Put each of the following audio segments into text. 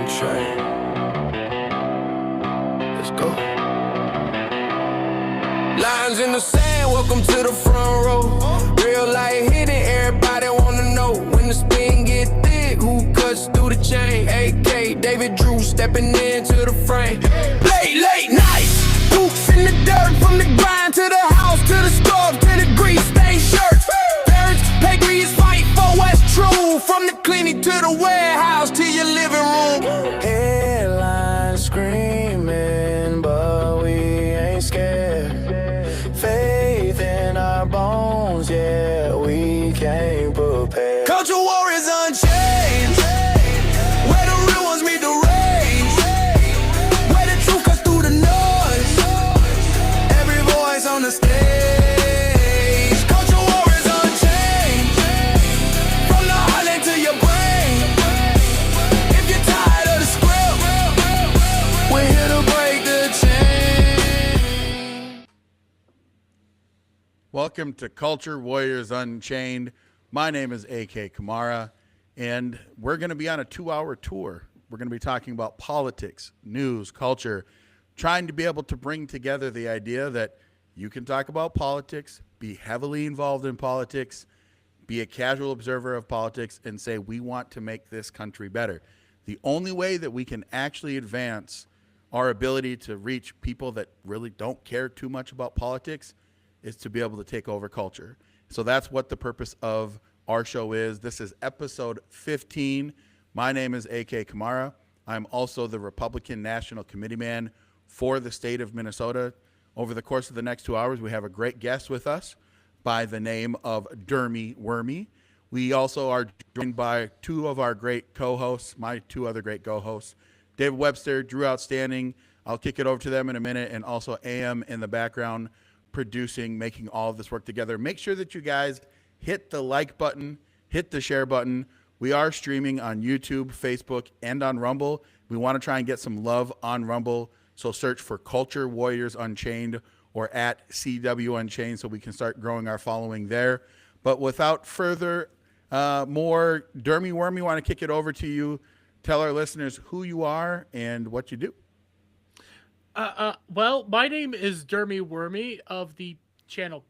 Unchained. Let's go. Lines in the sand, welcome to the front row. Real life hitting, everybody wanna know. When the spin get thick, who cuts through the chain? AK, David Drew stepping into the frame. Late nights, boots in the dirt. From the grind to the house, to the stove, to the grease stained shirts. Parents, pegrees, fight for what's true. From the clinic to the warehouse, to your living room. Headlines screaming, but we ain't scared. Faith in our bones, yeah, we can't prepare. Culture war is unchanged. Where the real ones meet the rage. Where the truth cuts through the noise. Every voice on the stage. Culture war is unchanged. From the heartland to your brain. If you're tired of the script, we're here to break the chain. Welcome to Culture Warriors Unchained. My name is AK Kamara, and we're going to be on a 2-hour tour. We're going to be talking about politics, news, culture, trying to be able to bring together the idea that you can talk about politics, be heavily involved in politics, be a casual observer of politics, and say, we want to make this country better. The only way that we can actually advance our ability to reach people that really don't care too much about politics is to be able to take over culture. So that's what the purpose of our show is. This is episode 15. My name is AK Kamara. I'm also the Republican National Committee man for the state of Minnesota. Over the course of the next 2 hours, we have a great guest with us by the name of Dermy Wormy. We also are joined by two of our great co-hosts, my two other great co-hosts, David Webster, Drew Outstanding. I'll kick it over to them in a minute, and also AM in the background producing, making all of this work together. Make sure that you guys hit the like button, hit the share button. We are streaming on YouTube, Facebook, and on Rumble. We want to try and get some love on Rumble, so search for Culture Warriors Unchained or at CW Unchained so we can start growing our following there. But without further more, Dermy Wormy, want to kick it over to you. Tell our listeners who you are and what you do. Well, my name is Dermy Wormy of the channel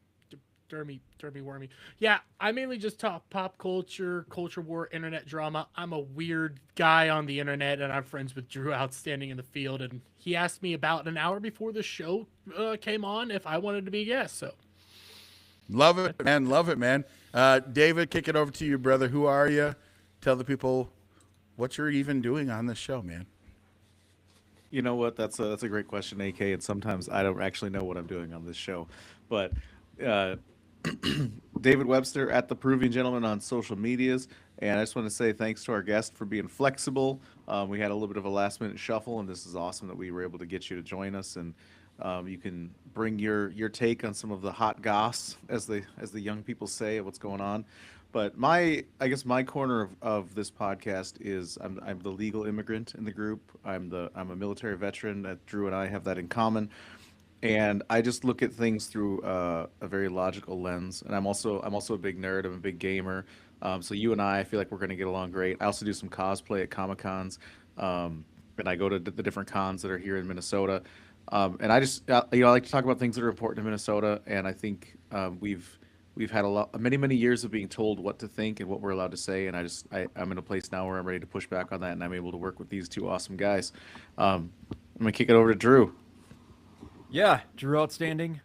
Dermy Wormy. Yeah, I mainly just talk pop culture, culture war, internet drama. I'm a weird guy on the internet, and I'm friends with Drew Outstanding in the field, and he asked me about an hour before the show came on if I wanted to be a guest, so. Love it, man. Love it, man. David, kick it over to you, brother. Who are you? Tell the people what you're even doing on this show, man. You know what? That's a great question, AK. And sometimes I don't actually know what I'm doing on this show. But David Webster at the Peruvian Gentleman on social medias. And I just want to say thanks to our guest for being flexible. We had a little bit of a last-minute shuffle, and this is awesome that we were able to get you to join us. And you can bring your take on some of the hot goss, as the young people say, of what's going on. But I guess my corner of this podcast is I'm the legal immigrant in the group. I'm a military veteran. That Drew and I have that in common, and I just look at things through a very logical lens. And I'm also a big nerd. I'm a big gamer. So you and I feel like we're going to get along great. I also do some cosplay at Comic Cons, and I go to the different cons that are here in Minnesota. And I just I like to talk about things that are important to Minnesota. And I think We've had many years of being told what to think and what we're allowed to say, and I'm in a place now where I'm ready to push back on that, and I'm able to work with these two awesome guys. I'm gonna kick it over to Drew. Yeah, Drew Outstanding,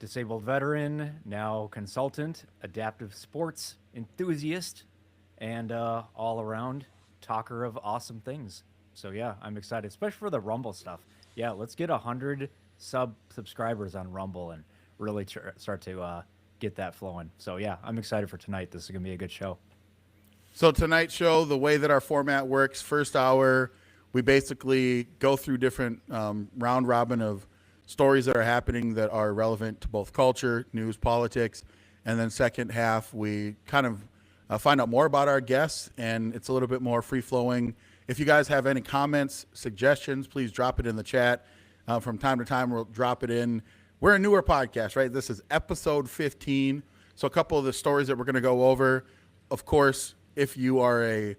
disabled veteran, now consultant, adaptive sports enthusiast, and all around talker of awesome things. So yeah, I'm excited, especially for the Rumble stuff. Yeah, let's get 100 subscribers on Rumble and really start to get that flowing. So yeah, I'm excited for tonight. This is gonna be a good show. So tonight's show, the way that our format works, first hour, we basically go through different round robin of stories that are happening that are relevant to both culture, news, politics, and then second half we kind of find out more about our guests, and it's a little bit more free flowing. If you guys have any comments, suggestions, please drop it in the chat. From time to time, we'll drop it in. We're a newer podcast, right? This is episode 15. So a couple of the stories that we're going to go over. Of course, if you are a,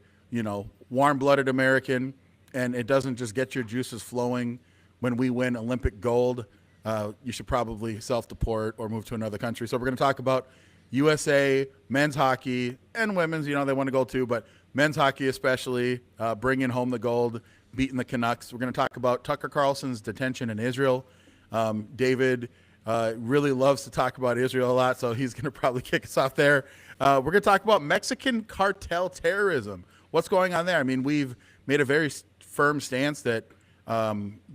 warm-blooded American, and it doesn't just get your juices flowing when we win Olympic gold. You should probably self-deport or move to another country. So we're going to talk about USA, men's hockey, and women's. You know, they want to go too, but men's hockey especially, bringing home the gold, beating the Canucks. We're going to talk about Tucker Carlson's detention in Israel. David really loves to talk about Israel a lot, so he's going to probably kick us off there. We're going to talk about Mexican cartel terrorism. What's going on there? I mean, we've made a very firm stance that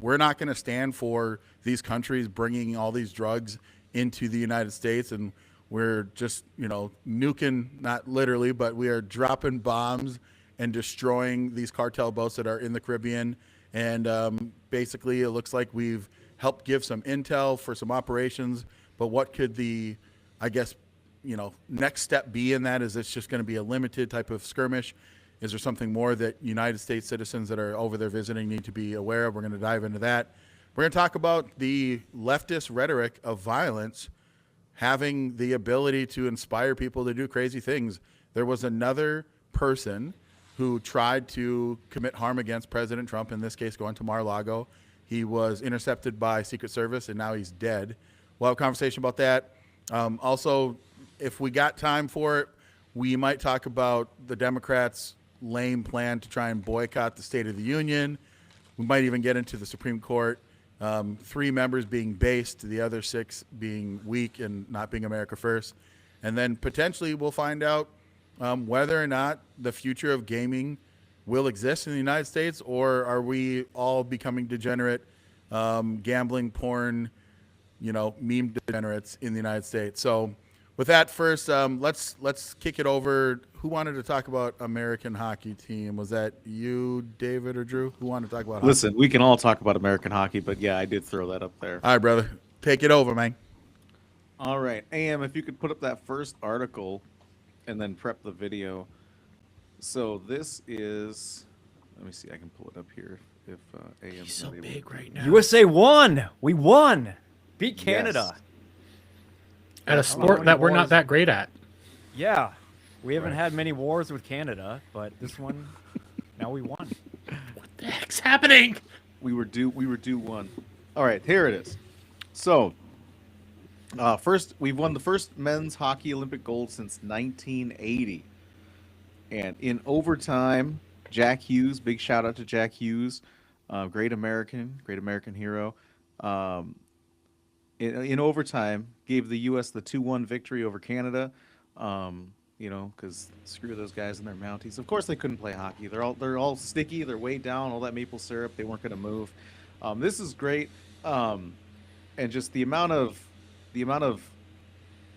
we're not going to stand for these countries bringing all these drugs into the United States, and we're just, nuking, not literally, but we are dropping bombs and destroying these cartel boats that are in the Caribbean. And basically, it looks like we've helped give some intel for some operations. But what could the, next step be in that? Is it's just going to be a limited type of skirmish? Is there something more that United States citizens that are over there visiting need to be aware of? We're going to dive into that. We're going to talk about the leftist rhetoric of violence having the ability to inspire people to do crazy things. There was another person who tried to commit harm against President Trump, in this case going to Mar-a-Lago. He was intercepted by Secret Service, and now he's dead. We'll have a conversation about that. Also, if we got time for it, we might talk about the Democrats' lame plan to try and boycott the State of the Union. We might even get into the Supreme Court. 3 members being based, the other 6 being weak and not being America first. And then potentially we'll find out whether or not the future of gaming will exist in the United States, or are we all becoming degenerate, gambling, porn, meme degenerates in the United States. So with that first, let's kick it over. Who wanted to talk about American hockey team? Was that you, David, or Drew? Who wanted to talk about hockey? Listen, we can all talk about American hockey, but yeah, I did throw that up there. All right, brother. Take it over, man. All right. AM, if you could put up that first article and then prep the video. So this is, let me see, I can pull it up here if AM He's so big right now. USA won. We won. Beat Canada. Yes. At a sport that we're not that great at. Yeah. We haven't had many wars with Canada, but this one, now we won. What the heck's happening? We were due one. All right, here it is. So, first, we've won the first men's hockey Olympic gold since 1980. And in overtime, Jack Hughes, big shout out to Jack Hughes, great American hero. In overtime, gave the U.S. the 2-1 victory over Canada. Because screw those guys and their Mounties. Of course, they couldn't play hockey. They're all sticky. They're way down. All that maple syrup. They weren't going to move. This is great, and just the amount of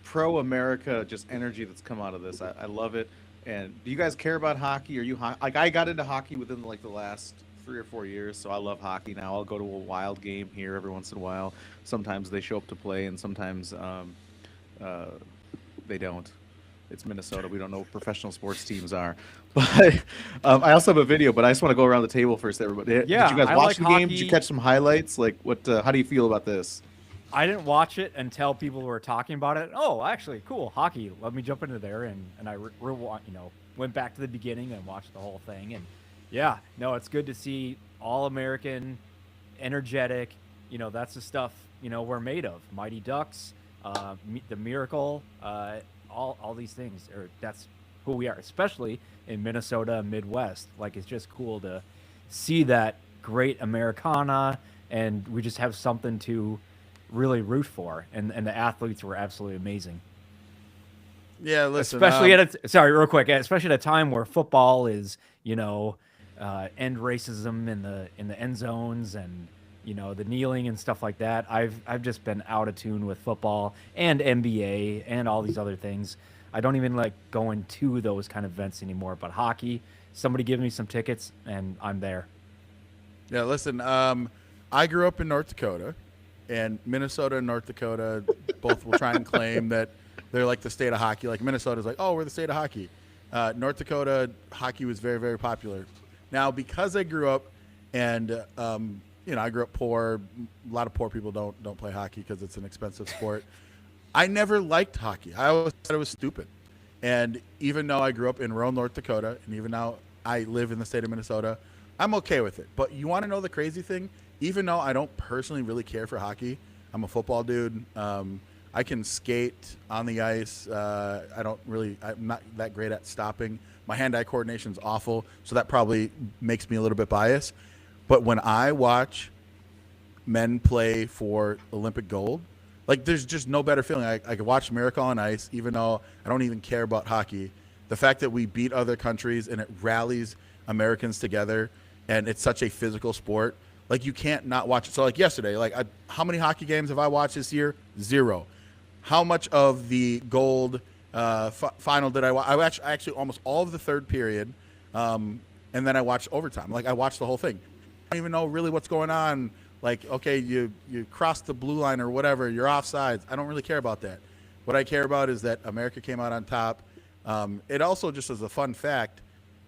pro-America just energy that's come out of this. I love it. And do you guys care about hockey? Are you like I got into hockey within like the last 3 or 4 years, so I love hockey now. I'll go to a Wild game here every once in a while. Sometimes they show up to play, and sometimes they don't. It's Minnesota. We don't know what professional sports teams are. But I also have a video, but I just want to go around the table first, everybody. Yeah, did you guys I watch like the game? hockey. Did you catch some highlights? Like, what? How do you feel about this? I didn't watch it until people were talking about it. Oh, actually, cool, hockey. Let me jump into there, and I went back to the beginning and watched the whole thing. And yeah, no, it's good to see all American, energetic. That's the stuff we're made of. Mighty Ducks, the Miracle, all these things. Or that's who we are, especially in Minnesota, Midwest. Like, it's just cool to see that great Americana, and we just have something to really root for, and the athletes were absolutely amazing. Yeah, listen. Especially real quick, especially at a time where football is, end racism in the end zones, and the kneeling and stuff like that. I've just been out of tune with football and NBA and all these other things. I don't even like going to those kind of events anymore. But hockey, somebody give me some tickets, and I'm there. Yeah, listen. I grew up in North Dakota. And Minnesota and North Dakota both will try and claim that they're like the state of hockey. Like, Minnesota's like, oh, we're the state of hockey. North Dakota, hockey was very, very popular. Now, because I grew up and, I grew up poor. A lot of poor people don't play hockey because it's an expensive sport. I never liked hockey. I always thought it was stupid. And even though I grew up in rural North Dakota, and even now I live in the state of Minnesota, I'm okay with it. But you want to know the crazy thing? Even though I don't personally really care for hockey, I'm a football dude. I can skate on the ice. I'm not that great at stopping. My hand-eye coordination is awful, so that probably makes me a little bit biased. But when I watch men play for Olympic gold, like there's just no better feeling. I could watch Miracle on Ice, even though I don't even care about hockey. The fact that we beat other countries and it rallies Americans together, and it's such a physical sport. Like you can't not watch it. So like yesterday, how many hockey games have I watched this year? 0. How much of the gold final did I watch? I watched actually almost all of the third period, and then I watched overtime. Like I watched the whole thing. I don't even know really what's going on. Like, okay, you crossed the blue line or whatever, you're offsides. I don't really care about that. What I care about is that America came out on top. It also, just as a fun fact,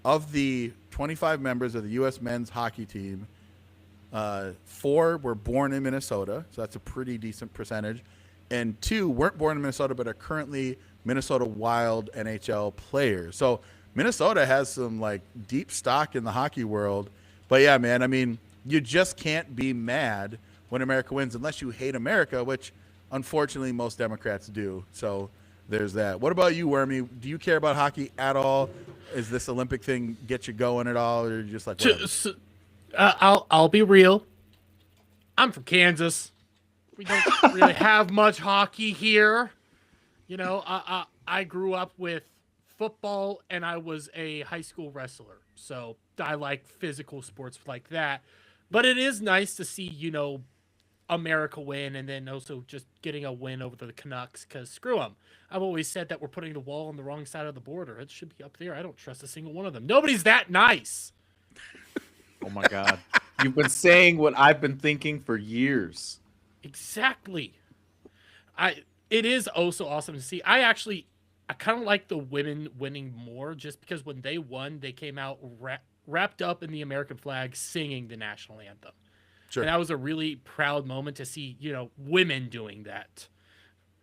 of the 25 members of the U.S. men's hockey team, 4 were born in Minnesota, so that's a pretty decent percentage. And 2 weren't born in Minnesota but are currently Minnesota Wild NHL players. So Minnesota has some like deep stock in the hockey world. But yeah, man, I mean, you just can't be mad when America wins unless you hate America, which unfortunately most Democrats do. So there's that. What about you, Wormy? Do you care about hockey at all? Is this Olympic thing get you going at all, or just like whatever? I'll be real. I'm from Kansas. We don't really have much hockey here. You know, I grew up with football, and I was a high school wrestler, so I like physical sports like that. But it is nice to see, you know, America win, and then also just getting a win over the Canucks, because screw them. I've always said that we're putting the wall on the wrong side of the border. It should be up there. I don't trust a single one of them. Nobody's that nice. Oh my God. You've been saying what I've been thinking for years. Exactly. It is also awesome to see. I kind of like the women winning more, just because when they won, they came out wrapped up in the American flag singing the national anthem. Sure. And that was a really proud moment to see, you know, women doing that.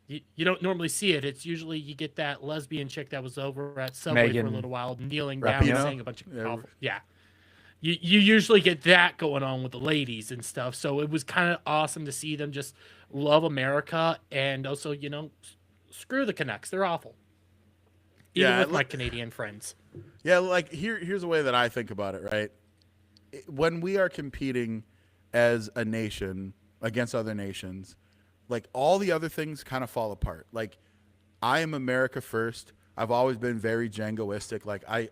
You don't normally see it. It's usually you get that lesbian chick that was over at Subway for a little while, kneeling down and saying a bunch of awful. Yeah. You usually get that going on with the ladies and stuff. So it was kind of awesome to see them just love America, and also, you know, screw the Canucks. They're awful. Even with my Canadian friends. Yeah, like here's the way that I think about it, right? When we are competing as a nation against other nations, like all the other things kind of fall apart. Like I am America first. I've always been very Djangoistic. Like I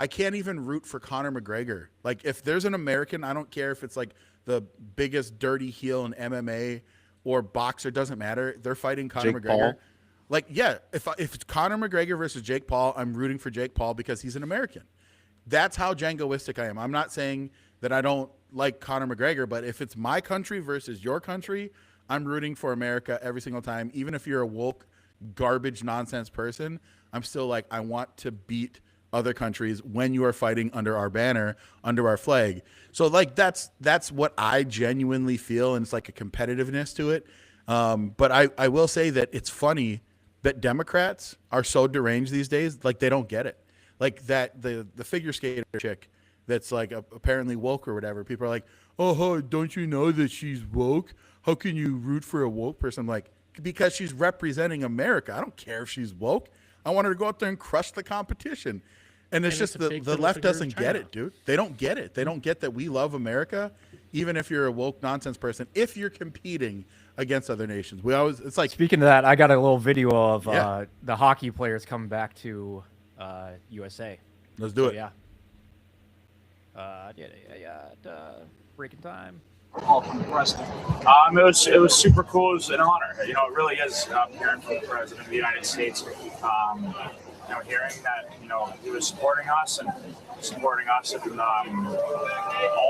can't even root for Conor McGregor. Like if there's an American, I don't care if it's like the biggest dirty heel in MMA or boxer, doesn't matter. They're fighting Conor Jake McGregor. Paul. Like, yeah, if it's Conor McGregor versus Jake Paul, I'm rooting for Jake Paul because he's an American. That's how Djangoistic I am. I'm not saying that I don't like Conor McGregor, but if it's my country versus your country, I'm rooting for America every single time. Even if you're a woke, garbage, nonsense person, I'm still like, I want to beat other countries when you are fighting under our banner, under our flag. So like that's what I genuinely feel, and it's like a competitiveness to it. But I will say that it's funny that Democrats are so deranged these days, like they don't get it. Like that the figure skater chick that's like apparently woke or whatever. People are like, oh, don't you know that she's woke? How can you root for a woke person? I'm like, because she's representing America. I don't care if she's woke. I want her to go out there and crush the competition. And it's just the left doesn't get it, dude. They don't get it. They don't get that we love America, even if you're a woke nonsense person, if you're competing against other nations. It's like, speaking of that, I got a little video of the hockey players coming back to USA. Let's do it. Yeah. Breaking time. Call from the president. It was super cool. It was an honor. You know, it really is hearing from the president of the United States. You know, hearing that, you know, he was supporting us and all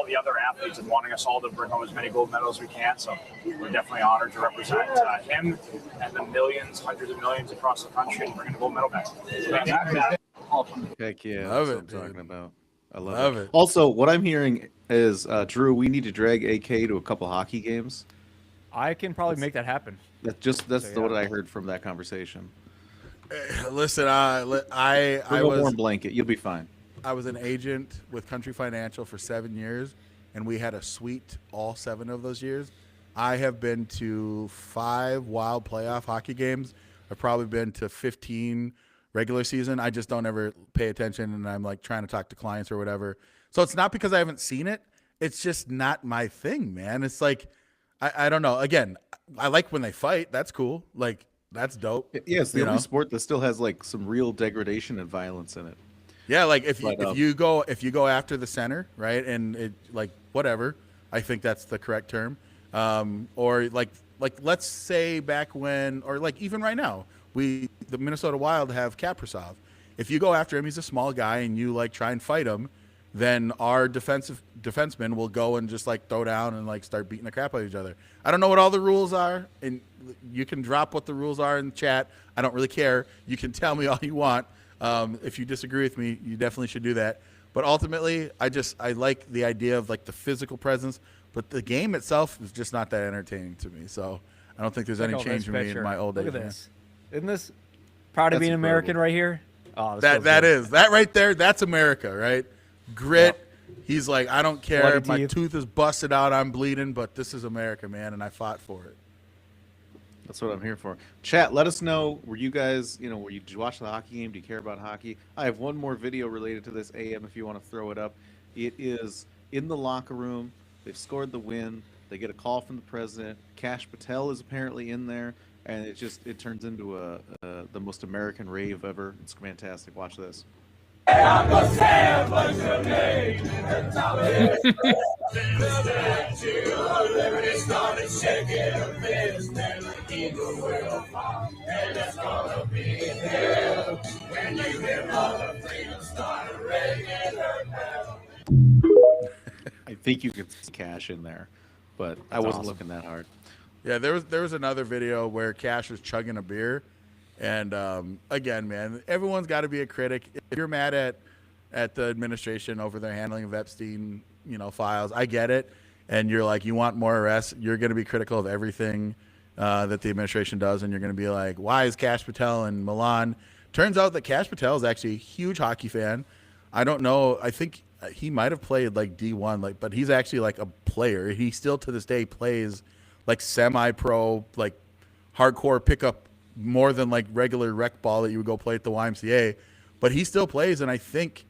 the other athletes and wanting us all to bring home as many gold medals as we can. So we're definitely honored to represent him and the millions, hundreds of millions across the country and bring a gold medal back. Heck yeah. Love that's it, what I'm dude. talking about. I love, Love it. it. Also, what I'm hearing is, Drew, we need to drag AK to a couple hockey games. I can probably make that happen. That's what I heard from that conversation. Listen, I Bring a was warm blanket. You'll be fine. I was an agent with Country Financial for 7 years, and we had a suite all 7 of those years. I have been to 5 wild playoff hockey games. I've probably been to 15 regular season. I just don't ever pay attention, and I'm like trying to talk to clients or whatever. So it's not because I haven't seen it. It's just not my thing, man. It's like, I don't know. Again, I like when they fight. That's cool. Like, that's dope. Yeah, it's the you only know? sport that still has like some real degradation and violence in it. Yeah, like if But, you go after the center, right, and it like whatever, I think that's the correct term. Or like let's say back when, or like even right now, the Minnesota Wild have Kaprizov. If you go after him, he's a small guy, and you like try and fight him, then our defensemen will go and just like throw down and like start beating the crap out of each other. I don't know what all the rules are, and you can drop what the rules are in the chat. I don't really care. You can tell me all you want. If you disagree with me, you definitely should do that. But ultimately, I like the idea of like the physical presence, but the game itself is just not that entertaining to me. So I don't think there's any change for me in my old days. Look at this. Isn't this proud of being American right here? Oh, that right there. That's America, right? Grit. Yep. He's like, I don't care. My tooth is busted out. I'm bleeding, but this is America, man, and I fought for it. That's what I'm here for. Chat, let us know. Were you guys, did you watch the hockey game? Do you care about hockey? I have one more video related to this, AM, if you want to throw it up. It is in the locker room. They've scored the win. They get a call from the president. Kash Patel is apparently in there, and it turns into the most American rave ever. It's fantastic. Watch this. I think you could see Kash in there, but I wasn't looking that hard. Yeah, there was another video where Kash was chugging a beer, and again, man, everyone's got to be a critic. If you're mad at the administration over their handling of Epstein, files, I get it. And you're like, you want more arrests. You're going to be critical of everything that the administration does, and you're going to be like, why is Kash Patel in Milan? Turns out that Kash Patel is actually a huge hockey fan. I don't know. I think he might have played like D1, but he's actually like a player. He still to this day plays like semi-pro, like hardcore pickup more than like regular rec ball that you would go play at the YMCA. But he still plays, and I think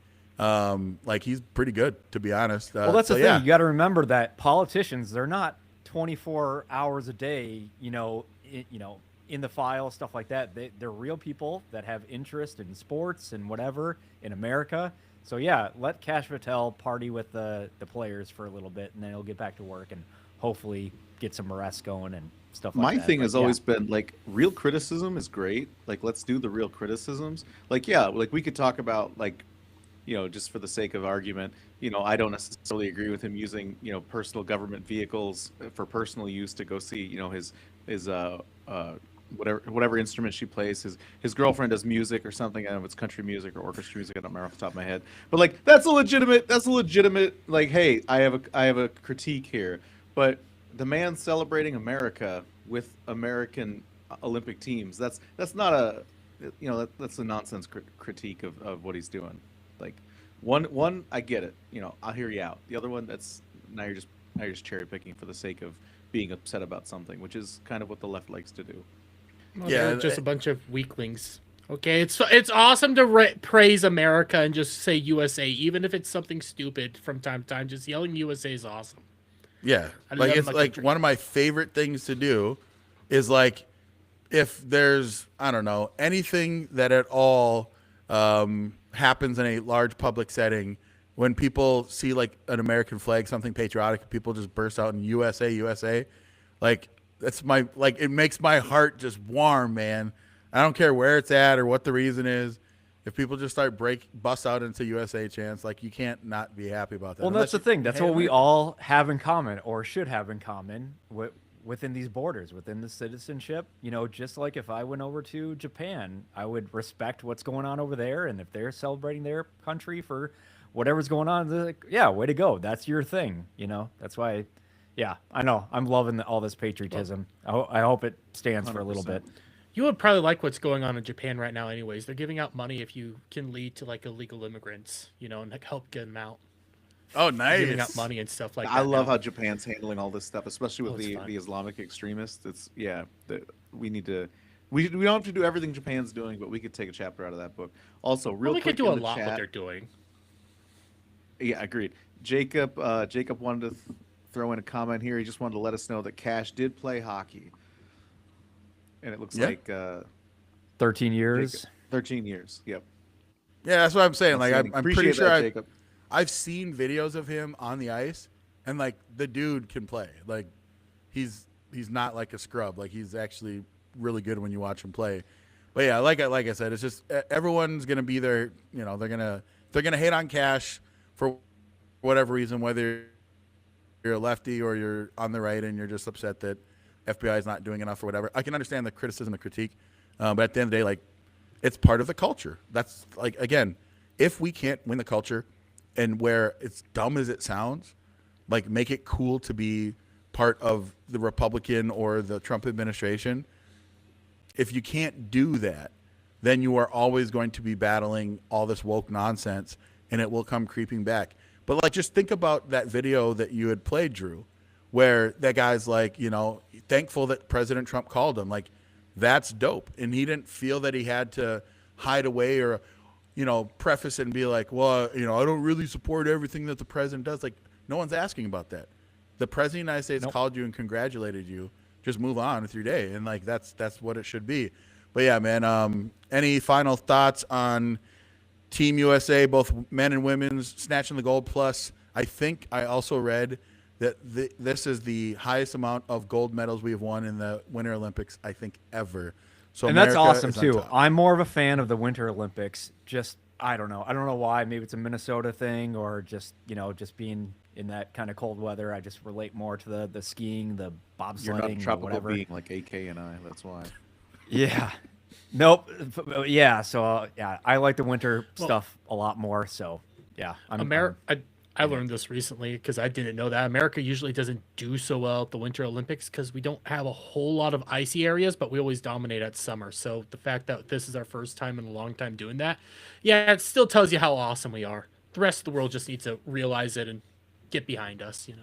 he's pretty good, to be honest. Well, that's the thing. Yeah. You got to remember that politicians, they're not 24 hours a day, in the file, stuff like that. They're real people that have interest in sports and whatever in America. So yeah, let Kash Patel party with the players for a little bit, and then he'll get back to work and hopefully get some arrests going and stuff like that. My thing has always been like, real criticism is great. Like, let's do the real criticisms. Like, yeah, like we could talk about like, just for the sake of argument, I don't necessarily agree with him using, personal government vehicles for personal use to go see, his whatever instrument she plays. His girlfriend does music or something. I don't know if it's country music or orchestra music. I don't remember off the top of my head. But like, that's a legitimate. Like, hey, I have a critique here. But the man celebrating America with American Olympic teams. That's not a, that's a nonsense critique of what he's doing. Like, one, I get it. I'll hear you out. The other one, now you're just cherry picking for the sake of being upset about something, which is kind of what the left likes to do. Well, yeah, they're just a bunch of weaklings. Okay, it's awesome to praise America and just say USA, even if it's something stupid from time to time. Just yelling USA is awesome. Yeah, like it's like one of my favorite things to do is like, if there's, I don't know, anything that at all happens in a large public setting, when people see like an American flag, something patriotic, people just burst out in USA, USA. Like, that's it makes my heart just warm, man. I don't care where it's at or what the reason is. If people just start bust out into USA chants, like, you can't not be happy about that. Well, that's the thing. That's what we all have in common, or should have in common, within these borders, within the citizenship. Just like if I went over to Japan, I would respect what's going on over there, and if they're celebrating their country for whatever's going on, they're like, yeah, way to go. That's your thing. That's why. Yeah, I know. I'm loving all this patriotism. I hope it stands 100%. For a little bit. You would probably like what's going on in Japan right now, anyways. They're giving out money if you can lead to like illegal immigrants, and like, help get them out. Oh, They're giving out nice. money and stuff like that. I love now. how Japan's handling all this stuff, especially with it's the fun. the Islamic extremists. It's we need to we don't have to do everything Japan's doing, but we could take a chapter out of that book. Also, real Well, they quick could do a in the lot what chat, they're doing. yeah, agreed. Jacob wanted to throw in a comment here. He just wanted to let us know that Cash did play hockey, and it looks Yeah. like 13 years. 13 years. Yep. Yeah, that's what I'm saying. Like, I'm Appreciate pretty sure that, Jacob. I've seen videos of him on the ice, and like the dude can play. Like, he's not like a scrub. Like, he's actually really good when you watch him play. But yeah, like I said, it's just everyone's gonna be there. They're gonna hate on Cash for whatever reason, whether you're a lefty or you're on the right and you're just upset that FBI is not doing enough or whatever. I can understand the criticism and critique, but at the end of the day, like, it's part of the culture. That's like, again, if we can't win the culture, and where it's dumb as it sounds, like, make it cool to be part of the Republican or the Trump administration. If you can't do that, then you are always going to be battling all this woke nonsense, and it will come creeping back. But like, just think about that video that you had played, Drew, where that guy's like, thankful that President Trump called him. Like, that's dope. And he didn't feel that he had to hide away or, preface it and be like, well, I don't really support everything that the president does. Like, no one's asking about that. The president of the United States called you and congratulated you. Just move on with your day. And like, that's what it should be. But yeah, man, any final thoughts on Team USA, both men and women's, snatching the gold? Plus, I think I also read that this is the highest amount of gold medals we have won in the Winter Olympics, I think, ever. So And that's America awesome is on too. top. I'm more of a fan of the Winter Olympics. Just I don't know why. Maybe it's a Minnesota thing, or just just being in that kind of cold weather. I just relate more to the skiing, the You're not a bobsledding, or tropical whatever. being like AK and I. That's why. Yeah. Nope. Yeah. So yeah, I like the winter stuff a lot more. So yeah, I learned this recently because I didn't know that America usually doesn't do so well at the Winter Olympics because we don't have a whole lot of icy areas, but we always dominate at summer. So the fact that this is our first time in a long time doing that, yeah, it still tells you how awesome we are. The rest of the world just needs to realize it and get behind us. Yeah,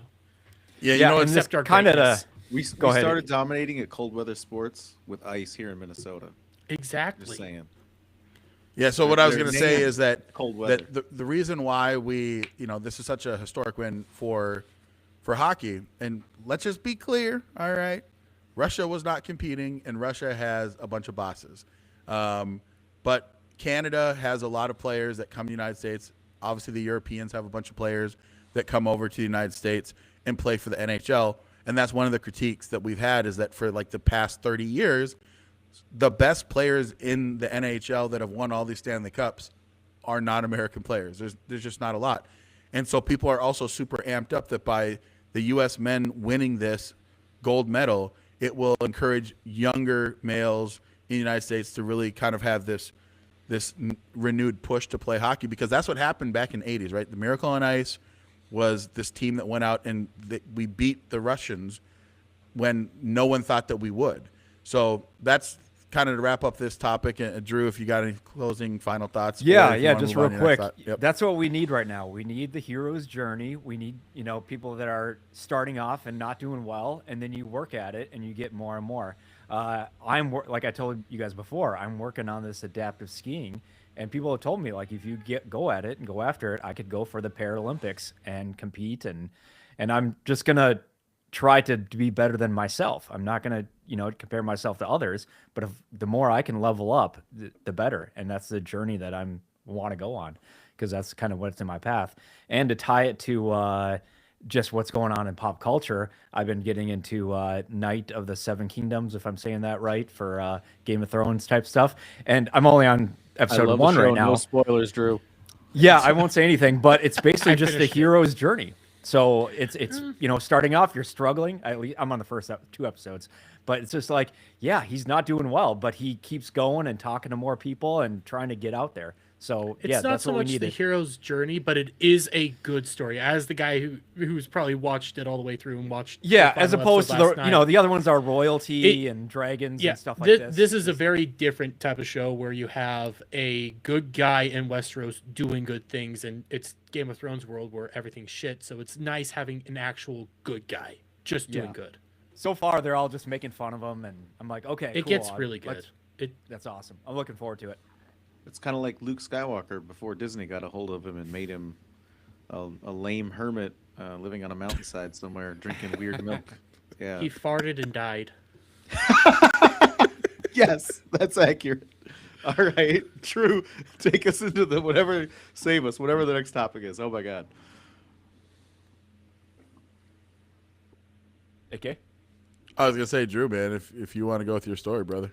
Yeah, it's and this accept our kind of greatness. We Go ahead. started dominating at cold weather sports with ice here in Minnesota. Exactly. Just saying. Yeah, so what I was They're going to say named is that cold weather. the reason why we, this is such a historic win for hockey, and let's just be clear, all right, Russia was not competing, and Russia has a bunch of bosses. But Canada has a lot of players that come to the United States. Obviously, the Europeans have a bunch of players that come over to the United States and play for the NHL, and that's one of the critiques that we've had is that for like the past 30 years, the best players in the NHL that have won all these Stanley Cups are not American players. There's just not a lot. And so people are also super amped up that by the U.S. men winning this gold medal, it will encourage younger males in the United States to really kind of have this renewed push to play hockey, because that's what happened back in the 80s, right? The Miracle on Ice was this team that went out and we beat the Russians when no one thought that we would. So that's kind of to wrap up this topic. And Drew, if you got any closing final thoughts. Yeah, if you yeah, wanna just move on real to your next quick. thought. Yep. That's what we need right now. We need the hero's journey. We need, people that are starting off and not doing well, and then you work at it and you get more and more. Like I told you guys before, I'm working on this adaptive skiing, and people have told me, like, if you go at it and go after it, I could go for the Paralympics and compete, and I'm just gonna try to be better than myself. I'm not gonna, compare myself to others, but the more I can level up, the better. And that's the journey that I want to go on, because that's kind of what's in my path. And to tie it to just what's going on in pop culture, I've been getting into Night of the Seven Kingdoms, if I'm saying that right, for Game of Thrones type stuff. And I'm only on episode 1 right now. No spoilers, Drew. Yeah, I won't say anything, but it's basically I just the finished it. hero's journey. So it's starting off, you're struggling. At least I'm on the first 2 episodes, but it's just like, yeah, he's not doing well, but he keeps going and talking to more people and trying to get out there. So It's yeah, not that's so what we much the needed. hero's journey, but it is a good story. As the guy who's probably watched it all the way through and watched Yeah, the as final opposed to episode the last night, the other ones are it royalty and dragons yeah, and stuff like this. this is a very different type of show where you have a good guy in Westeros doing good things, and it's Game of Thrones world where everything's shit. So it's nice having an actual good guy just doing Yeah. good. So far, they're all just making fun of him, and I'm like, okay, It cool. gets really good. That's awesome. I'm looking forward to it. It's kind of like Luke Skywalker before Disney got a hold of him and made him a lame hermit living on a mountainside somewhere drinking weird milk. Yeah. He farted and died. Yes, that's accurate. All right, true. Take us into the whatever, save us, whatever the next topic is. Oh my God. Okay. I was gonna say, Drew, man, if you want to go with your story, brother.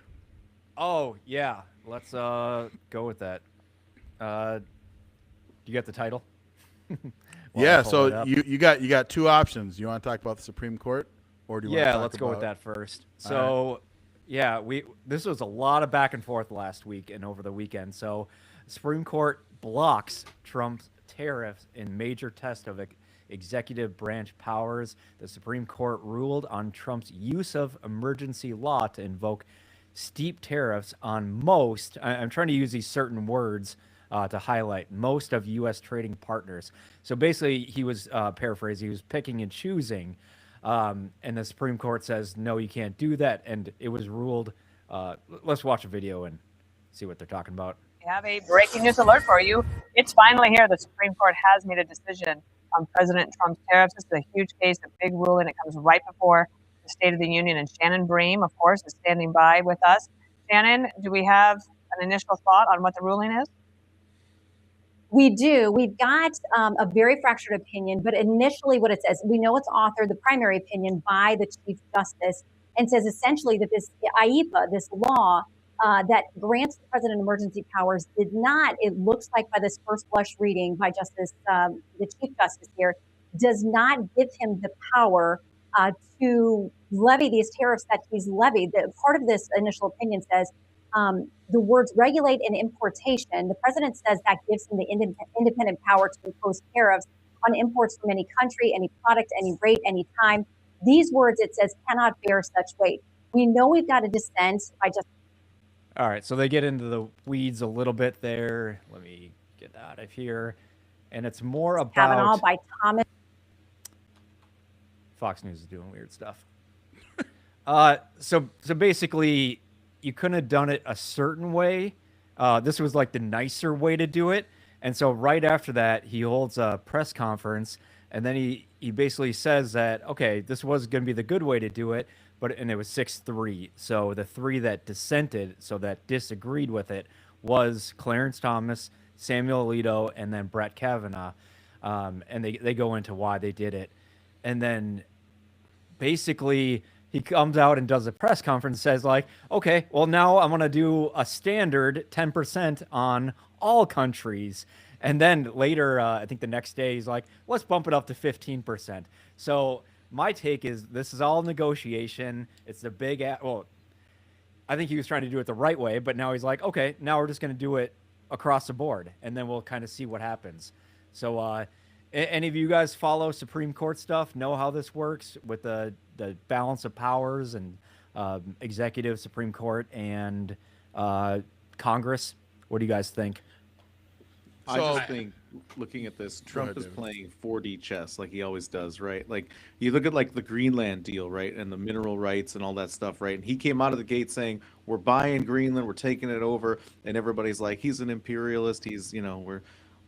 Oh yeah, let's go with that. You got the title? While I Yeah, pull it so up. you got two options. You want to talk about the Supreme Court, or do you want to Yeah, talk let's go with about- that first. All So, yeah, this was a lot of back and forth last week and over the weekend. So, Supreme Court blocks Trump's tariffs in major test of executive branch powers. The Supreme Court ruled on Trump's use of emergency law to invoke steep tariffs on most. I'm trying to use these certain words to highlight most of U.S. trading partners. So basically, he was paraphrasing. He was picking and choosing, and the Supreme Court says no, you can't do that. And it was ruled. Let's watch a video and see what they're talking about. We have a breaking news alert for you. It's finally here. The Supreme Court has made a decision on President Trump's tariffs. This is a huge case, a big ruling. It comes right before the State of the Union. And Shannon Bream, of course, is standing by with us. Shannon, do we have an initial thought on what the ruling is? We do. We've got a very fractured opinion, but initially what it says, we know it's authored, the primary opinion, by the Chief Justice, and says essentially that this IEPA, this law that grants the president emergency powers, did not, it looks like by this first blush reading by Justice, the Chief Justice here, does not give him the power to levy these tariffs that he's levied. The part of this initial opinion says, the words regulate and importation, the president says that gives him the independent power to impose tariffs on imports from any country, any product, any rate, any time. These words, it says, cannot bear such weight. We know we've got a dissent by just. All right, so they get into the weeds a little bit there. Let me get out of here. And it's more about Kavanaugh by Thomas. Fox News is doing weird stuff. So basically, you couldn't have done it a certain way. This was like the nicer way to do it. And so right after that, he holds a press conference, and then he basically says that, okay, this was going to be the good way to do it, and it was 6-3. So the three that dissented, so that disagreed with it, was Clarence Thomas, Samuel Alito, and then Brett Kavanaugh. And they go into why they did it. And then basically he comes out and does a press conference, says like, okay, well, now I'm going to do a standard 10% on all countries. And then later, I think the next day, he's like, let's bump it up to 15%. So my take is this is all negotiation. It's the big, well, I think he was trying to do it the right way, but now he's like, okay, now we're just going to do it across the board, and then we'll kind of see what happens. So any of you guys follow Supreme Court stuff, know how this works with the balance of powers and executive, Supreme Court, and Congress? What do you guys think? I So- just think, looking at this, Trump ahead, is David. playing 4D chess like he always does, right? Like, you look at like the Greenland deal, right, and the mineral rights and all that stuff, right? And he came out of the gate saying, "We're buying Greenland, we're taking it over," and everybody's like, "He's an imperialist. He's,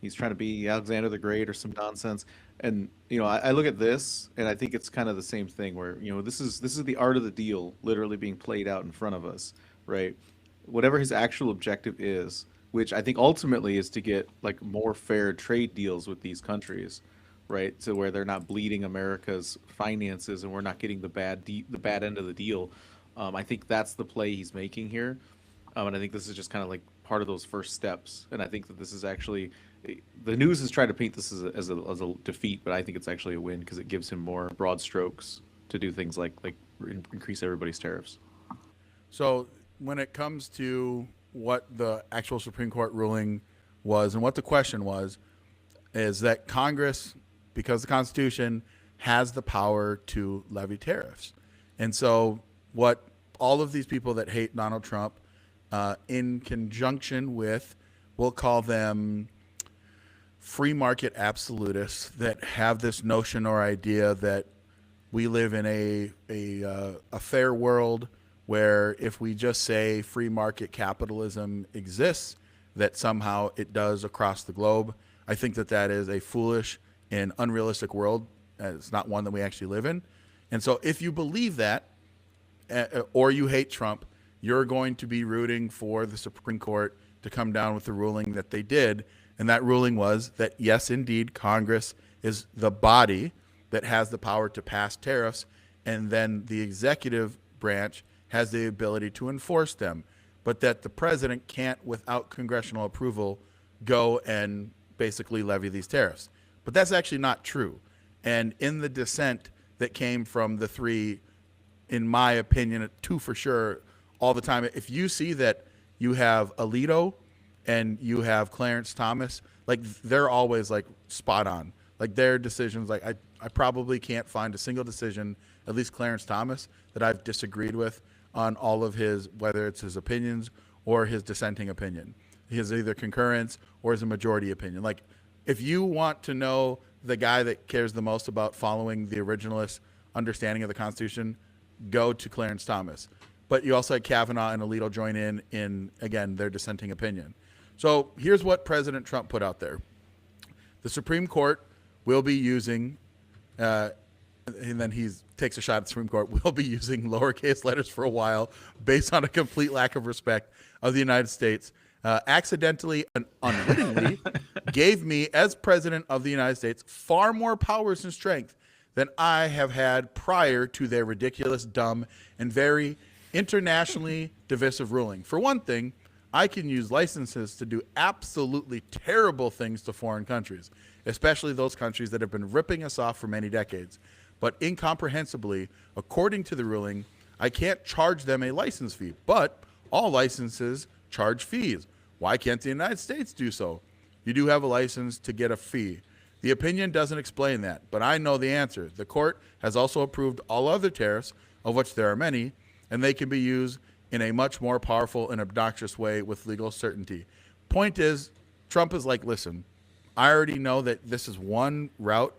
he's trying to be Alexander the Great or some nonsense." And I look at this, and I think it's kind of the same thing where this is the art of the deal, literally being played out in front of us, right? Whatever his actual objective is, which I think ultimately is to get like more fair trade deals with these countries, right? So where they're not bleeding America's finances and we're not getting the bad end of the deal. I think that's the play he's making here, and I think this is just kind of like part of those first steps. And I think that this is actually, the news is trying to paint this as a defeat, but I think it's actually a win because it gives him more broad strokes to do things like increase everybody's tariffs. So when it comes to what the actual Supreme Court ruling was, and what the question was, is that Congress, because the Constitution has the power to levy tariffs. And so what all of these people that hate Donald Trump, in conjunction with, we'll call them free market absolutists that have this notion or idea that we live in a fair world where if we just say free market capitalism exists, that somehow it does across the globe. I think that that is a foolish and unrealistic world. It's not one that we actually live in. And so if you believe that, or you hate Trump, you're going to be rooting for the Supreme Court to come down with the ruling that they did. And that ruling was that, yes, indeed, Congress is the body that has the power to pass tariffs, and then the executive branch has the ability to enforce them, but that the president can't, without congressional approval, go and basically levy these tariffs. But that's actually not true. And in the dissent that came from the three, in my opinion, two for sure, all the time, if you see that you have Alito and you have Clarence Thomas, like they're always like spot on. Like their decisions, like I probably can't find a single decision, at least Clarence Thomas, that I've disagreed with on all of his, whether it's his opinions or his dissenting opinion. He has either concurrence or his majority opinion. Like if you want to know the guy that cares the most about following the originalist understanding of the Constitution, go to Clarence Thomas. But you also had Kavanaugh and Alito join in again, their dissenting opinion. So here's what President Trump put out there. The Supreme Court will be using, and then he takes a shot at the Supreme Court, will be using lowercase letters for a while based on a complete lack of respect of the United States, accidentally and unwittingly gave me, as President of the United States, far more powers and strength than I have had prior to their ridiculous, dumb, and very internationally divisive ruling. For one thing, I can use licenses to do absolutely terrible things to foreign countries, especially those countries that have been ripping us off for many decades. But incomprehensibly, according to the ruling, I can't charge them a license fee, but all licenses charge fees. Why can't the United States do so? You do have a license to get a fee. The opinion doesn't explain that, but I know the answer. The court has also approved all other tariffs, of which there are many, and they can be used in a much more powerful and obnoxious way with legal certainty. Point is, Trump is like, listen, I already know that this is one route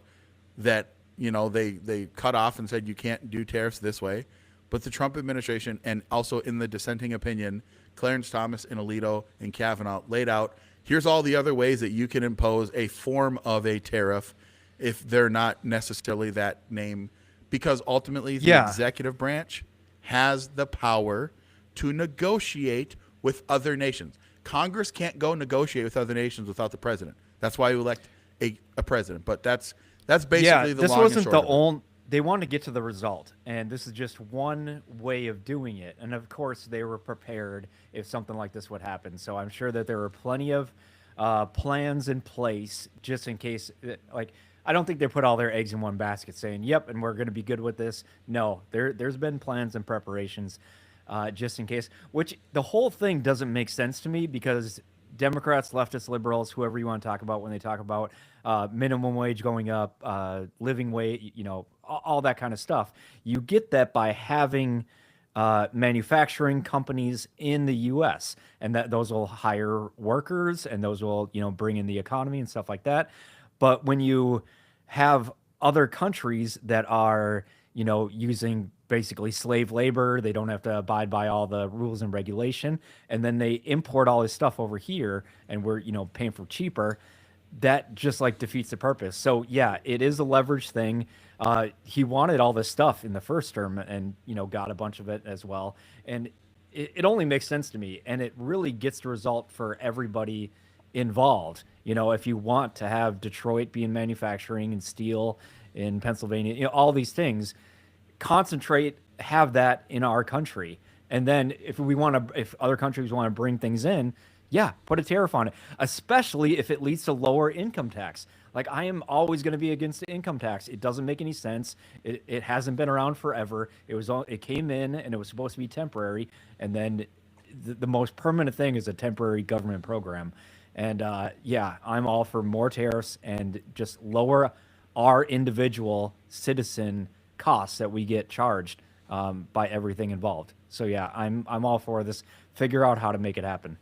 that, you know, they cut off and said you can't do tariffs this way. But the Trump administration, and also in the dissenting opinion, Clarence Thomas and Alito and Kavanaugh laid out, here's all the other ways that you can impose a form of a tariff if they're not necessarily that name. Because ultimately the executive branch has the power to negotiate with other nations. Congress can't go negotiate with other nations without the president. That's why you elect a president. But that's basically the long and short of it. They want to get to the result, and this is just one way of doing it. And of course, they were prepared if something like this would happen. So I'm sure that there were plenty of plans in place just in case. Like, I don't think they put all their eggs in one basket, saying, "Yep, and we're going to be good with this." No, there's been plans and preparations just in case. Which the whole thing doesn't make sense to me because Democrats, leftists, liberals, whoever you want to talk about when they talk about minimum wage going up, living wage, you know, all that kind of stuff. You get that by having manufacturing companies in the U.S. and that those will hire workers and those will, you know, bring in the economy and stuff like that. But when you have other countries that are, you know, using basically slave labor, they don't have to abide by all the rules and regulation, and then they import all this stuff over here and we're, you know, paying for cheaper, that just like defeats the purpose. So yeah, it is a leverage thing. He wanted all this stuff in the first term and, you know, got a bunch of it as well. And it only makes sense to me. And it really gets the result for everybody involved. You know, if you want to have Detroit be in manufacturing and steel in Pennsylvania, you know, all these things, concentrate, have that in our country. And then if other countries want to bring things in, yeah, put a tariff on it, especially if it leads to lower income tax. Like, I am always going to be against the income tax. It doesn't make any sense. It hasn't been around forever. It came in and it was supposed to be temporary. And then the most permanent thing is a temporary government program. And yeah, I'm all for more tariffs and just lower our individual citizen costs that we get charged by everything involved. So yeah, I'm all for this. Figure out how to make it happen.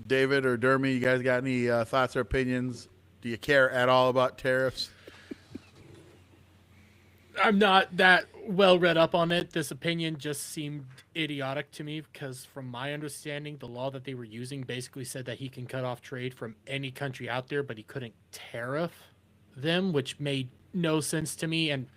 David or Dermy, you guys got any thoughts or opinions? Do you care at all about tariffs? I'm not that well read up on it. This opinion just seemed idiotic to me because, from my understanding, the law that they were using basically said that he can cut off trade from any country out there, but he couldn't tariff them, which made no sense to me. And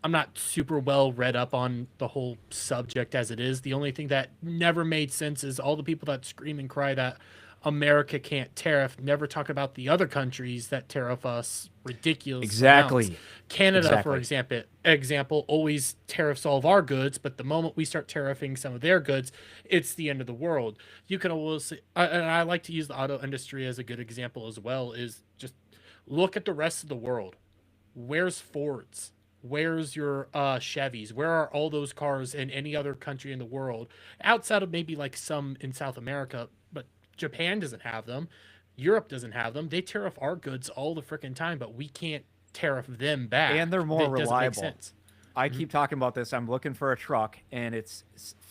I'm not super well read up on the whole subject as it is. The only thing that never made sense is all the people that scream and cry that America can't tariff never talk about the other countries that tariff us ridiculous Exactly. amounts. Canada, for example, always tariffs all of our goods, but the moment we start tariffing some of their goods, it's the end of the world. You can always, and I like to use the auto industry as a good example as well, is just look at the rest of the world. Where's Fords? Where's your Chevys? Where are all those cars in any other country in the world outside of maybe like some in South America? But Japan doesn't have them. Europe doesn't have them. They tariff our goods all the freaking time, but we can't tariff them back. And they're more It doesn't make reliable. sense. I keep talking about this. I'm looking for a truck, and it's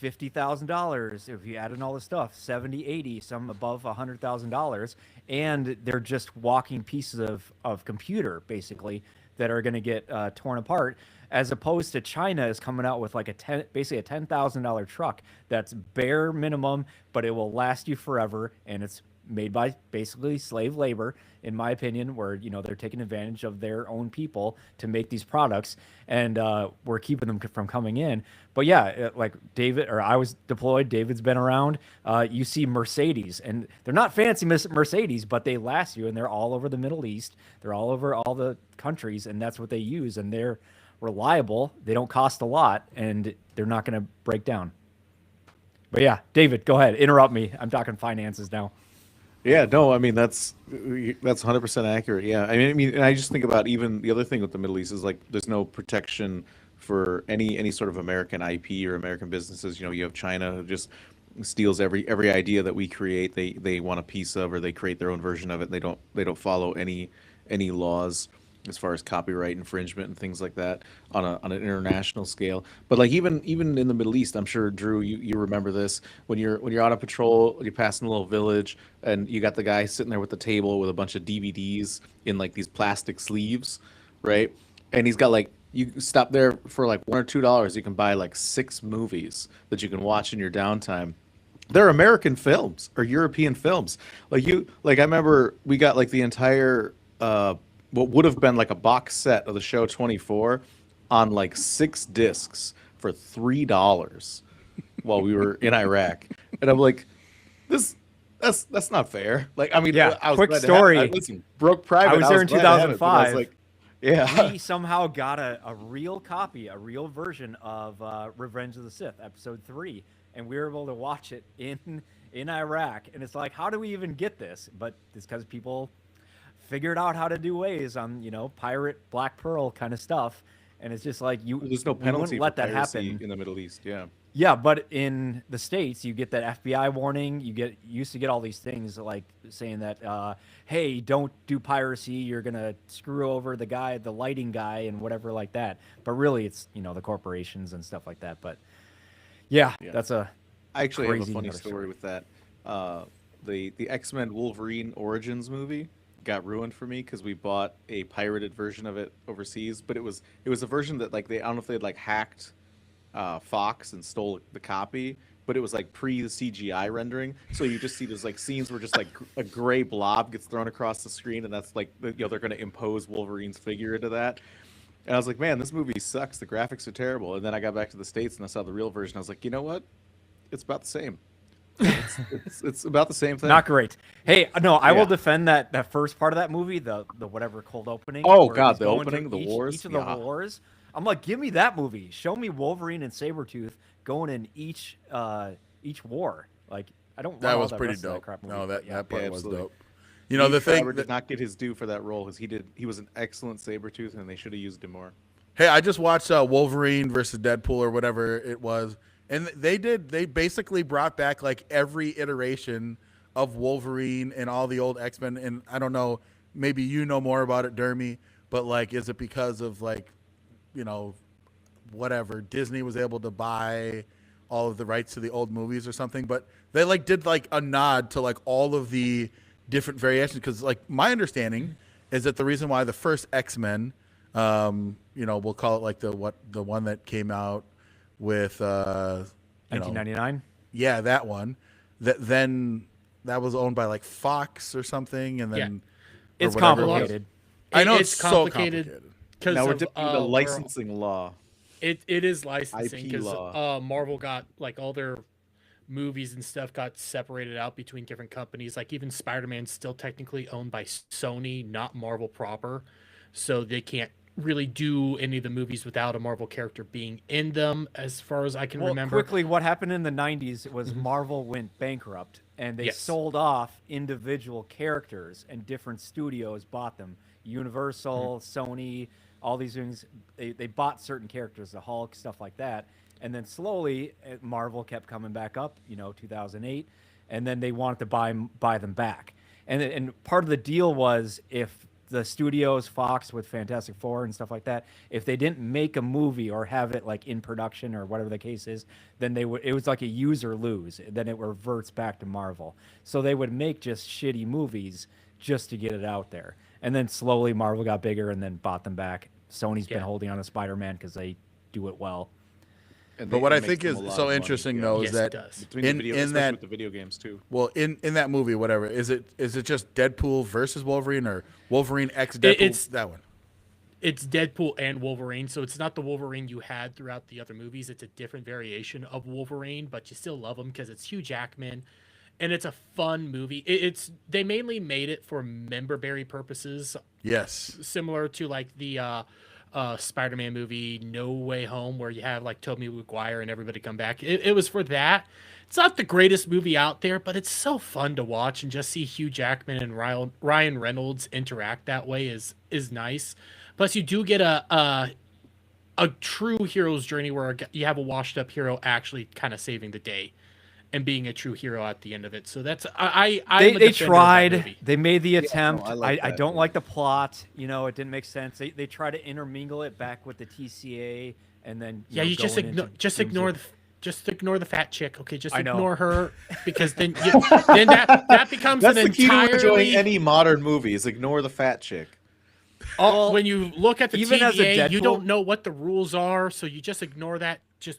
$50,000. If you add in all the stuff, 70, 80, some above $100,000, and they're just walking pieces of computer basically that are going to get torn apart. As opposed to China is coming out with like basically a $10,000 truck that's bare minimum, but it will last you forever, and it's made by basically slave labor, in my opinion, where they're taking advantage of their own people to make these products, and we're keeping them from coming in. But yeah, like David, or I was deployed, David's been around. You see Mercedes, and they're not fancy Mercedes, but they last you, and they're all over the Middle East. They're all over all the countries, and that's what they use, and they're reliable. They don't cost a lot, and they're not going to break down. But yeah, David, go ahead. Interrupt me. I'm talking finances now. Yeah, no, I mean that's 100% accurate. Yeah, I mean, and I just think about even the other thing with the Middle East is like there's no protection for any sort of American IP or American businesses. You have China who just steals every idea that we create. They want a piece of, or they create their own version of it. And they don't follow any laws as far as copyright infringement and things like that on an international scale. But like even in the Middle East, I'm sure Drew, you remember this when you're on a patrol, you're passing a little village, and you got the guy sitting there with the table with a bunch of DVDs in like these plastic sleeves, right? And he's got like, you stop there for like $1 or $2, you can buy like 6 movies that you can watch in your downtime. They're American films or European films. Like I remember we got like the entire what would have been like a box set of the show 24 on like 6 discs for $3 while we were in Iraq. And I'm like, that's not fair. Like, I mean, yeah, I was quick story. Listen, broke private. I was there in 2005. Like, yeah. We somehow got a real copy, a real version of Revenge of the Sith, episode 3. And we were able to watch it in Iraq. And it's like, how do we even get this? But it's because people figured out how to do ways on pirate Black Pearl kind of stuff, and it's just like there's no penalty let for that happen in the Middle East. Yeah, but in the States you get that FBI warning. You used to get all these things like saying that hey, don't do piracy, you're gonna screw over the lighting guy and whatever like that. But really it's the corporations and stuff like that. But yeah. That's I actually have a funny story with that. The X-Men Wolverine Origins movie got ruined for me because we bought a pirated version of it overseas, but it was a version that like I don't know if they'd like hacked Fox and stole the copy, but it was like pre CGI rendering, so you just see those like scenes where just like a gray blob gets thrown across the screen, and that's like they're going to impose Wolverine's figure into that. And I was like, man, this movie sucks, the graphics are terrible. And then I got back to the States and I saw the real version. I was like, you know what, it's about the same. It's about the same thing. Not great. Hey, no, I will defend that first part of that movie, the whatever cold opening. Oh God, the opening, the wars, each of the wars. I'm like, give me that movie. Show me Wolverine and Sabretooth going in each war. Like, I don't. That was that pretty rest of dope. That crap movie, No, that part was dope. The thing did not get his due for that role because he was an excellent Sabretooth, and they should have used him more. Hey, I just watched Wolverine versus Deadpool or whatever it was. And they basically brought back like every iteration of Wolverine and all the old X-Men, and I don't know, maybe you know more about it, Dermy, but like, is it because of like, you know, whatever, Disney was able to buy all of the rights to the old movies or something? But they like did like a nod to like all of the different variations, because like my understanding is that the reason why the first X-Men, you know, we'll call it like the one that came out with 1999. Yeah, that one. That was owned by like Fox or something, and then It's whatever it was. complicated. I know It's it's so complicated. because Now we're of, dealing with the licensing law. It is licensing IP because law. Marvel got like all their movies and stuff got separated out between different companies. Like even Spider-Man's still technically owned by Sony, not Marvel proper, so they can't really do any of the movies without a Marvel character being in them, as far as I can remember. Quickly, what happened in the 90s was Marvel went bankrupt, and they Yes. sold off individual characters, and different studios bought them. Universal, Sony, all these things, they bought certain characters, the Hulk, stuff like that. And then slowly, Marvel kept coming back up, 2008, and then they wanted to buy them back. And part of the deal was, if the studios, Fox with Fantastic Four and stuff like that, if they didn't make a movie or have it like in production or whatever the case is, then it was like a use or lose. Then it reverts back to Marvel. So they would make just shitty movies just to get it out there. And then slowly Marvel got bigger and then bought them back. Sony's been holding on to Spider-Man because they do it well. But what I think is so interesting though is that between with the video games too. Well, in that movie, whatever, is it just Deadpool versus Wolverine, or Wolverine x Deadpool? It's that one. It's Deadpool and Wolverine, so it's not the Wolverine you had throughout the other movies. It's a different variation of Wolverine, but you still love him because it's Hugh Jackman, and it's a fun movie. They mainly made it for member-berry purposes. Yes. Similar to like the Spider-Man movie No Way Home, where you have like Tobey Maguire and everybody come back. It was for that. It's not the greatest movie out there, but it's so fun to watch, and just see Hugh Jackman and Ryan Reynolds interact that way is nice. Plus, you do get a true hero's journey where you have a washed-up hero actually kind of saving the day and being a true hero at the end of it. So that's they tried. They made the attempt. no, I I don't like the plot. It didn't make sense. They try to intermingle it back with the TCA, and then you just ignore the fat chick. Okay, just I know. ignore her, because then that becomes That's an the key to enjoying entirely. any modern movie is ignore the fat chick. When you look at the even as a TVA, you Deadpool- don't know what the rules are, so you just ignore that. Just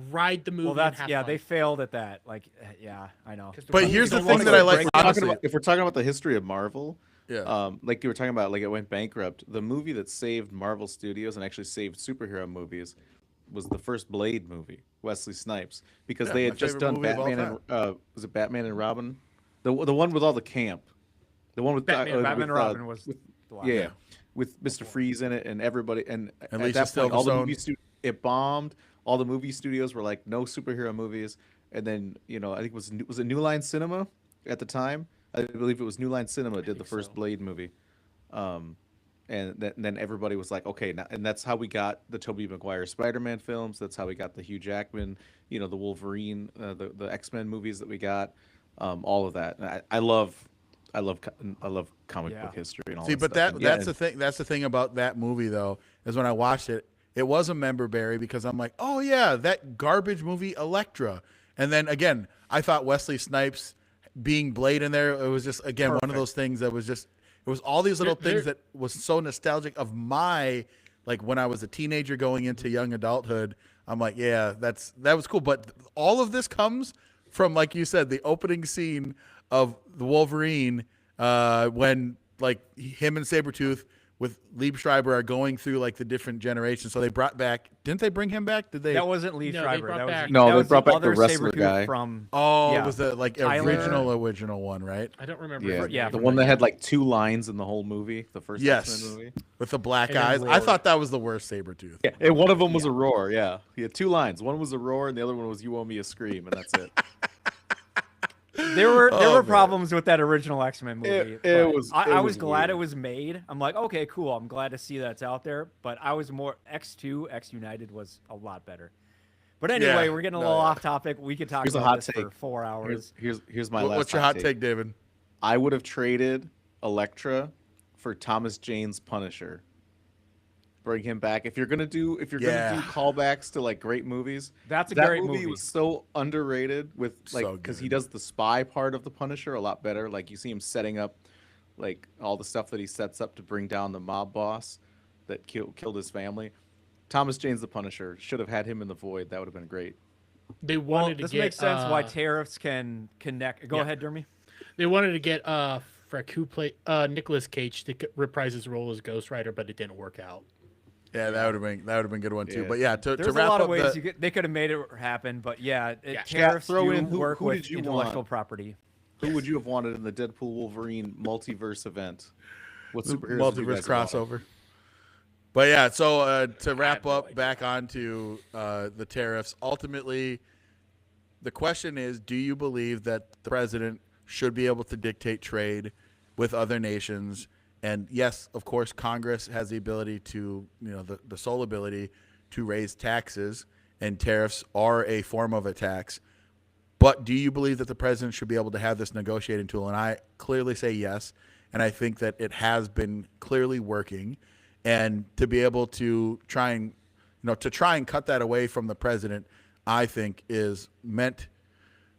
ride the movie. Well, and have fun. they failed at that. Like, yeah, I know. 'Cause the But rules here's the don't thing work. that I like. Honestly, if we're talking about the history of Marvel, Yeah. like you were talking about, like it went bankrupt. The movie that saved Marvel Studios and actually saved superhero movies was the first Blade movie, Wesley Snipes, because Yeah, they my had just favorite done movie of all Batman and was it Batman and Robin, the one with all the camp, the one with Batman with, and Robin was the last. yeah, with Mr. Freeze in it and everybody, and at Lisa that point, all the Silverstone. movie it bombed. All the movie studios were like, no superhero movies. And then, I think was it New Line Cinema at the time? I believe it was New Line Cinema did the first Blade movie. And then everybody was like, okay, now, and that's how we got the Tobey Maguire Spider-Man films. That's how we got the Hugh Jackman, the Wolverine, the X-Men movies that we got, all of that. And I love comic book history and all See, that but stuff. that's the thing. That's the thing about that movie, though, is when I watched it, it was a member berry, because I'm like, oh yeah, that garbage movie Elektra. And then again, I thought Wesley Snipes being Blade in there, it was just again one of those things that was just, it was all these little things that was so nostalgic of my, like when I was a teenager going into young adulthood. I'm like, yeah, that was cool. But all of this comes from, like you said, the opening scene of the Wolverine, when like him and Sabretooth with Lieb Schreiber are going through like the different generations. So they brought back, didn't they bring him back? Did they? That wasn't Lee No, they Schreiber. brought That was back- No, that they was brought back the other wrestler Sabretooth guy. from. Oh, Yeah. it was the like Tyler- original one, right? I don't remember. Yeah, Yeah, the from one the- that had like 2 lines in the whole movie, the first Yes. X-Men movie. With the black And then eyes. I roar. thought that was the worst Sabretooth. Yeah, and one of them was a roar. Yeah, he had 2 lines. One was a roar, and the other one was "You owe me a scream," and that's it. There were man. problems with that original X-Men movie. It but was- I it was was glad weird. it was made. I'm like, okay, cool. I'm glad to see that's out there. But I was more X2, X United was a lot better. But anyway, Yeah, we're getting a no, little yeah. off topic. We could talk Here's a about hot this take. for 4 hours. Here's my last. What's your hot take, David? I would have traded Elektra for Thomas Jane's Punisher. Bring him back. If you're gonna do Yeah. callbacks to like great movies, That's a that great movie movie. was so underrated with like So because he good. does the spy part of the Punisher a lot better. Like you see him setting up like all the stuff that he sets up to bring down the mob boss that killed his family. Thomas Jane's the Punisher. Should have had him in the Void. That would have been great. They Well, wanted to this get makes sense why tariffs can connect. Go yeah. ahead, Dermy. they wanted to get who played Nicolas Cage to reprise his role as Ghost Rider, but it didn't work out. Yeah, that would have been a good one too. Yeah. But yeah, to There's a wrap lot up of ways the, they could have made it happen, but yeah, Yeah. tariffs Throw do in work who with did you intellectual want? property. Who would you have wanted in the Deadpool Wolverine multiverse event? What superheroes would you multiverse guys have wanted? crossover. But yeah, so to wrap no up idea. back onto the tariffs, ultimately, the question is, do you believe that the president should be able to dictate trade with other nations? And yes, of course, Congress has the ability to, the sole ability to raise taxes, and tariffs are a form of a tax. But do you believe that the president should be able to have this negotiating tool? And I clearly say yes. And I think that it has been clearly working. And to be able to try and cut that away from the president, I think is meant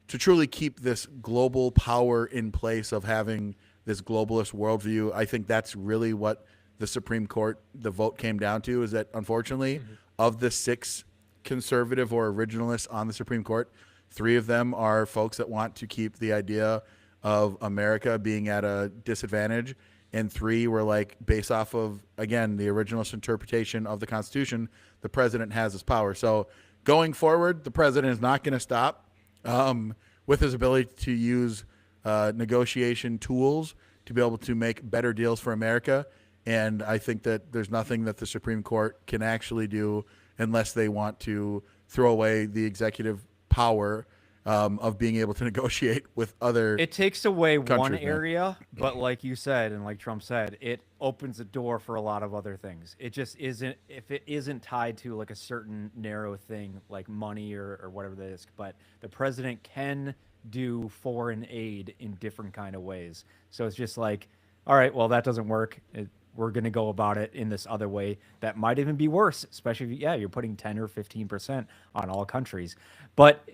to truly keep this global power in place of having this globalist worldview. I think that's really what the Supreme Court, the vote came down to, is that unfortunately of the 6 conservative or originalists on the Supreme Court, 3 of them are folks that want to keep the idea of America being at a disadvantage. And 3 were like, based off of, again, the originalist interpretation of the Constitution, the president has this power. So going forward, the president is not going to stop with his ability to use negotiation tools to be able to make better deals for America. And I think that there's nothing that the Supreme Court can actually do unless they want to throw away the executive power of being able to negotiate with other. It takes away one countries, man. area, but like you said, and like Trump said, it opens the door for a lot of other things. It just isn't, if it isn't tied to like a certain narrow thing like money or whatever that is, but the president can do foreign aid in different kind of ways. So it's just like, all right, well, that doesn't work. We're going to go about it in this other way that might even be worse, especially if, you're putting 10 or 15% on all countries. But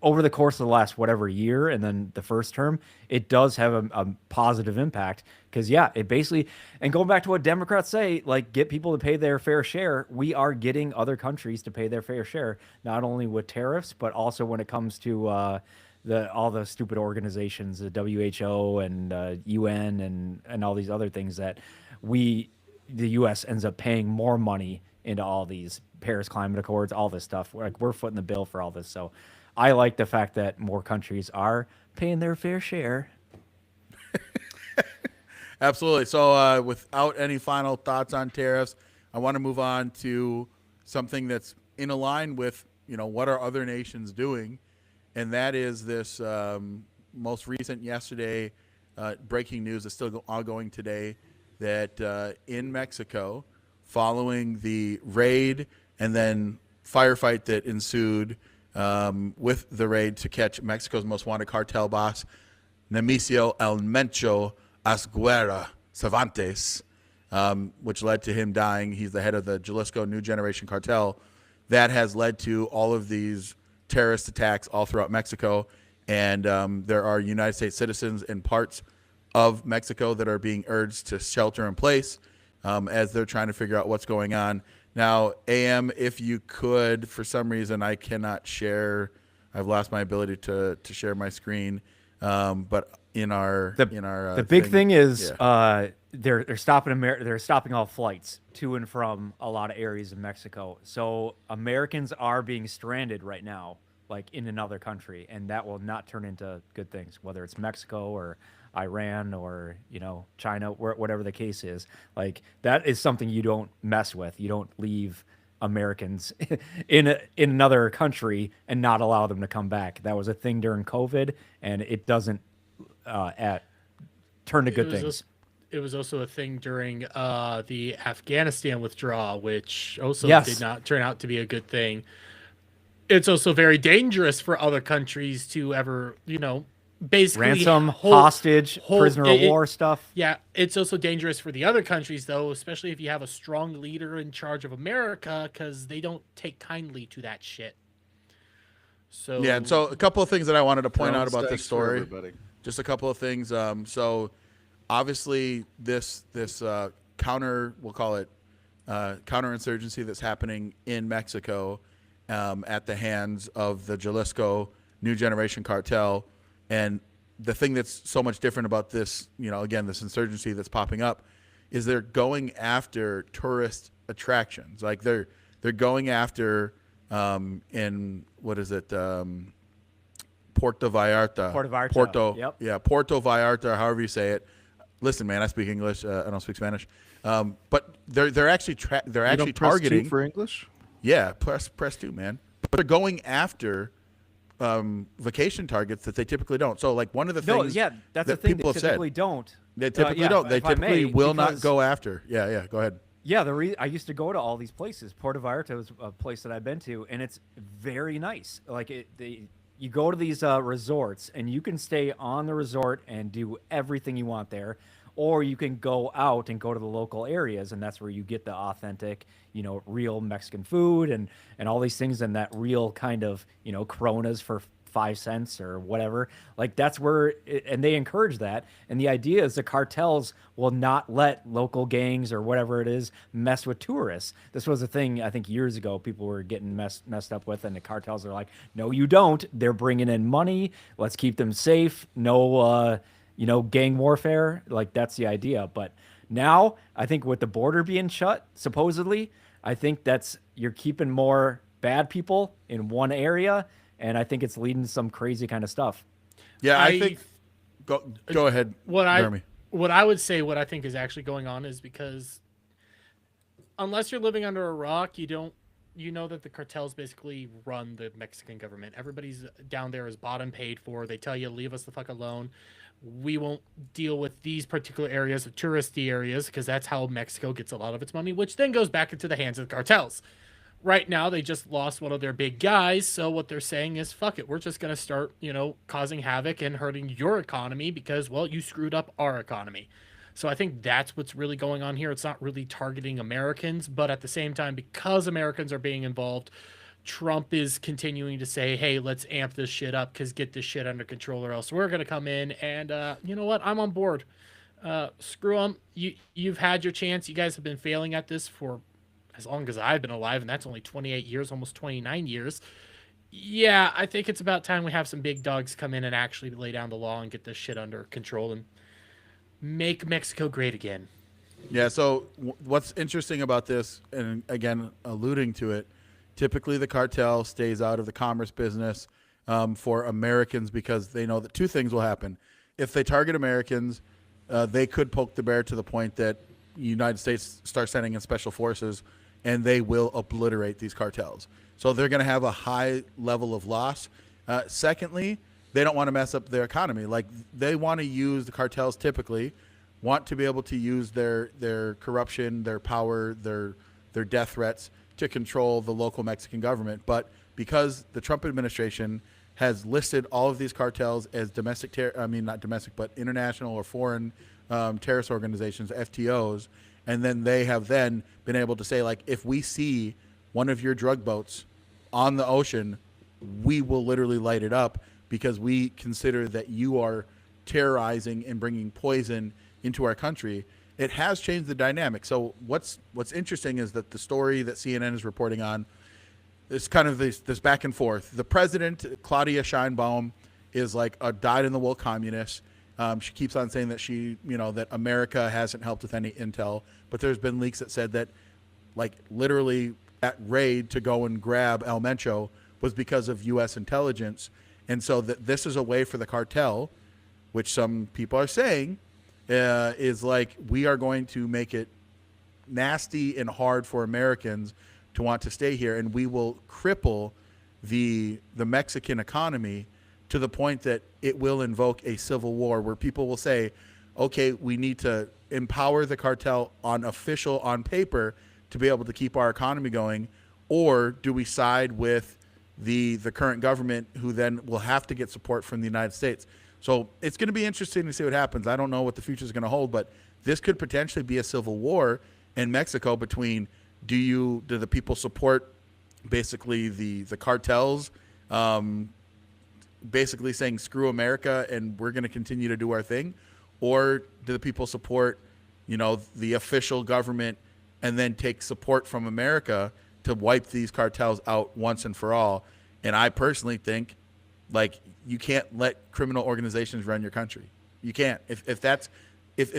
over the course of the last whatever year and then the first term, it does have a positive impact because, it basically, and going back to what Democrats say, like get people to pay their fair share, we are getting other countries to pay their fair share, not only with tariffs, but also when it comes to all the stupid organizations, the WHO and UN and all these other things that the U.S. ends up paying more money into all these Paris Climate Accords, all this stuff. We're footing the bill for all this. So I like the fact that more countries are paying their fair share. Absolutely. So without any final thoughts on tariffs, I want to move on to something that's in line with, what are other nations doing? And that is this most recent yesterday breaking news that's still ongoing today that in Mexico, following the raid and then firefight that ensued with the raid to catch Mexico's most wanted cartel boss, Nemesio El Mencho Asguera Cervantes, which led to him dying. He's the head of the Jalisco New Generation Cartel. That has led to all of these terrorist attacks all throughout Mexico. And there are United States citizens in parts of Mexico that are being urged to shelter in place as they're trying to figure out what's going on. Now, AM, if you could, for some reason, I cannot share. I've lost my ability to share my screen. But the big thing is they're stopping they're stopping all flights to and from a lot of areas of Mexico. So Americans are being stranded right now, like in another country, and that will not turn into good things, whether it's Mexico or Iran or China, whatever the case is. Like that is something you don't mess with. You don't leave Americans in another country and not allow them to come back. That was a thing during COVID, and it doesn't turn to good things. It was also a thing during the Afghanistan withdrawal, which also did not turn out to be a good thing. It's also very dangerous for other countries to ever, basically Ransom, hostage, prisoner of war stuff. Yeah, it's also dangerous for the other countries, though, especially if you have a strong leader in charge of America, because they don't take kindly to that shit. So yeah, and so a couple of things that I wanted to point out about this Thanks for story. everybody. Just a couple of things. So obviously this counter, we'll call it counterinsurgency that's happening in Mexico at the hands of the Jalisco New Generation Cartel. And the thing that's so much different about this, again, this insurgency that's popping up is they're going after tourist attractions. Like they're going after in, what is it? Puerto Vallarta. Yep. Yeah, Puerto Vallarta, however you say it. Listen, man, I speak English. I don't speak Spanish. But they're actually targeting for English. Yeah, press 2, man. But they're going after vacation targets that they typically don't. So, like one of the things that's that the thing people they have typically said, don't. They typically don't. They if I typically may, will not because- go after. Yeah, go ahead. Yeah, I used to go to all these places. Puerto Vallarta was a place that I've been to, and it's very nice. Like you go to these resorts, and you can stay on the resort and do everything you want there, or you can go out and go to the local areas, and that's where you get the authentic, real Mexican food and all these things, and that real kind of, Coronas for 5 cents or whatever. Like that's where, and they encourage that. And the idea is the cartels will not let local gangs or whatever it is mess with tourists. This was a thing I think years ago people were getting messed up with, and the cartels are like, no, you don't. They're bringing in money. Let's keep them safe. No, gang warfare. Like that's the idea. But now I think with the border being shut, supposedly, I think you're keeping more bad people in one area. And I think it's leading to some crazy kind of stuff. Yeah, I think. Go ahead, Jeremy. What I would say, what I think is actually going on is because unless you're living under a rock, you know that the cartels basically run the Mexican government. Everybody's down there is bought and paid for. They tell you, leave us the fuck alone. We won't deal with these particular areas, the touristy areas, because that's how Mexico gets a lot of its money, which then goes back into the hands of the cartels. Right now, they just lost one of their big guys, so what they're saying is, fuck it, we're just going to start, causing havoc and hurting your economy because, well, you screwed up our economy. So I think that's what's really going on here. It's not really targeting Americans, but at the same time, because Americans are being involved, Trump is continuing to say, hey, let's amp this shit up because get this shit under control or else we're going to come in and, you know what, I'm on board. Screw them. You've had your chance. You guys have been failing at this for as long as I've been alive, and that's only 28 years, almost 29 years. Yeah, I think it's about time we have some big dogs come in and actually lay down the law and get this shit under control and make Mexico great again. Yeah, so what's interesting about this, and again, alluding to it, typically the cartel stays out of the commerce business for Americans because they know that two things will happen. If they target Americans, they could poke the bear to the point that the United States starts sending in special forces and they will obliterate these cartels. So they're going to have a high level of loss. Secondly, they don't want to mess up their economy. Like they want to use the cartels typically want to be able to use their corruption, their power, their death threats to control the local Mexican government. But because the Trump administration has listed all of these cartels as not domestic, but international or foreign terrorist organizations, FTOs, and then they have then been able to say, like, if we see one of your drug boats on the ocean, we will literally light it up because we consider that you are terrorizing and bringing poison into our country. It has changed the dynamic. So what's interesting is that the story that CNN is reporting on is kind of this back and forth. The president, Claudia Sheinbaum, is like a dyed-in-the-wool communist. She keeps on saying that that America hasn't helped with any intel, but there's been leaks that said that, like, literally that raid to go and grab El Mencho was because of U.S. intelligence, and so that this is a way for the cartel, which some people are saying, is like, we are going to make it nasty and hard for Americans to want to stay here, and we will cripple the Mexican economy to the point that it will invoke a civil war where people will say, okay, we need to empower the cartel on paper to be able to keep our economy going, or do we side with the current government, who then will have to get support from the United States. So it's going to be interesting to see what happens. I don't know what the future is going to hold, but this could potentially be a civil war in Mexico between do the people support basically the cartels, basically saying screw America and we're going to continue to do our thing, or do the people support, the official government and then take support from America to wipe these cartels out once and for all? And I personally think, like, you can't let criminal organizations run your country. You can't. If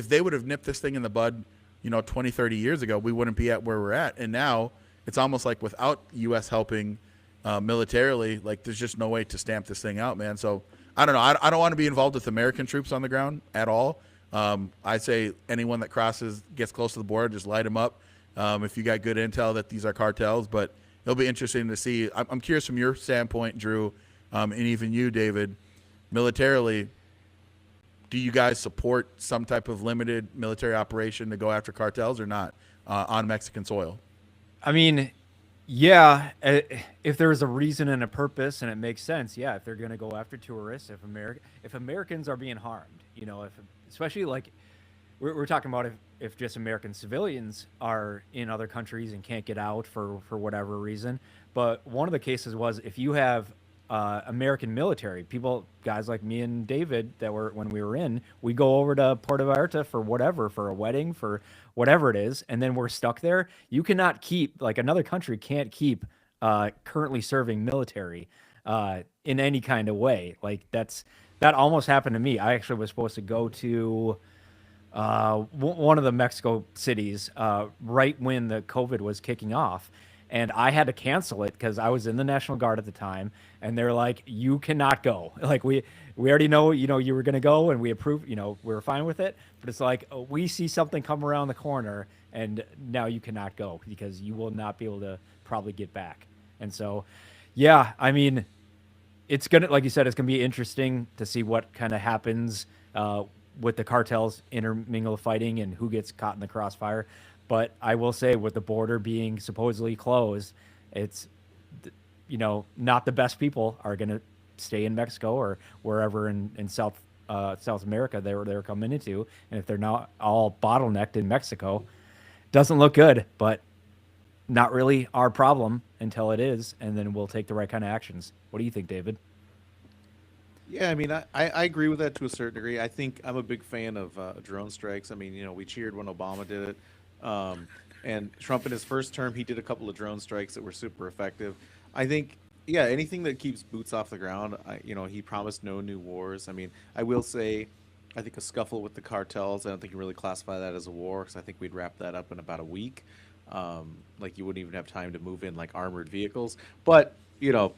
they would have nipped this thing in the bud, 20, 30 years ago, we wouldn't be at where we're at. And now it's almost like without U.S. helping militarily, like, there's just no way to stamp this thing out, man. So I don't know. I don't want to be involved with American troops on the ground at all. I say anyone that gets close to the border, just light them up. If you got good intel that these are cartels, but it'll be interesting to see. I'm curious from your standpoint, Drew, and even you, David, militarily, do you guys support some type of limited military operation to go after cartels or not on Mexican soil? I mean, yeah, if there's a reason and a purpose and it makes sense, yeah, if they're going to go after tourists, if Americans are being harmed, especially like we're talking about if just American civilians are in other countries and can't get out for whatever reason. But one of the cases was if you have American military people, guys like me and David, when we were in, we go over to Puerto Vallarta for a wedding, for whatever it is, and then we're stuck there. You cannot keep, like, another country can't keep currently serving military in any kind of way. Like, that almost happened to me. I actually was supposed to go to one of the Mexico cities right when the COVID was kicking off. And I had to cancel it because I was in the National Guard at the time, and they're like, "You cannot go." Like, we already know, you were going to go, and we approved, we were fine with it. But it's like, we see something come around the corner, and now you cannot go because you will not be able to probably get back. And so, yeah, I mean, it's gonna, like you said, it's gonna be interesting to see what kind of happens with the cartels intermingle fighting and who gets caught in the crossfire. But I will say, with the border being supposedly closed, it's, not the best people are going to stay in Mexico or wherever in South America they're coming into. And if they're not all bottlenecked in Mexico, doesn't look good, but not really our problem until it is. And then we'll take the right kind of actions. What do you think, David? Yeah, I mean, I agree with that to a certain degree. I think I'm a big fan of drone strikes. I mean, we cheered when Obama did it. And Trump in his first term, he did a couple of drone strikes that were super effective. I think, yeah, anything that keeps boots off the ground. He promised no new wars. I mean, I will say, I think a scuffle with the cartels, I don't think you really classify that as a war, because I think we'd wrap that up in about a week. Like, you wouldn't even have time to move in, like, armored vehicles. But, who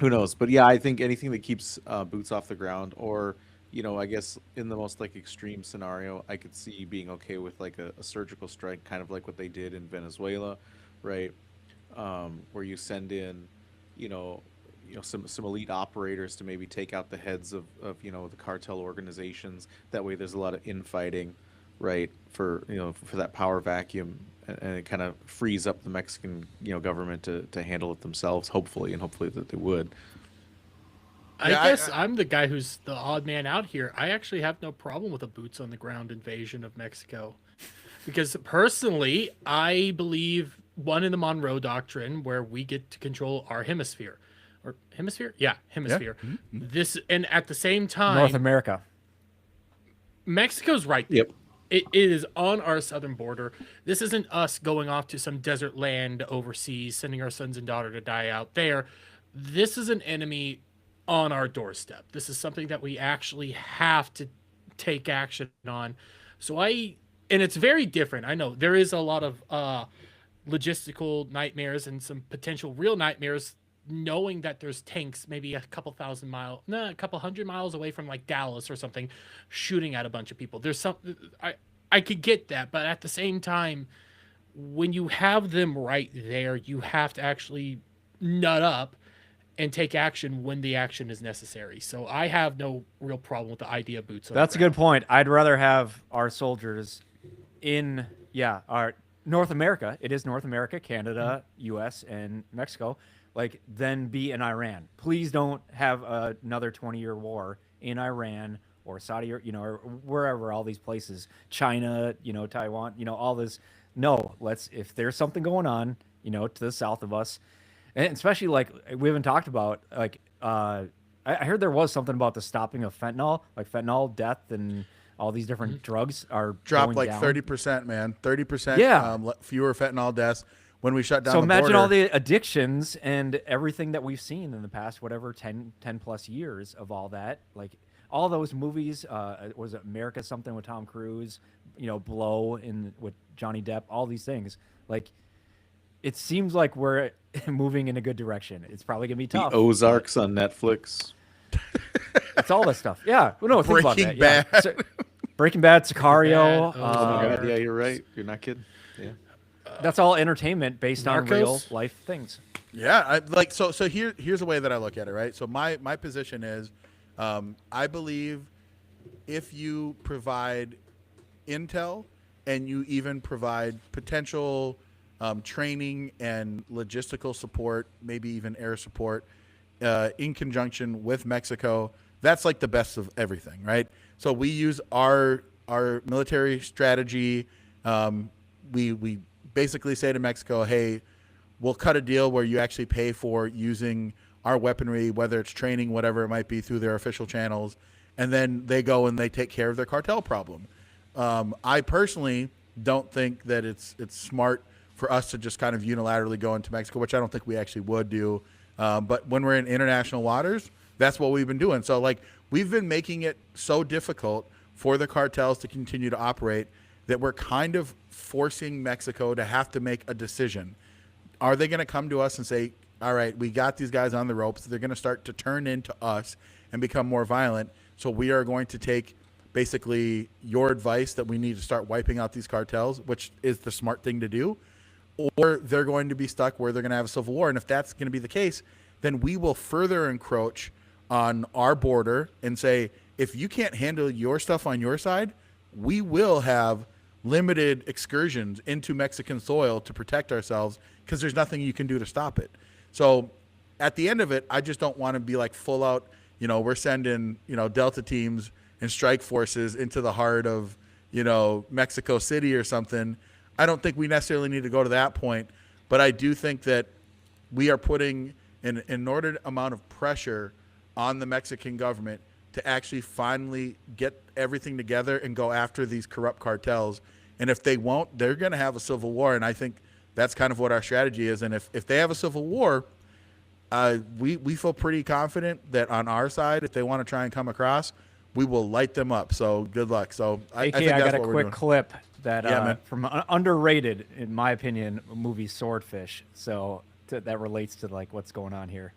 knows? But yeah, I think anything that keeps boots off the ground, or I guess in the most, like, extreme scenario, I could see being okay with, like, a surgical strike, kind of like what they did in Venezuela, right? Where you send in, some elite operators to maybe take out the heads of the cartel organizations. That way, there's a lot of infighting, right? For that power vacuum, and it kind of frees up the Mexican government to handle it themselves, hopefully that they would. I guess I'm the guy who's the odd man out here. I actually have no problem with a boots on the ground invasion of Mexico, because personally, I believe in the Monroe Doctrine, where we get to control our hemisphere. Hemisphere. Yeah. Mm-hmm. This, and at the same time, North America. Mexico's right there. Yep. It is on our southern border. This isn't us going off to some desert land overseas, sending our sons and daughter to die out there. This is an enemy on our doorstep. This is something that we actually have to take action on. And it's very different. I know there is a lot of logistical nightmares and some potential real nightmares, knowing that there's tanks maybe a couple hundred miles away from, like, Dallas or something, shooting at a bunch of people. There's I could get that, but at the same time, when you have them right there, you have to actually nut up and take action when the action is necessary. So I have no real problem with the idea of boots on the That's a ground. good point. I'd rather have our soldiers in, our North America. It is North America, Canada, U.S., and Mexico. like then be in Iran. Please don't have another 20-year war in Iran or Saudi, or, or wherever, all these places, China, Taiwan, all this. No, if there's something going on, to the south of us, and especially like we haven't talked about, like, I heard there was something about the stopping of fentanyl, like fentanyl death and all these different drugs are Dropped going like down. 30%, man. 30%. Yeah. Fewer fentanyl deaths when we shut down So the imagine border. all the addictions and everything that we've seen in the past, whatever, 10 plus years of all that. Like all those movies, was it America something with Tom Cruise, Blow with Johnny Depp, all these things. Like it seems like we're moving in a good direction. It's probably going to be tough. The Ozarks on Netflix. It's all that stuff. Yeah. Well, no, think Breaking about that. Bad. Yeah. Breaking Bad, Sicario. Bad. Oh my God, yeah, you're right. You're not kidding. Yeah. That's all entertainment based on real Narcos? life things. Yeah, so here's the way that I look at it, right? So my position is, I believe if you provide intel and you even provide potential training and logistical support, maybe even air support, in conjunction with Mexico, that's like the best of everything, right? So we use our military strategy. We basically say to Mexico, hey, we'll cut a deal where you actually pay for using our weaponry, whether it's training, whatever it might be, through their official channels, and then they go and they take care of their cartel problem. I personally don't think that it's smart for us to just kind of unilaterally go into Mexico, which I don't think we actually would do. But when we're in international waters, that's what we've been doing. So like we've been making it so difficult for the cartels to continue to operate that we're kind of forcing Mexico to have to make a decision. Are they going to come to us and say, all right, we got these guys on the ropes. They're going to start to turn into us and become more violent. So we are going to take basically your advice that we need to start wiping out these cartels, which is the smart thing to do. Or they're going to be stuck where they're going to have a civil war. And if that's going to be the case, then we will further encroach on our border and say, if you can't handle your stuff on your side, we will have limited excursions into Mexican soil to protect ourselves because there's nothing you can do to stop it. So at the end of it, I just don't want to be like full out, we're sending, Delta teams and strike forces into the heart of, Mexico City or something. I don't think we necessarily need to go to that point, but I do think that we are putting an inordinate amount of pressure on the Mexican government to actually finally get everything together and go after these corrupt cartels. And if they won't, they're going to have a civil war. And I think that's kind of what our strategy is. And if they have a civil war, we feel pretty confident that on our side, if they want to try and come across, we will light them up. So good luck. So I think that's got a what we're quick doing. clip that man. from underrated, in my opinion, movie Swordfish. So that relates to like what's going on here.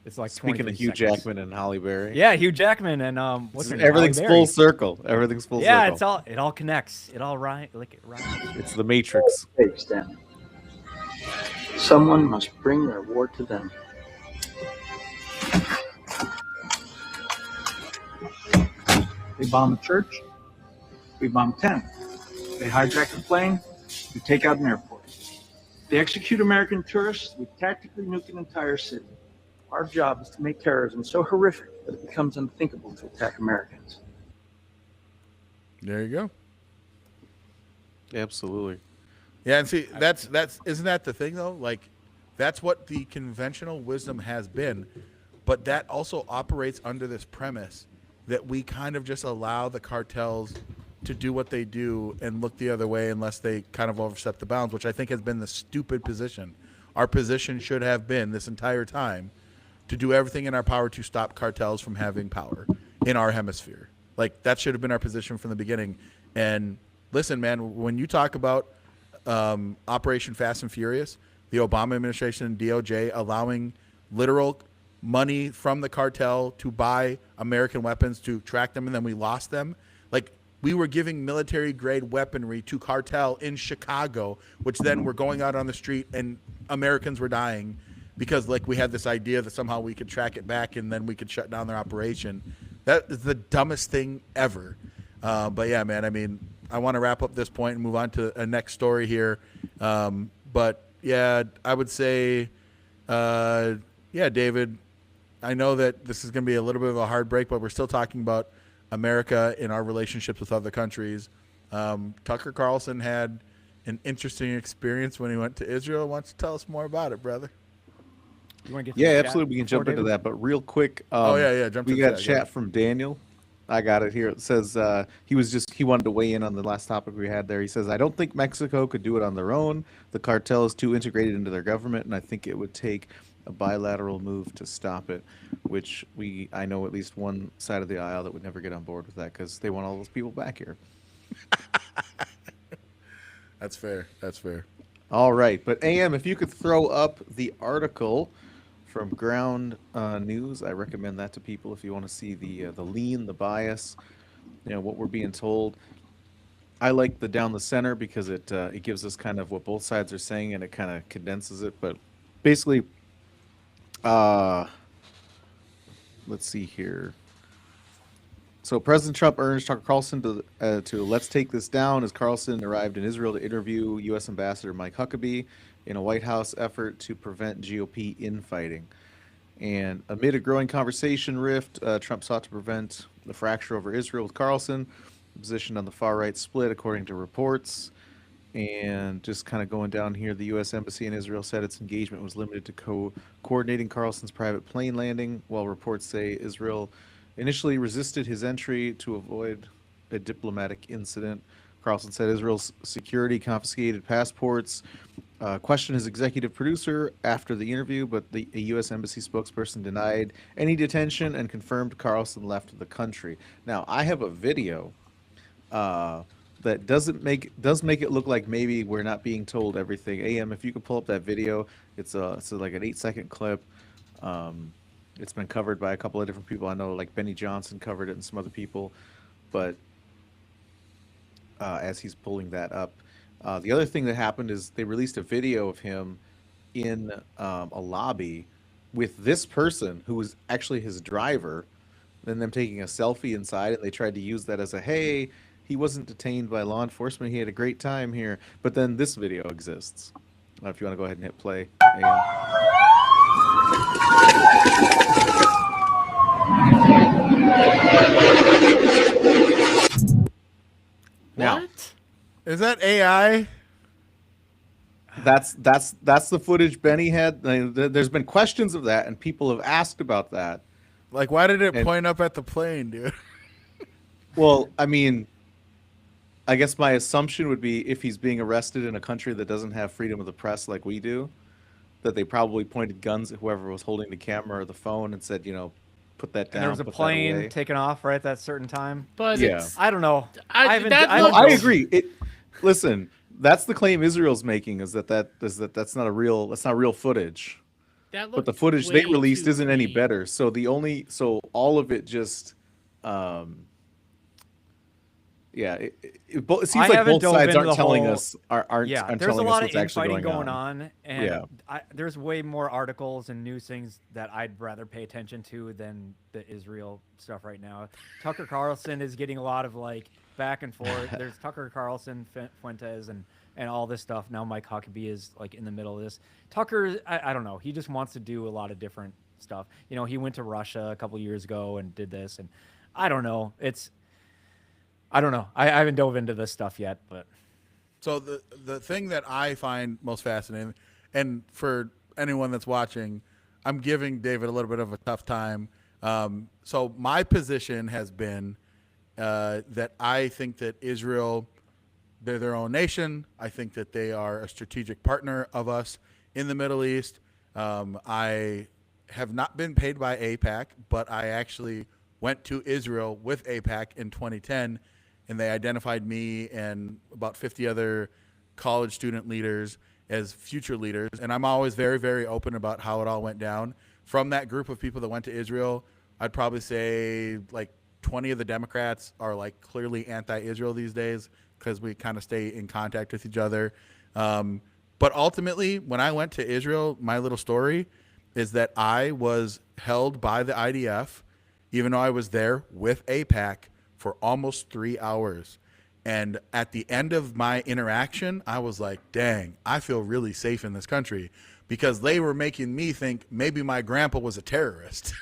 It's like Speaking of 23 Hugh seconds. Jackman and Halle Berry. Yeah, Hugh Jackman and what's her name? Everything's Halle Berry. full circle. Everything's full Yeah, circle. it all connects. It all rhymes. It's the Matrix. Takes them. Someone must bring their war to them. They bomb a church, we bomb 10. They hijack a plane, we take out an airport. They execute American tourists, we tactically nuke an entire city. Our job is to make terrorism so horrific that it becomes unthinkable to attack Americans. There you go. Absolutely. Yeah, and see, that's isn't that the thing though? Like, that's what the conventional wisdom has been, but that also operates under this premise that we kind of just allow the cartels to do what they do and look the other way unless they kind of overstep the bounds, which I think has been the stupid position. Our position should have been this entire time to do everything in our power to stop cartels from having power in our hemisphere. Like, that should have been our position from the beginning. And listen, man, when you talk about Operation Fast and Furious, the Obama administration and DOJ allowing literal money from the cartel to buy American weapons to track them, and then we lost them. Like, we were giving military grade weaponry to cartel in Chicago, which then were going out on the street and Americans were dying because like we had this idea that somehow we could track it back and then we could shut down their operation. That is the dumbest thing ever. But yeah, man, I mean, I want to wrap up this point and move on to a next story here. But yeah, I would say Yeah, David, I know that this is going to be a little bit of a hard break, but we're still talking about America and our relationships with other countries. Tucker Carlson had an interesting experience when he went to Israel. Why don't you tell us more about it, brother? You want to get to Yeah, the chat absolutely. We can before, jump into David? that, but real quick, Jump we to the got chat. chat from Daniel. I got it here. It says he wanted to weigh in on the last topic we had there. He says, I don't think Mexico could do it on their own. The cartel is too integrated into their government, and I think it would take a bilateral move to stop it, which I know at least one side of the aisle that would never get on board with that because they want all those people back here. That's fair. That's fair. All right, but AM, if you could throw up the article from Ground News, I recommend that to people if you want to see the lean, the bias, what we're being told. I like the down the center because it gives us kind of what both sides are saying and it kind of condenses it. But basically, let's see here. So President Trump urged Tucker Carlson to let's take this down as Carlson arrived in Israel to interview U.S. Ambassador Mike Huckabee in a White House effort to prevent GOP infighting. And amid a growing conversation rift, Trump sought to prevent the fracture over Israel with Carlson. The position on the far right split, according to reports. And just kind of going down here, the U.S. Embassy in Israel said its engagement was limited to coordinating Carlson's private plane landing, while reports say Israel initially resisted his entry to avoid a diplomatic incident. Carlson said Israel's security confiscated passports, questioned his executive producer after the interview, but a U.S. Embassy spokesperson denied any detention and confirmed Carlson left the country. Now, I have a video that does make it look like maybe we're not being told everything. AM, if you could pull up that video, it's like an 8-second clip. It's been covered by a couple of different people. I know like Benny Johnson covered it and some other people, but as he's pulling that up, the other thing that happened is they released a video of him in a lobby with this person who was actually his driver, then them taking a selfie inside, and they tried to use that as a, hey, he wasn't detained by law enforcement, he had a great time here. But then this video exists. If you want to go ahead and hit play. Now, What? Is that AI? that's the footage Benny had. There's been questions of that, and people have asked about that. Like, why did it point up at the plane, dude? Well, I mean, I guess my assumption would be if he's being arrested in a country that doesn't have freedom of the press like we do, that they probably pointed guns at whoever was holding the camera or the phone and said, put that down. And there was a plane taking off right at that certain time. But Yeah. I don't know. I agree. Listen, that's the claim Israel's making is that's not real footage. But the footage they released isn't any better. So all of it just it seems like both sides aren't telling us aren't there's telling a lot us what's of actually infighting going on, and Yeah. there's way more articles and news things that I'd rather pay attention to than the Israel stuff right now. Tucker Carlson is getting a lot of like back and forth. There's Tucker Carlson, Fuentes, and all this stuff. Now Mike Huckabee is like in the middle of this. Tucker, I don't know. He just wants to do a lot of different stuff. He went to Russia a couple years ago and did this, and I don't know. I don't know. I haven't dove into this stuff yet, but So the thing that I find most fascinating, and for anyone that's watching, I'm giving David a little bit of a tough time. So my position has been that I think that Israel, they're their own nation. I think that they are a strategic partner of us in the Middle East. I have not been paid by AIPAC, but I actually went to Israel with AIPAC in 2010, and they identified me and about 50 other college student leaders as future leaders. And I'm always very, very open about how it all went down. From that group of people that went to Israel, I'd probably say like 20 of the Democrats are like clearly anti-Israel these days because we kind of stay in contact with each other. But ultimately, when I went to Israel, my little story is that I was held by the IDF, even though I was there with AIPAC for almost 3 hours. And at the end of my interaction, I was like, dang, I feel really safe in this country, because they were making me think maybe my grandpa was a terrorist.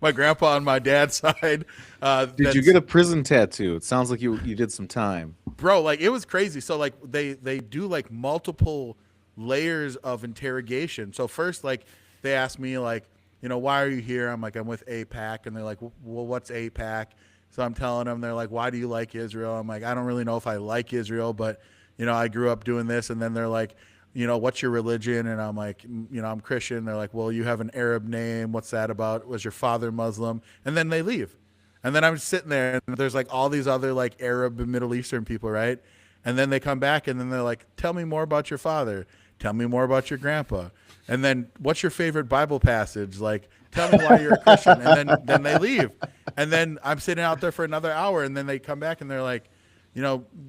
My grandpa on my dad's side. Did you get a prison tattoo? It sounds like you did some time. Bro, like, it was crazy. So like they do like multiple layers of interrogation. So first, like, they asked me, like, why are you here? I'm like, I'm with AIPAC. And they're like, well, what's AIPAC? So I'm telling them, they're like, why do you like Israel? I'm like, I don't really know if I like Israel, but I grew up doing this. And then they're like, what's your religion? And I'm like, I'm Christian. They're like, well, you have an Arab name. What's that about? Was your father Muslim? And then they leave. And then I'm sitting there, and there's like all these other like Arab and Middle Eastern people, right? And then they come back, and then they're like, tell me more about your father. Tell me more about your grandpa. And then what's your favorite Bible passage? Like, tell me why you're a Christian. And then they leave. And then I'm sitting out there for another hour, and then they come back, and they're like,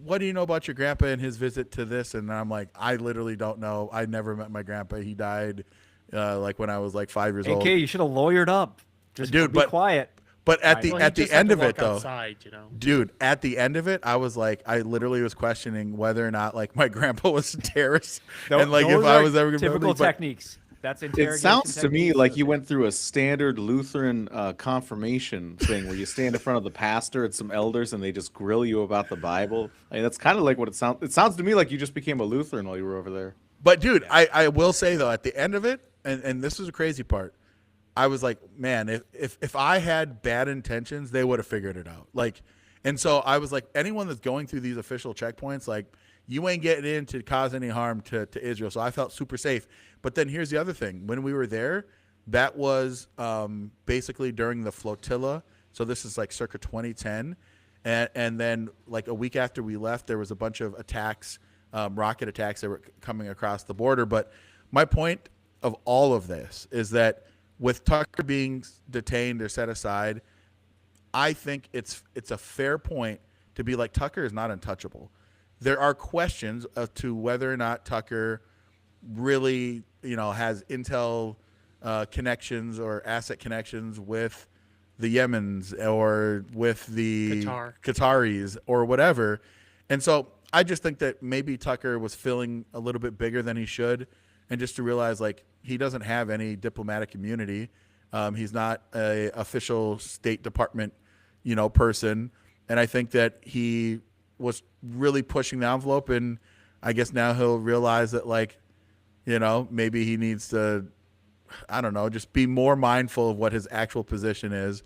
what do you know about your grandpa and his visit to this? And I'm like, I literally don't know. I never met my grandpa. He died like when I was like 5 years old. AK, you should have lawyered up. Just Dude, be quiet. But at the end of it, though, outside, dude, at the end of it, I was like, I literally was questioning whether or not like my grandpa was a terrorist, and like if I was ever gonna typical techniques. That's interrogation. It sounds to me techniques. like you went through a standard Lutheran confirmation thing where you stand in front of the pastor and some elders and they just grill you about the Bible. I mean, that's kind of like what it sounds. It sounds to me like you just became a Lutheran while you were over there. But dude, I will say though, at the end of it, and this is the crazy part, I was like, man, if I had bad intentions, they would have figured it out. Like, and so I was like, anyone that's going through these official checkpoints, like, you ain't getting in to cause any harm to Israel. So I felt super safe. But then here's the other thing. When we were there, that was basically during the flotilla. So this is like circa 2010. And then like a week after we left, there was a bunch of attacks, rocket attacks that were coming across the border. But my point of all of this is that with Tucker being detained or set aside, I think it's a fair point to be like, Tucker is not untouchable. There are questions as to whether or not Tucker really, has intel connections or asset connections with the Yemens or with the Qataris or whatever. And so I just think that maybe Tucker was feeling a little bit bigger than he should, and just to realize like he doesn't have any diplomatic immunity. He's not a official State Department, person. And I think that he was really pushing the envelope, and I guess now he'll realize that like, maybe he needs to, I don't know, just be more mindful of what his actual position is.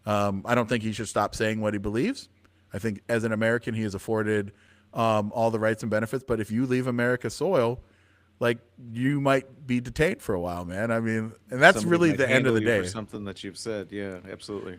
I don't think he should stop saying what he believes. I think as an American, he is afforded all the rights and benefits. But if you leave America's soil, like, you might be detained for a while, man. I mean, and that's really the end of the day. For something that you've said, yeah, absolutely.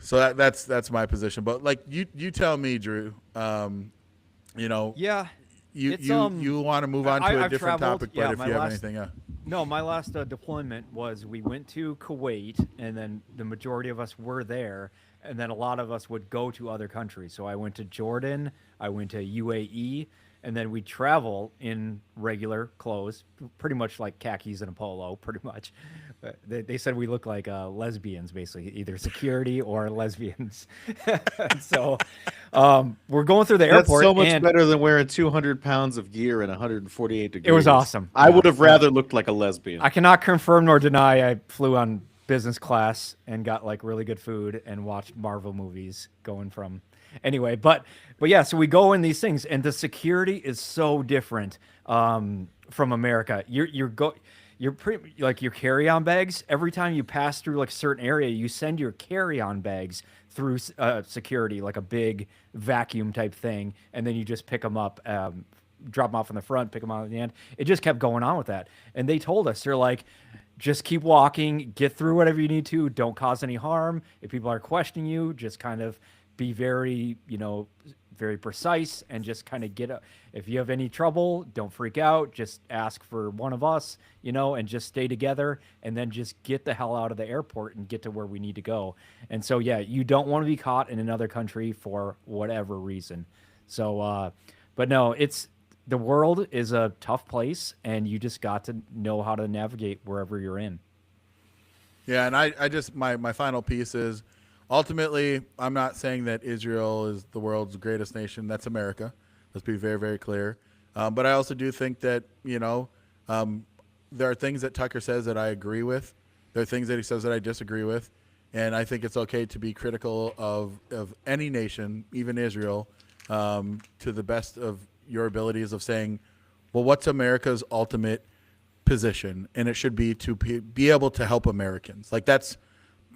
So that's my position. But like, you tell me, Drew. Yeah. You want to move on to a different topic, but if you have anything, yeah. No, my last deployment was we went to Kuwait, and then the majority of us were there, and then a lot of us would go to other countries. So I went to Jordan, I went to UAE, and then we travel in regular clothes, pretty much like khakis and a polo, pretty much. They said we look like lesbians, basically, either security or lesbians. So we're going through the airport. That's so much better than wearing 200 pounds of gear in 148 degrees. It was awesome. I would have rather looked like a lesbian. I cannot confirm nor deny I flew on business class and got like really good food and watched Marvel movies going from... Anyway, but yeah, so we go in these things, and the security is so different from America. You're pretty like your carry-on bags. Every time you pass through like a certain area, you send your carry-on bags through security, like a big vacuum type thing, and then you just pick them up, drop them off in the front, pick them out at the end. It just kept going on with that, and they told us, they're like, just keep walking, get through whatever you need to, don't cause any harm. If people are questioning you, just kind of be very, very precise, and just kind of if you have any trouble, don't freak out, just ask for one of us, and just stay together, and then just get the hell out of the airport and get to where we need to go. And so, yeah, you don't want to be caught in another country for whatever reason. So, but no, the world is a tough place, and you just got to know how to navigate wherever you're in. Yeah. And I just, my final piece is, ultimately, I'm not saying that Israel is the world's greatest nation. That's America. Let's be very, very clear. But I also do think that, there are things that Tucker says that I agree with. There are things that he says that I disagree with. And I think it's okay to be critical of any nation, even Israel, to the best of your abilities of saying, well, what's America's ultimate position? And it should be to be able to help Americans. Like that's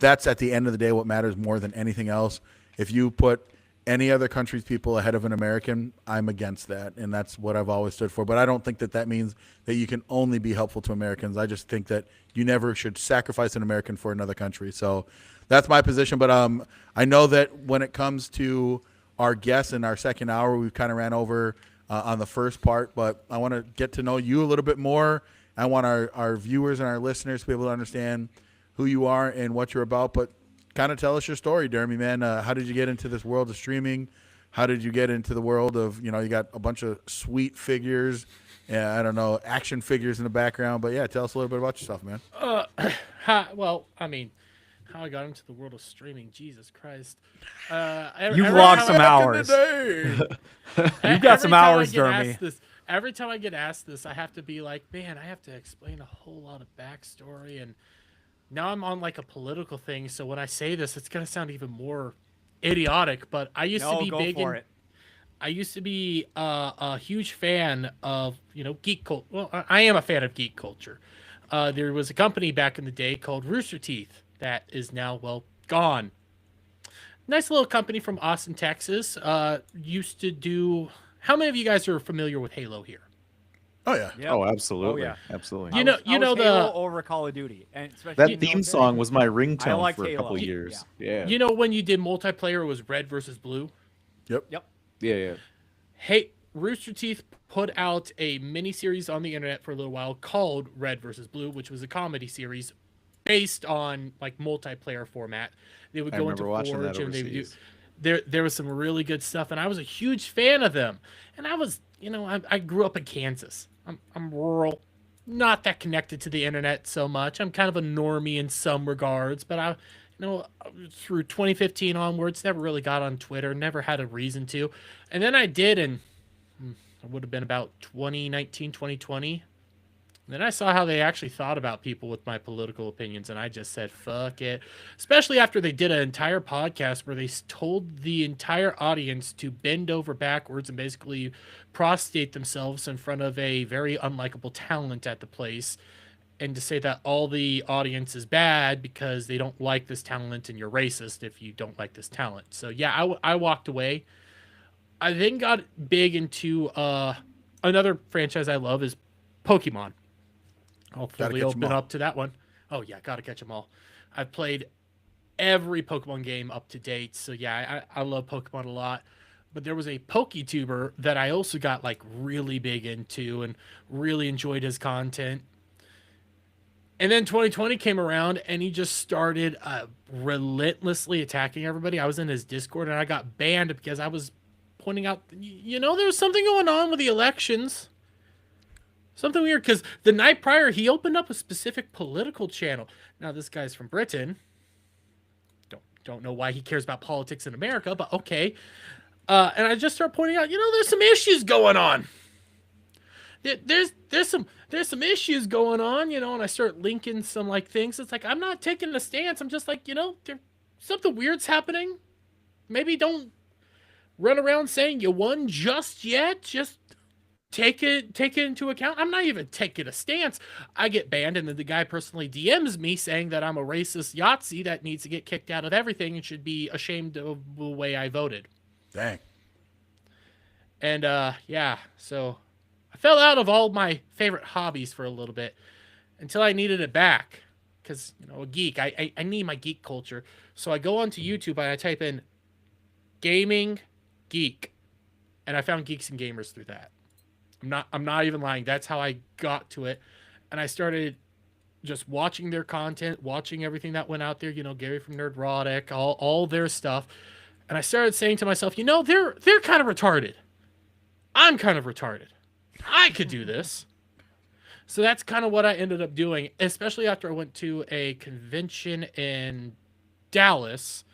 at the end of the day what matters more than anything else. If you put any other country's people ahead of an American, I'm against that, and that's what I've always stood for. But I don't think that means that you can only be helpful to Americans. I just think that you never should sacrifice an American for another country. So that's my position. But I know that when it comes to our guests in our second hour, we kind of ran over on the first part, but I want to get to know you a little bit more. I want our viewers and our listeners to be able to understand who you are and what you're about. But kind of tell us your story, Dermy, man. How did you get into this world of streaming? How did you get into the world of, you got a bunch of sweet figures, I don't know, action figures in the background. But, yeah, tell us a little bit about yourself, man. How I got into the world of streaming, Jesus Christ. You've logged some hours. You've got some hours, Dermy. Every time I get asked this, I have to be like, man, I have to explain a whole lot of backstory, and now I'm on like a political thing, so when I say this, it's gonna sound even more idiotic. But I used to be big in. I used to be a huge fan of geek culture. Well, I am a fan of geek culture. There was a company back in the day called Rooster Teeth that is now gone. Nice little company from Austin, Texas. Used to do. How many of you guys are familiar with Halo here? Oh yeah. Yep. Oh, absolutely. Oh, yeah. Absolutely. You know the Halo over Call of Duty, and that theme song was my ringtone for a Halo. couple of years. Yeah. You know when you did multiplayer, it was red versus blue. Yep. Yeah. Hey, Rooster Teeth put out a mini series on the internet for a little while called Red versus Blue, which was a comedy series based on like multiplayer format. They would go into Forge and they would do. There was some really good stuff, and I was a huge fan of them. And I was, I grew up in Kansas. I'm rural, not that connected to the internet so much. I'm kind of a normie in some regards, but through 2015 onwards, never really got on Twitter, never had a reason to. And then I did, and it would have been about 2019, 2020. Then I saw how they actually thought about people with my political opinions, and I just said, fuck it. Especially after they did an entire podcast where they told the entire audience to bend over backwards and basically prostrate themselves in front of a very unlikable talent at the place, and to say that all the audience is bad because they don't like this talent and you're racist if you don't like this talent. So, yeah, I walked away. I then got big into another franchise I love is Pokemon. I'll fully open up to that one. Oh, yeah, got to catch them all. I've played every Pokemon game up to date. So, yeah, I love Pokemon a lot. But there was a PokeTuber that I also got, like, really big into and really enjoyed his content. And then 2020 came around, and he just started relentlessly attacking everybody. I was in his Discord, and I got banned because I was pointing out, there's something going on with the elections. Something weird, because the night prior, he opened up a specific political channel. Now, this guy's from Britain. Don't know why he cares about politics in America, but okay. And I just start pointing out, there's some issues going on. There's some issues going on, and I start linking some, like, things. It's like, I'm not taking a stance. I'm just like, there's something weird's happening. Maybe don't run around saying you won just yet. Just take it into account. I'm not even taking a stance. I get banned, and then the guy personally DMs me saying that I'm a racist Yahtzee that needs to get kicked out of everything and should be ashamed of the way I voted. Dang. And yeah, so I fell out of all my favorite hobbies for a little bit until I needed it back because a geek. I need my geek culture. So I go onto YouTube and I type in gaming geek, and I found Geeks and Gamers through that. I'm not even lying. That's how I got to it. And I started just watching their content, watching everything that went out there, Gary from Nerdrotic, all their stuff. And I started saying to myself, they're kind of retarded. I'm kind of retarded. I could do this. So that's kind of what I ended up doing, especially after I went to a convention in Dallas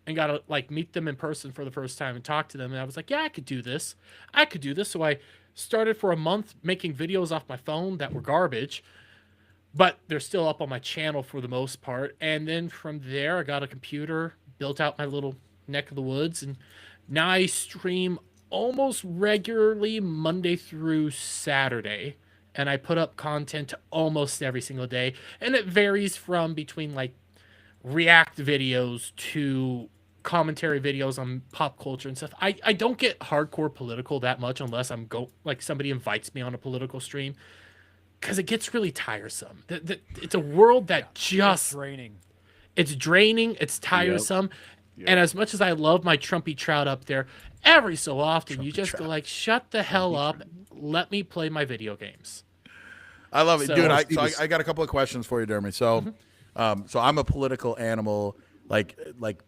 and got to like meet them in person for the first time and talk to them. And I was like, yeah, I could do this. I could do this. So I started for a month making videos off my phone that were garbage, but they're still up on my channel for the most part. And then from there, I got a computer, built out my little neck of the woods, and now I stream almost regularly Monday through Saturday. And I put up content almost every single day. And it varies from between like react videos to commentary videos on pop culture and stuff. I don't get hardcore political that much unless like somebody invites me on a political stream, because it gets really tiresome. It's a world that It's draining. it's draining, it's tiresome. And as much as I love my Trumpy Trout up there, every so often you just go like, shut the hell up, let me play my video games. I love it, So- dude. I got a couple of questions for you, Jeremy. So, so I'm a political animal. Like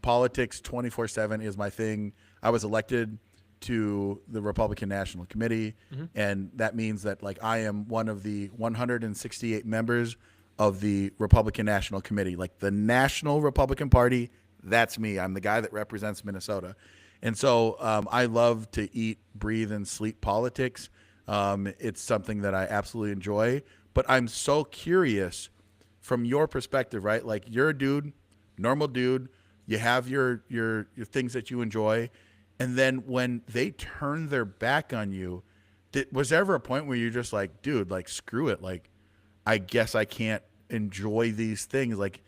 politics 24/7 is my thing. I was elected to the Republican National Committee, and that means that like I am one of the 168 members of the Republican National Committee, like the National Republican Party. That's me. I'm the guy that represents Minnesota, and so I love to eat, breathe, and sleep politics. It's something that I absolutely enjoy. But I'm so curious from your perspective, right? Like you're a dude, normal dude. You have your things that you enjoy. And then when they turn their back on you, was there ever a point where you're just like, dude, like, screw it. Like, I guess I can't enjoy these things. Like,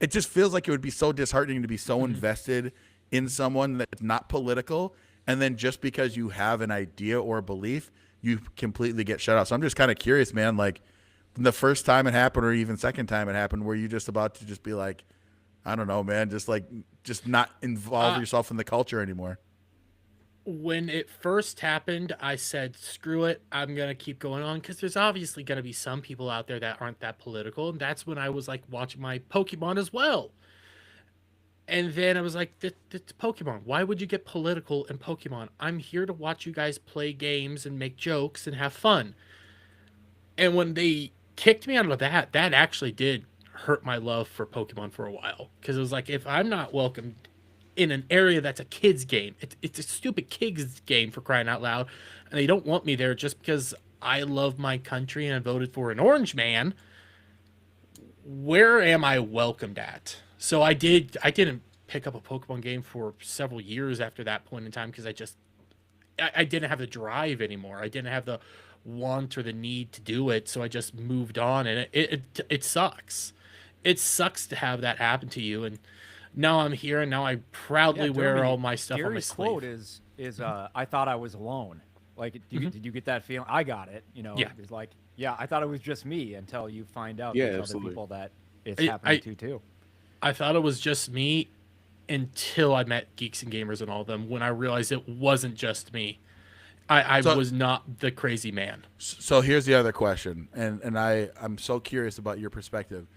it just feels like it would be so disheartening to be so invested in someone that's not political. And then just because you have an idea or a belief, you completely get shut out. So I'm just kind of curious, man, like the first time it happened or even second time it happened, were you just about to just be like, I don't know, man, just not involve yourself in the culture anymore? When it first happened, I said, screw it, I'm going to keep going on, because there's obviously going to be some people out there that aren't that political. And that's when I was like watching my Pokemon as well. And then I was like, it's Pokemon. Why would you get political in Pokemon? I'm here to watch you guys play games and make jokes and have fun. And when they kicked me out of that actually did hurt my love for Pokemon for a while. Because it was like, if I'm not welcomed in an area that's a kid's game, it's a stupid kid's game, for crying out loud, and they don't want me there just because I love my country and I voted for an orange man, where am I welcomed at? So I didn't pick up a Pokemon game for several years after that point in time, because I didn't have the drive anymore. I didn't have the want or the need to do it, so I just moved on. And it sucks. It sucks to have that happen to you. And now I'm here, and now I proudly wear all my stuff on my Gary's sleeve. quote is I thought I was alone. Like, did you get that feeling? I got it. You know, Yeah. it's like, yeah, I thought it was just me until you find out Yeah, there's other absolutely. people that it's happening to too. I thought it was just me until I met Geeks and Gamers and all of them, when I realized it wasn't just me. I was not the crazy man. So here's the other question, and I'm so curious about your perspective.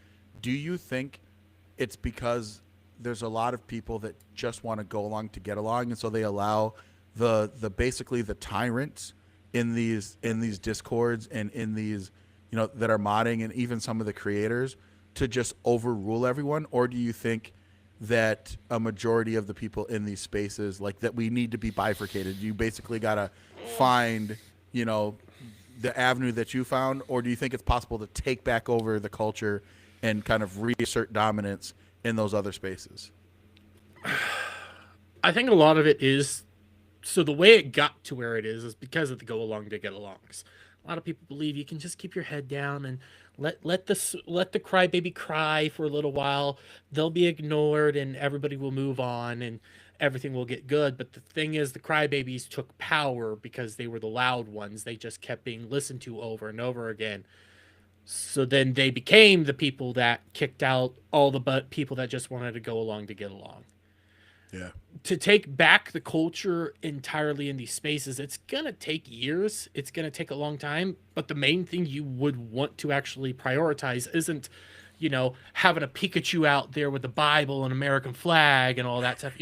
Do you think it's because there's a lot of people that just want to go along to get along, and so they allow the basically the tyrants in these discords and in these, you know, that are modding, and even some of the creators, to just overrule everyone? Or do you think that a majority of the people in these spaces, like, that we need to be bifurcated? You basically got to find, you know, the avenue that you found? Or do you think it's possible to take back over the culture and kind of reassert dominance in those other spaces? I think a lot of it is, so the way it got to where it is because of the go along to get alongs. A lot of people believe you can just keep your head down and let the crybaby cry for a little while. They'll be ignored and everybody will move on and everything will get good. But the thing is, the crybabies took power because they were the loud ones. They just kept being listened to over and over again. So then they became the people that kicked out all the people that just wanted to go along to get along. Yeah. To take back the culture entirely in these spaces, it's going to take years. It's going to take a long time. But the main thing you would want to actually prioritize isn't, you know, having a Pikachu out there with the Bible and American flag and all that stuff.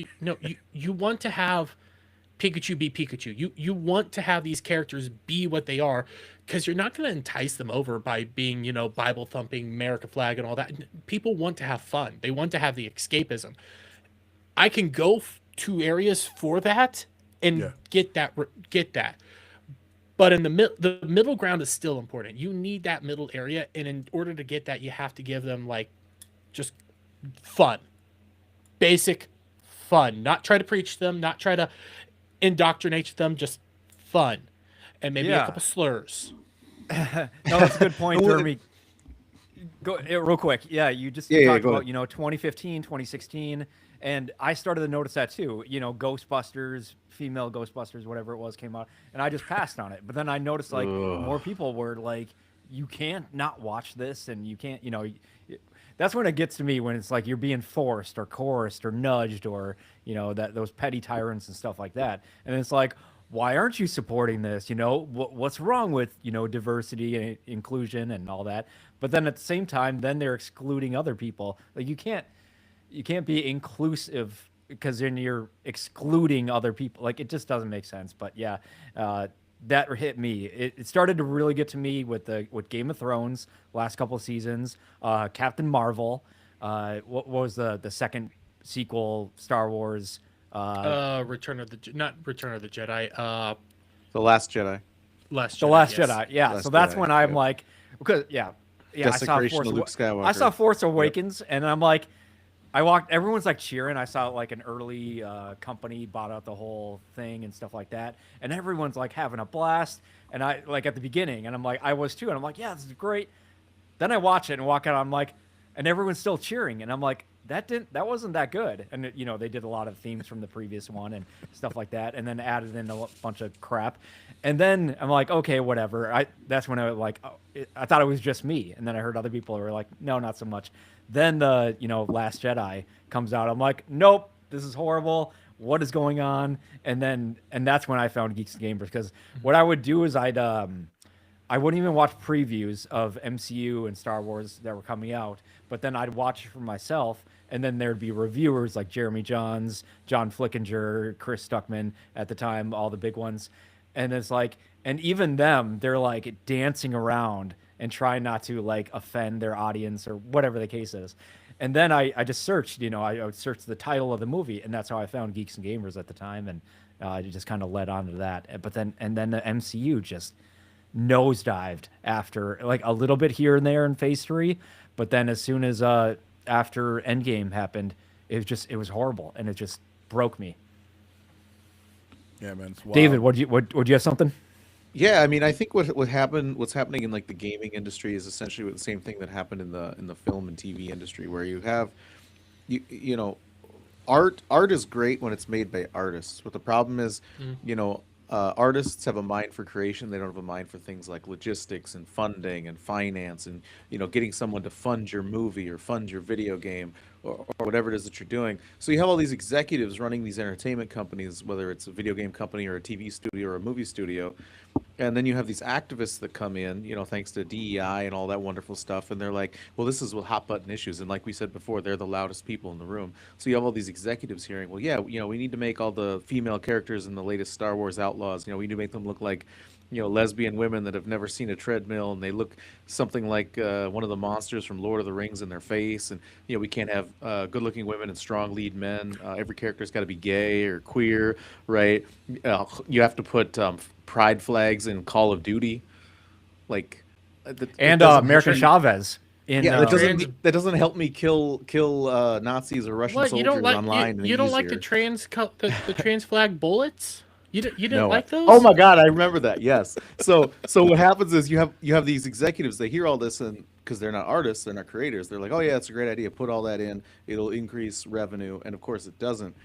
You want to have Pikachu be Pikachu. You want to have these characters be what they are, because you're not going to entice them over by being, you know, Bible thumping, American flag and all that. People want to have fun. They want to have the escapism. I can go to areas for that and Yeah. get that. But in the middle ground is still important. You need that middle area, and in order to get that, you have to give them like just fun, basic fun. Not try to preach them, not try to indoctrinate them, just fun, and maybe a Yeah. couple slurs. No, that's a good point, Jeremy. Go real quick. Yeah, you just Yeah, talked go about, ahead. 2015, 2016, and I started to notice that too. Ghostbusters, female Ghostbusters, whatever it was, came out, and I just passed on it. But then I noticed like more people were like, you can't not watch this, and you can't, that's when it gets to me, when it's like you're being forced or coerced or nudged, or that those petty tyrants and stuff like that. And it's like, why aren't you supporting this? What's wrong with diversity and inclusion and all that? But then at the same time, then they're excluding other people. Like you can't be inclusive because then you're excluding other people. Like it just doesn't make sense. But yeah, that hit me. It started to really get to me with Game of Thrones last couple of seasons. Captain Marvel. What was the second sequel? Star Wars. Not Return of the Jedi. The Last Jedi. Last The Jedi. Last yes. Jedi. Yeah. Last so that's Jedi, when I'm yep. like, because I saw Desecration of Luke Skywalker. I saw Force Awakens, and I'm like, I walked. Everyone's like cheering. I saw like an early company bought out the whole thing and stuff like that, and everyone's like having a blast. And I like at the beginning, and I'm like, I was too, and I'm like, yeah, this is great. Then I watch it and walk out. I'm like, and everyone's still cheering, and I'm like, that wasn't that good. And they did a lot of themes from the previous one and stuff like that, and then added in a bunch of crap. And then I'm like, okay, whatever. That's when I was like, I thought it was just me, and then I heard other people who were like, no, not so much. Then the Last Jedi comes out. I'm like, nope, this is horrible. What is going on? And that's when I found Geeks and Gamers, because what I would do is I wouldn't even watch previews of MCU and Star Wars that were coming out, but then I'd watch it for myself, and then there'd be reviewers like Jeremy Johns, John Flickinger, Chris Stuckman at the time, all the big ones. And it's like, and even them, they're like dancing around and trying not to like offend their audience or whatever the case is. And then I just searched, I would search the title of the movie, and that's how I found Geeks and Gamers at the time. And I just kind of led on to that. But then the MCU just nosedived after, like a little bit here and there in Phase 3, but then as soon as after Endgame happened, it was horrible, and it just broke me. Yeah, man. It's wild. David, would you have something? Yeah, I mean, I think what's happening in like the gaming industry is essentially the same thing that happened in the film and TV industry, where you have, art is great when it's made by artists. But the problem is, artists have a mind for creation. They don't have a mind for things like logistics and funding and finance and getting someone to fund your movie or fund your video game or whatever it is that you're doing. So you have all these executives running these entertainment companies, whether it's a video game company or a TV studio or a movie studio. And then you have these activists that come in, thanks to DEI and all that wonderful stuff. And they're like, well, this is what hot button issues. And like we said before, they're the loudest people in the room. So you have all these executives hearing, well, yeah, we need to make all the female characters in the latest Star Wars Outlaws. We need to make them look like, lesbian women that have never seen a treadmill, and they look something like one of the monsters from Lord of the Rings in their face. And, we can't have good-looking women and strong lead men. Every character's got to be gay or queer, right? You have to put pride flags in Call of Duty, like, And America Chavez. That doesn't help me kill Nazis or Russian soldiers online. You don't like the trans flag bullets? You didn't like those? Oh my God, I remember that. Yes. So what happens is you have these executives. They hear all this, and because they're not artists, they're not creators, they're like, oh yeah, it's a great idea. Put all that in. It'll increase revenue, and of course it doesn't.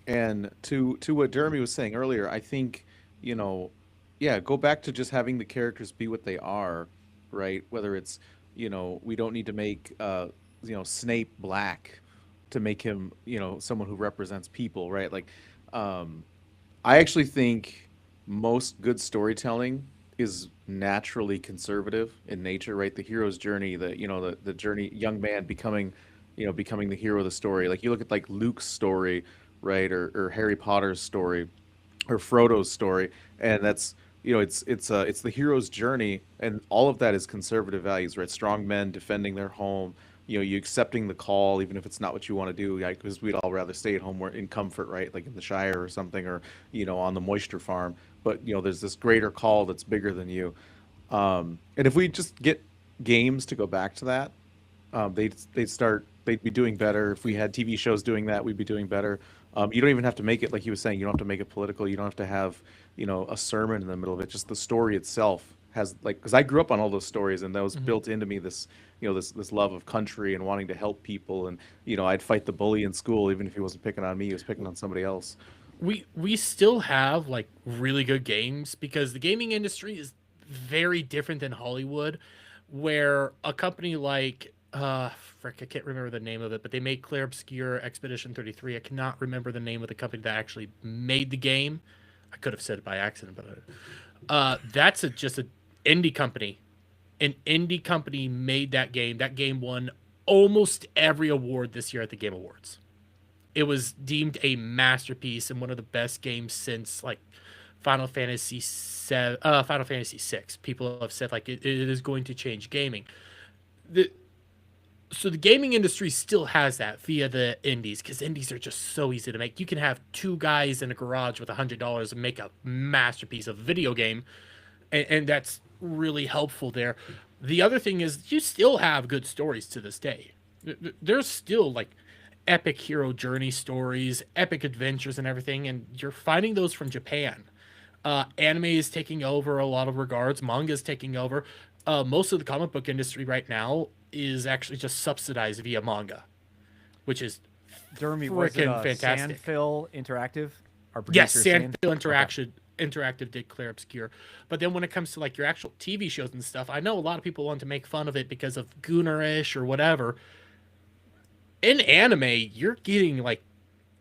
And to what Jeremy was saying earlier, I think go back to just having the characters be what they are, right? Whether it's we don't need to make Snape black to make him someone who represents people, right? Like I actually think most good storytelling is naturally conservative in nature, right? The hero's journey, the journey, young man becoming the hero of the story. Like you look at like Luke's story, right, or Harry Potter's story, or Frodo's story, and that's it's the hero's journey, and all of that is conservative values, right? Strong men defending their home, you accepting the call, even if it's not what you want to do, because we'd all rather stay at home in comfort, right? Like in the Shire or something, or, on the moisture farm. But, there's this greater call that's bigger than you. And if we just get games to go back to that, they'd be doing better. If we had TV shows doing that, we'd be doing better. You don't even have to make it, like he was saying, you don't have to make it political. You don't have to have, a sermon in the middle of it. Just the story itself has, like, because I grew up on all those stories, and that was built into me, this, this love of country and wanting to help people. And, I'd fight the bully in school, even if he wasn't picking on me, he was picking on somebody else. We still have like really good games, because the gaming industry is very different than Hollywood, where a company like frick, I can't remember the name of it, but they made Clair Obscur Expedition 33. I cannot remember the name of the company that actually made the game. I could have said it by accident, but that's just an indie company. An indie company made that game. That game won almost every award this year at the Game Awards. It was deemed a masterpiece and one of the best games since like Final Fantasy VI. People have said like it is going to change gaming. So the gaming industry still has that via the indies, because indies are just so easy to make. You can have two guys in a garage with $100 and make a masterpiece of video game, and that's really helpful there. The other thing is you still have good stories to this day. There's still like epic hero journey stories, epic adventures and everything, and you're finding those from Japan. Anime is taking over a lot of regards. Manga is taking over. Most of the comic book industry right now is actually just subsidized via manga, which is freaking fantastic. Sandfill Interactive? Yes, Sandfill Interactive did Clair Obscur. But then when it comes to like your actual TV shows and stuff, I know a lot of people want to make fun of it because of Goonerish or whatever. In anime, you're getting like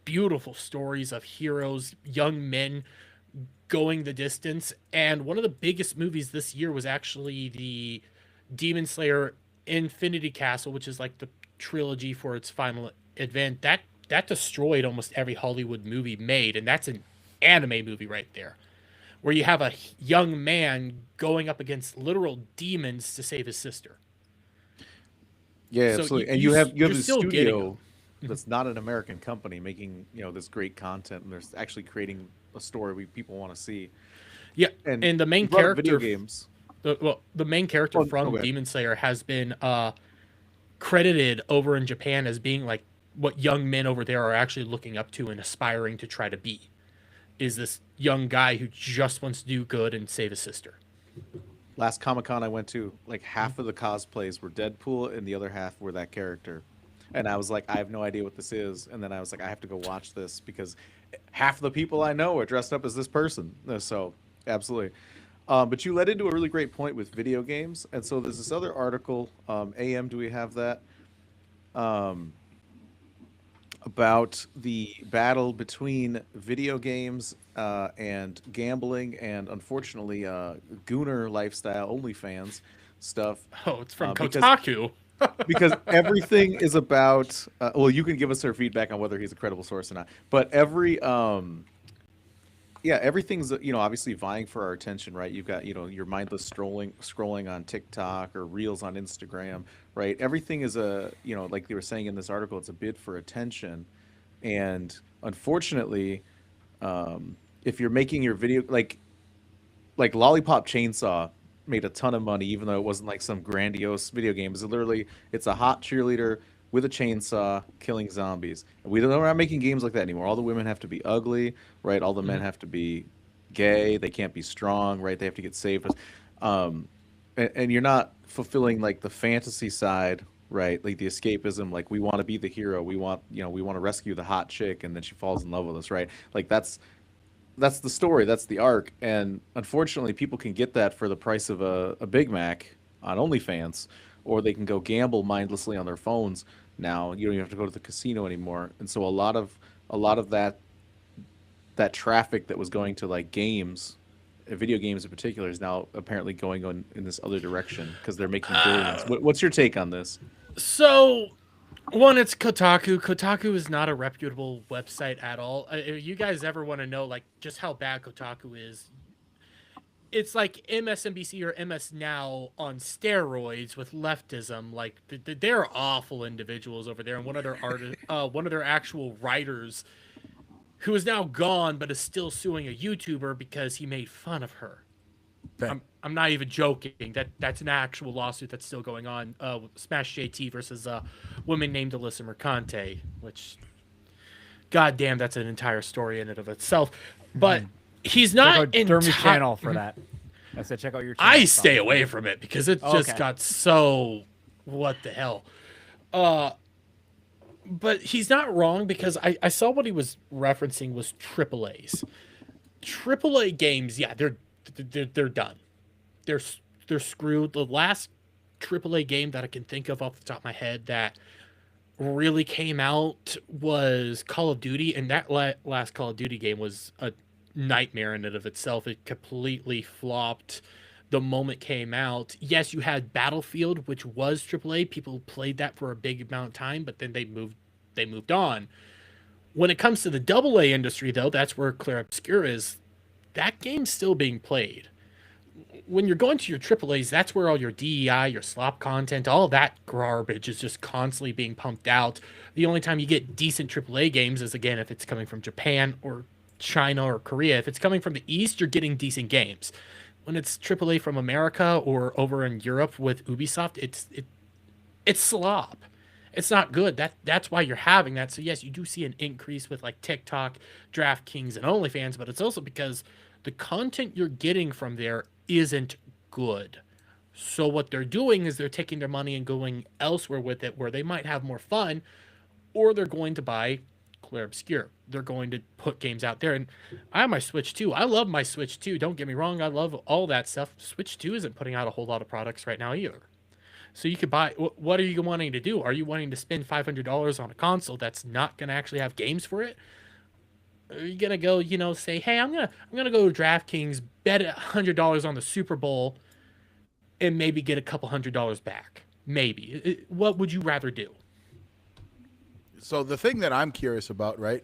beautiful stories of heroes, young men going the distance. And one of the biggest movies this year was actually the Demon Slayer Infinity Castle, which is like the trilogy for its final event. That destroyed almost every Hollywood movie made, and that's an anime movie right there, where you have a young man going up against literal demons to save his sister. Yeah, So absolutely. And you have this studio that's not an American company making, this great content, and they're actually creating a story people want to see. Yeah, and the main character, video games. The main character from Demon Slayer has been credited over in Japan as being like what young men over there are actually looking up to and aspiring to try to be. Is this young guy who just wants to do good and save his sister. Last Comic-Con I went to, like half of the cosplays were Deadpool and the other half were that character. And I was like, I have no idea what this is. And then I was like, I have to go watch this because half the people I know are dressed up as this person. So, absolutely. But you led into a really great point with video games. And so there's this other article, AM, do we have that? About the battle between video games and gambling and, unfortunately, Gooner lifestyle, OnlyFans stuff. Oh, it's from Kotaku. Because everything is about, well, you can give us our feedback on whether he's a credible source or not. But everything's, obviously vying for our attention, right? You've got, your mindless scrolling on TikTok or Reels on Instagram, right? Everything is like they were saying in this article, it's a bid for attention. And unfortunately, if you're making your video, like Lollipop Chainsaw made a ton of money, even though it wasn't like some grandiose video game. It's a hot cheerleader with a chainsaw killing zombies. We're not making games like that anymore. All the women have to be ugly, right? All the men have to be gay. They can't be strong, right? They have to get saved. And you're not fulfilling like the fantasy side, right? Like the escapism, like we want to be the hero. We want to rescue the hot chick and then she falls in love with us, right? Like that's the story, that's the arc. And unfortunately, people can get that for the price of a Big Mac on OnlyFans, or they can go gamble mindlessly on their phones. Now you don't even have to go to the casino anymore. And so a lot of that traffic that was going to like games, video games in particular, is now apparently going on in this other direction because they're making billions. What's your take on this? So, one, it's Kotaku. Kotaku is not a reputable website at all. If you guys ever want to know like just how bad Kotaku is, it's like MSNBC or MS Now on steroids with leftism. Like they're awful individuals over there, and one of their one of their actual writers, who is now gone but is still suing a YouTuber because he made fun of her. I'm not even joking. That's an actual lawsuit that's still going on. Smash JT versus a woman named Alyssa Mercante, which, goddamn, that's an entire story in and of itself. But he's Check not out Dermy's channel for that. I said check out your channel. I stay away from it because it just got so what the hell. But he's not wrong, because I saw what he was referencing was AAAs. AAA games, yeah, they're done. They're screwed. The last AAA game that I can think of off the top of my head that really came out was Call of Duty, and that last Call of Duty game was a nightmare in and of itself. It completely flopped the moment it came out. Yes, you had Battlefield, which was AAA. People played that for a big amount of time, but then they moved on. When it comes to the AA industry, though, that's where Clear Obscure is. That game's still being played. When you're going to your AAAs, that's where all your DEI, your slop content, all that garbage is just constantly being pumped out. The only time you get decent AAA games is, again, if it's coming from Japan or China or Korea. If it's coming from the East, you're getting decent games. When it's AAA from America or over in Europe with Ubisoft, it's slop. It's not good. That's why you're having that. So yes, you do see an increase with like TikTok, DraftKings, and OnlyFans, but it's also because the content you're getting from there isn't good. So what they're doing is they're taking their money and going elsewhere with it, where they might have more fun, or they're going to buy Clear Obscure. They're going to put games out there. And I have my Switch 2. I love my Switch 2. Don't get me wrong. I love all that stuff. Switch 2 isn't putting out a whole lot of products right now either. So you could buy, what are you wanting to do? Are you wanting to spend $500 on a console that's not going to actually have games for it? Are you going to go, say, hey, I'm going to go to DraftKings, bet $100 on the Super Bowl, and maybe get a couple $100 back? Maybe. What would you rather do? So the thing that I'm curious about, right?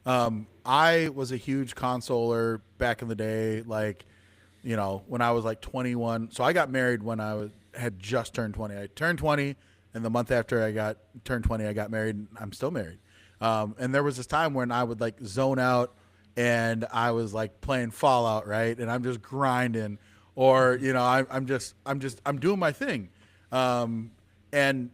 I was a huge consoler back in the day, like, when I was like 21. So I got married when I had just turned 20. I turned 20, and the month after I turned 20, I got married, and I'm still married. And there was this time when I would like zone out, and I was like playing Fallout, right? And I'm just grinding, or I'm doing my thing. And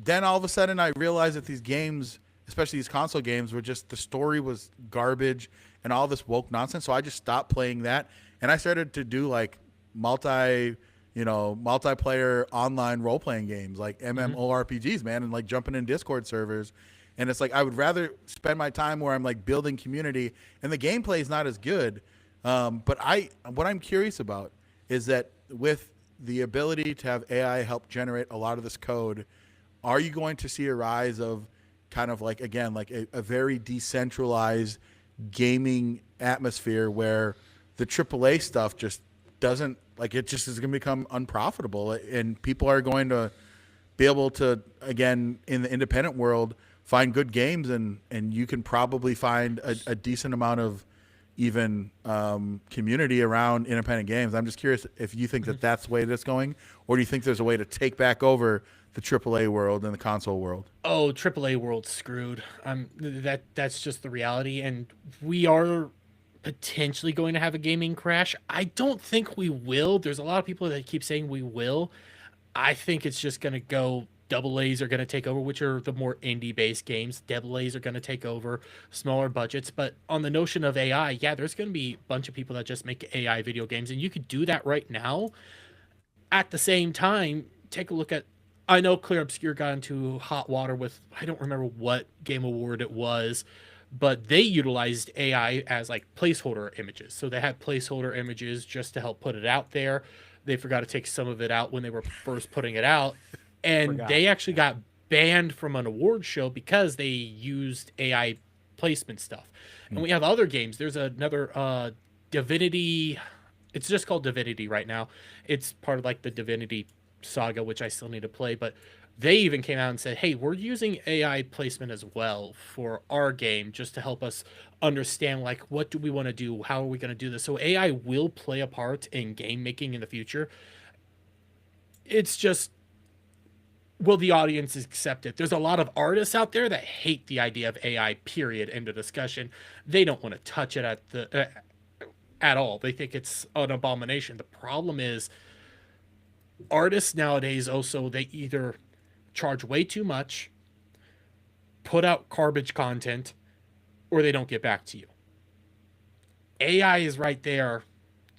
then all of a sudden I realized that these games, especially these console games, were just, the story was garbage and all this woke nonsense. So I just stopped playing that, and I started to do like multiplayer online role-playing games, like MMORPGs, man, and like jumping in Discord servers. And it's like, I would rather spend my time where I'm like building community, and the gameplay is not as good. But what I'm curious about is that with the ability to have AI help generate a lot of this code, are you going to see a rise of kind of like, again, like a very decentralized gaming atmosphere where the AAA stuff just doesn't, like, it just is going to become unprofitable, and people are going to be able to, again, in the independent world, find good games, and you can probably find a decent amount of even community around independent games. I'm just curious if you think that that's the way that's going, or do you think there's a way to take back over the AAA world and the console world? Oh, AAA world's screwed. That's just the reality, and we are potentially going to have a gaming crash. I don't think we will. There's a lot of people that keep saying we will. I think it's just going to go, AA's are going to take over, which are the more indie-based games. AA's are going to take over, smaller budgets. But on the notion of AI, yeah, there's going to be a bunch of people that just make AI video games, and you could do that right now. At the same time, take a look at, I know Clear Obscure got into hot water with, I don't remember what game award it was, but they utilized AI as like placeholder images. So they had placeholder images just to help put it out there. They forgot to take some of it out when they were first putting it out. And they actually got banned from an award show because they used AI placement stuff. And we have other games. There's another Divinity. It's just called Divinity right now. It's part of like the Divinity Saga, which I still need to play, but they even came out and said, hey, we're using AI placement as well for our game just to help us understand, like, what do we want to do? How are we going to do this? So AI will play a part in game making in the future. It's just, will the audience accept it? There's a lot of artists out there that hate the idea of AI, period, end of discussion. They don't want to touch it at all. They think it's an abomination. The problem is artists nowadays also, they either charge way too much, put out garbage content, or they don't get back to you. AI is right there.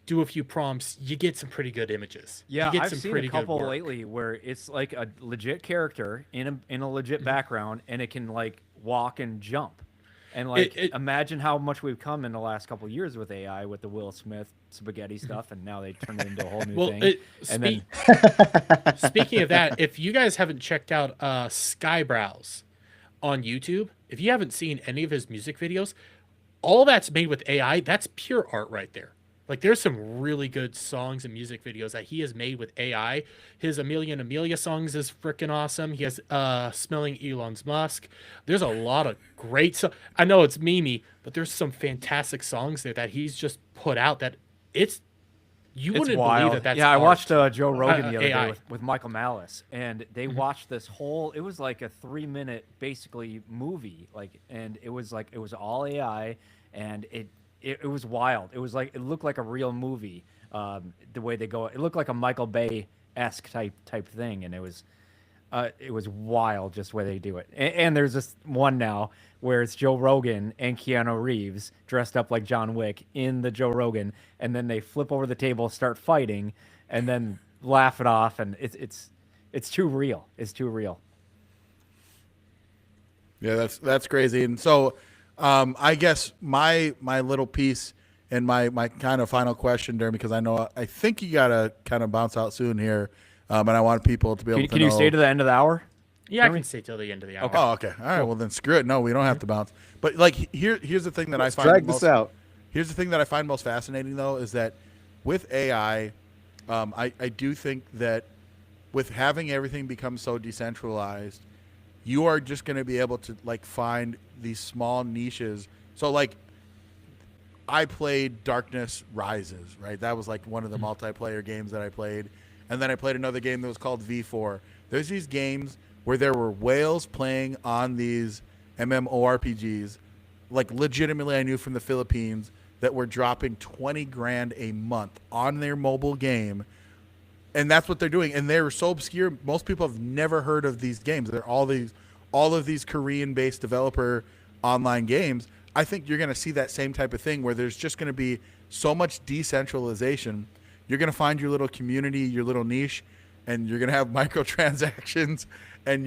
Do a few prompts, you get some pretty good images. Yeah, you get I've some seen pretty a couple good work. lately where it's like a legit character in a legit background, and it can like walk and jump. And like, imagine how much we've come in the last couple of years with AI, with the Will Smith spaghetti stuff, and now they turned it into a whole new thing. Speaking of that, if you guys haven't checked out Skybrows on YouTube, if you haven't seen any of his music videos, all that's made with AI. That's pure art right there. Like, there's some really good songs and music videos that he has made with AI. His Amelia and Amelia songs is freaking awesome. He has Smelling Elon's Musk. There's a lot of great I know it's memey, but there's some fantastic songs there that he's just put out that you wouldn't believe that that's I art. watched Joe Rogan the other AI. day with Michael Malice, and they watched this whole, it was like a 3-minute basically movie, like, and it was all AI, and it was wild. It was like, it looked like a real movie, the way they go. It looked like a Michael Bay-esque type thing, and it was wild just the way they do it. And there's this one now where it's Joe Rogan and Keanu Reeves dressed up like John Wick in the Joe Rogan, and then they flip over the table, start fighting, and then laugh it off, and it's too real. It's too real. Yeah, that's crazy. And so I guess my little piece and my kind of final question, Dermy, because I think you gotta kind of bounce out soon here, and I want people to be able to know. Can you stay to the end of the hour? Yeah, I can stay till the end of the hour. Okay. Oh, okay. All right. Well, then screw it. No, we don't have to bounce. But like, here's the thing that Let's I find drag this out. Here's the thing that I find most fascinating, though, is that with AI, I do think that with having everything become so decentralized, you are just going to be able to like find these small niches. So like, I played Darkness Rises, right? That was like one of the multiplayer games that I played. And then I played another game that was called V4. There's these games where there were whales playing on these MMORPGs, like legitimately I knew from the Philippines, that were dropping 20 grand a month on their mobile game. And that's what they're doing. And they're so obscure. Most people have never heard of these games. They're all of these Korean-based developer online games. I think you're going to see that same type of thing where there's just going to be so much decentralization. You're going to find your little community, your little niche, and you're going to have microtransactions, and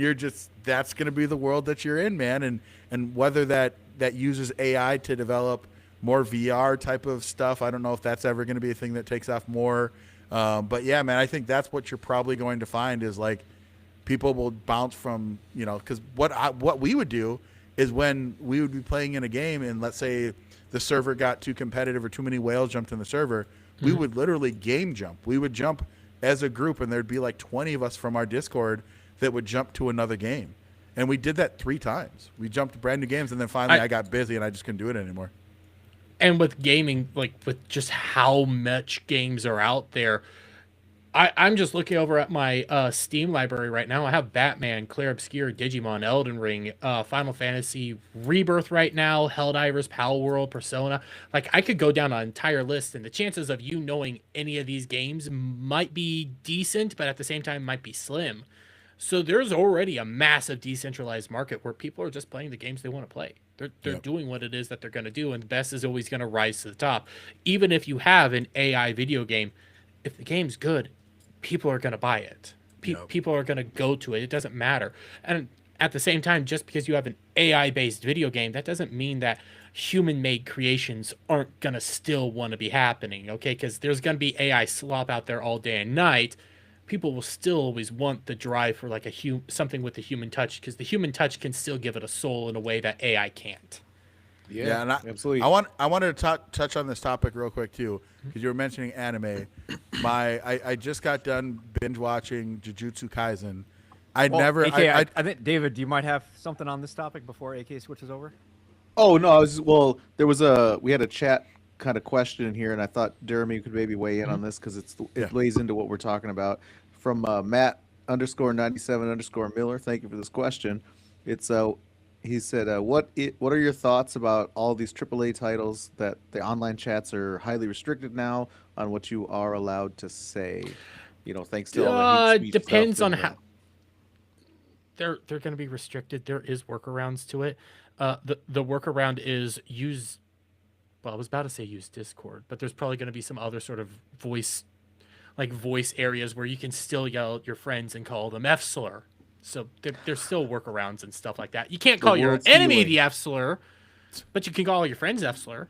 that's going to be the world that you're in, man. And whether that uses AI to develop more VR type of stuff, I don't know if that's ever going to be a thing that takes off more. But yeah, man, I think that's what you're probably going to find is like people will bounce from, because what we would do is when we would be playing in a game and let's say the server got too competitive or too many whales jumped in the server, we would literally game jump. We would jump as a group, and there'd be like 20 of us from our Discord that would jump to another game. And we did that 3 times. We jumped to brand new games, and then finally I got busy and I just couldn't do it anymore. And with gaming, like with just how much games are out there, I'm just looking over at my Steam library right now. I have Batman, Clair Obscur, Digimon, Elden Ring, Final Fantasy, Rebirth right now, Helldivers, Power World, Persona. Like, I could go down an entire list, and the chances of you knowing any of these games might be decent, but at the same time might be slim. So there's already a massive decentralized market where people are just playing the games they want to play. They're doing what it is that they're going to do, and the best is always going to rise to the top. Even if you have an AI video game, if the game's good, people are going to buy it. People are going to go to it. It doesn't matter. And at the same time, just because you have an AI-based video game, that doesn't mean that human-made creations aren't going to still want to be happening, okay? Because there's going to be AI slop out there all day and night. People will still always want the drive for like something with the human touch, because the human touch can still give it a soul in a way that AI can't. Yeah, and absolutely. I wanted to touch on this topic real quick too, because you were mentioning anime. I just got done binge watching Jujutsu Kaisen. I think David, you might have something on this topic before AK switches over. Oh no, there was we had a chat kind of question in here, and I thought Jeremy could maybe weigh in on this because it lays into what we're talking about. From Matt _97_Miller, thank you for this question. It's he said, what are your thoughts about all these AAA titles that the online chats are highly restricted now on what you are allowed to say? Thanks to all the hate speech depends stuff on how they're going to be restricted. There is workarounds to it. The workaround is use. Well, I was about to say use Discord, but there's probably going to be some other sort of voice areas where you can still yell at your friends and call them F slur. So there's still workarounds and stuff like that. You can't call your enemy the F slur, but you can call your friends F slur.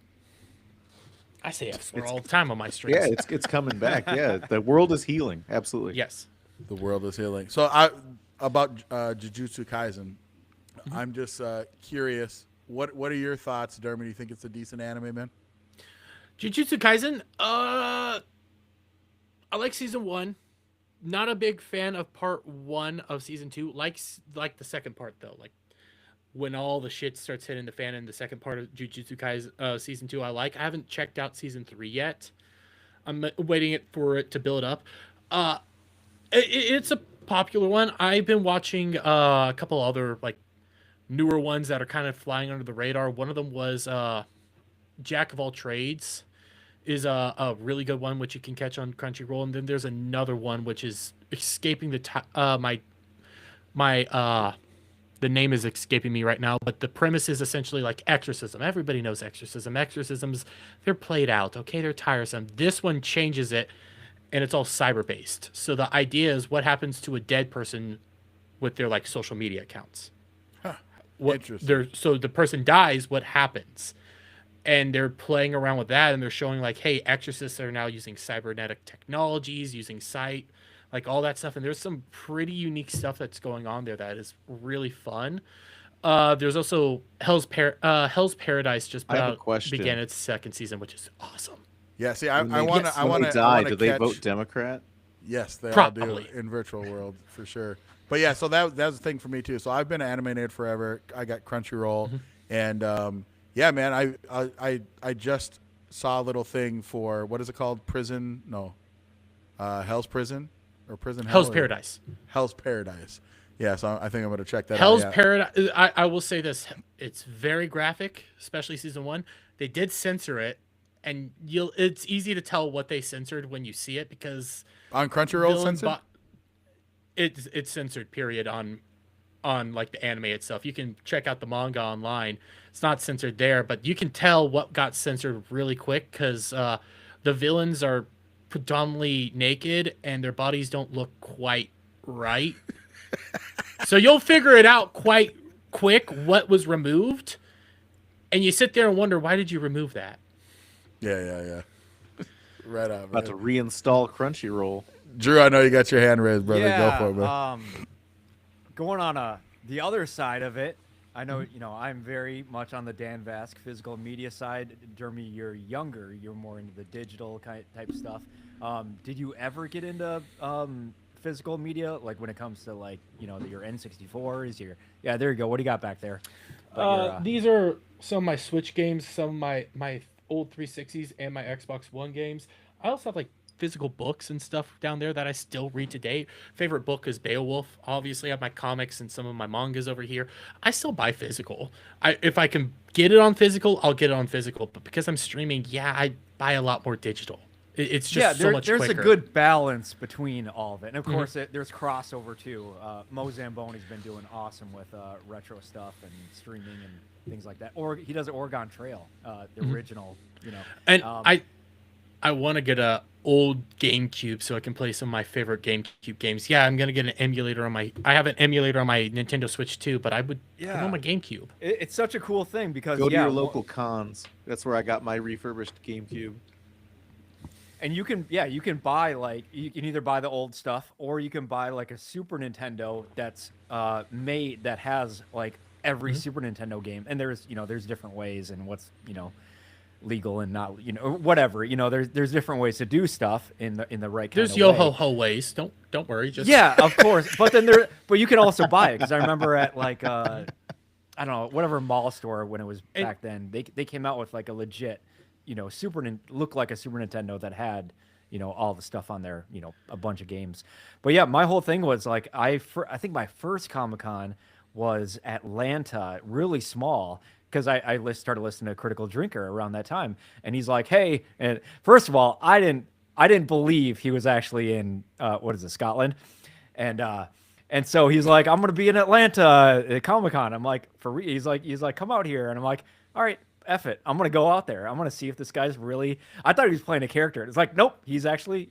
I say F slur all the time on my streams. Yeah, it's coming back. Yeah, the world is healing. Absolutely. Yes. The world is healing. So about Jujutsu Kaisen, I'm just curious. What are your thoughts, Dermot? Do you think it's a decent anime, man? Jujutsu Kaisen. I like season 1. Not a big fan of part 1 of season 2. Like the second part though. Like when all the shit starts hitting the fan in the second part of Jujutsu Kaisen season 2, I haven't checked out season 3 yet. I'm waiting for it to build up. It's a popular one. I've been watching a couple other like newer ones that are kind of flying under the radar. One of them was Jack of All Trades. Is a really good one which you can catch on Crunchyroll, and then there's another one which is escaping the the name is escaping me right now, but the premise is essentially like exorcism. Everybody knows exorcism. Exorcisms, they're played out, okay? They're tiresome. This one changes it, and it's all cyber based. So the idea is what happens to a dead person with their like social media accounts. Interesting. So the person dies, what happens? And they're playing around with that, and they're showing like, hey, exorcists are now using cybernetic technologies, using sight, like all that stuff. And there's some pretty unique stuff that's going on there that is really fun. There's also Hell's Paradise just began its second season, which is awesome. Yeah, see, I want to die. Do they vote Democrat? Yes, they Probably. all do in virtual world for sure. But yeah, so that was the thing for me too. So I've been animated forever. I got Crunchyroll, and yeah, man, I just saw a little thing for what is it called? Prison? No, Hell's Prison or Prison Hell's Hell? Paradise. Hell's Paradise. Yeah, so I think I'm gonna check that Hell's out. Paradise. I will say this: it's very graphic, especially season 1. They did censor it, and it's easy to tell what they censored when you see it because On Crunchyroll censored? It's censored. Period. On like the anime itself, you can check out the manga online. It's not censored there, but you can tell what got censored really quick because the villains are predominantly naked and their bodies don't look quite right. So you'll figure it out quite quick what was removed, and you sit there and wonder, why did you remove that? Yeah. Right on. About to reinstall Crunchyroll. Drew, I know you got your hand raised, brother. Yeah, Go for it, man. Going on the other side of it, I know I'm very much on the Dan Vask physical media side. Jeremy, you're younger. You're more into the digital type stuff. Did you ever get into physical media, like when it comes to like your N64s? Yeah, there you go. What do you got back there? These are some of my Switch games, some of my old 360s, and my Xbox One games. I also have like physical books and stuff down there that I still read today. Favorite book is Beowulf. Obviously, I have my comics and some of my mangas over here. I still buy physical. If I can get it on physical, I'll get it on physical. But because I'm streaming, I buy a lot more digital. It's just so much there's quicker. a good balance between all of it. And of course, there's crossover too. Mo Zamboni's been doing awesome with retro stuff and streaming and things like that. Or he does Oregon Trail, the original, And I want to get a old GameCube so I can play some of my favorite GameCube games. Yeah, I'm gonna get an emulator on I have an emulator on my Nintendo Switch too, but I would put it on my GameCube. It's such a cool thing because go to your local cons. That's where I got my refurbished GameCube. And you can buy you can either buy the old stuff or you can buy like a Super Nintendo that's made that has like every Super Nintendo game. And there's different ways and what's legal and not whatever. There's different ways to do stuff in the right kind There's of yo way. ho ho ways. Don't worry. Just Yeah, of course. But then but you can also buy it because I remember at like I don't know, whatever mall store when it was back then, they came out with like a legit, looked like a Super Nintendo that had, all the stuff on there, a bunch of games. But yeah, my whole thing was like, I think my first Comic-Con was Atlanta, really small, because I started listening to Critical Drinker around that time. And he's like, hey, and first of all, I didn't believe he was actually in, Scotland. And so he's like, I'm going to be in Atlanta at Comic-Con. I'm like, for real? He's like, come out here. And I'm like, all right, F it. I'm going to go out there. I'm going to see if this guy's really, I thought he was playing a character. It's like, nope, he's actually,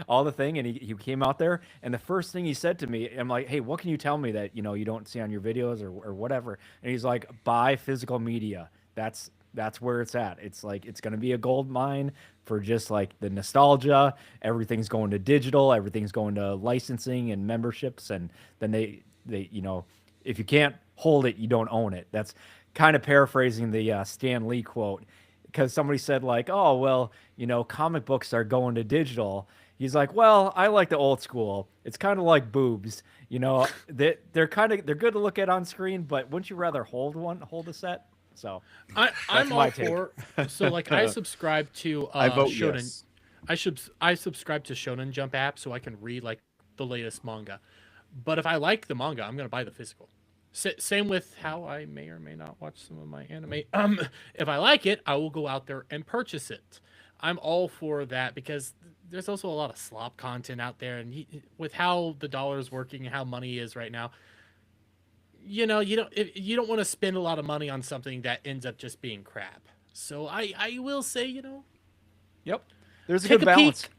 all the thing. And he came out there. And the first thing he said to me, I'm like, hey, what can you tell me that, you don't see on your videos or whatever? And he's like, buy physical media. That's where it's at. It's like, it's going to be a gold mine for just like the nostalgia. Everything's going to digital. Everything's going to licensing and memberships. And then they if you can't hold it, you don't own it. That's kind of paraphrasing the Stan Lee quote, because somebody said like, oh, well, comic books are going to digital. He's like, well, I like the old school. It's kind of like boobs. They're good to look at on screen, but wouldn't you rather hold a set? So I'm all for. So like I subscribe to I vote Shonen. yes. I subscribe to Shonen Jump app so I can read like the latest manga. But if I like the manga, I'm gonna buy the physical. Same with how I may or may not watch some of my anime. If I like it, I will go out there and purchase it. I'm all for that because there's also a lot of slop content out there, and with how the dollar is working and how money is right now, you don't want to spend a lot of money on something that ends up just being crap. So I will say, yep, there's a take good balance. Peek.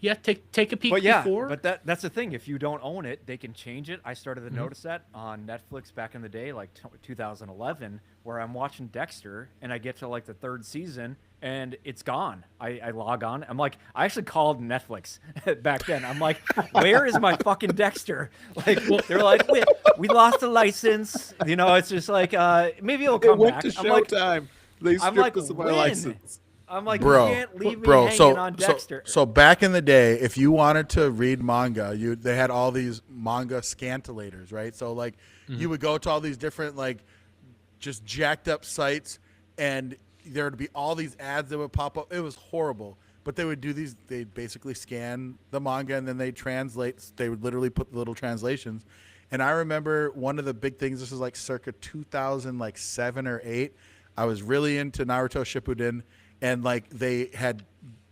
Yeah, take a peek But yeah, before. but that's the thing. If you don't own it, they can change it. I started to notice that on Netflix back in the day, like 2011, where I'm watching Dexter and I get to like the third season and it's gone. I log on. I'm like, I actually called Netflix back then. I'm like, where is my fucking Dexter? Like, they're like, we lost the license. It's just like, maybe it'll come back. It went to I'm like, Showtime. They stripped us of my when? license. I'm like, Bro, you can't leave me hanging on Dexter. So back in the day, if you wanted to read manga, they had all these manga scantilators, right? So like you would go to all these different like just jacked up sites, and there would be all these ads that would pop up. It was horrible. But they would do these. They basically scan the manga and then they translate. They would literally put the little translations. And I remember one of the big things. This was like circa 2007 or 8. I was really into Naruto Shippuden. And like they had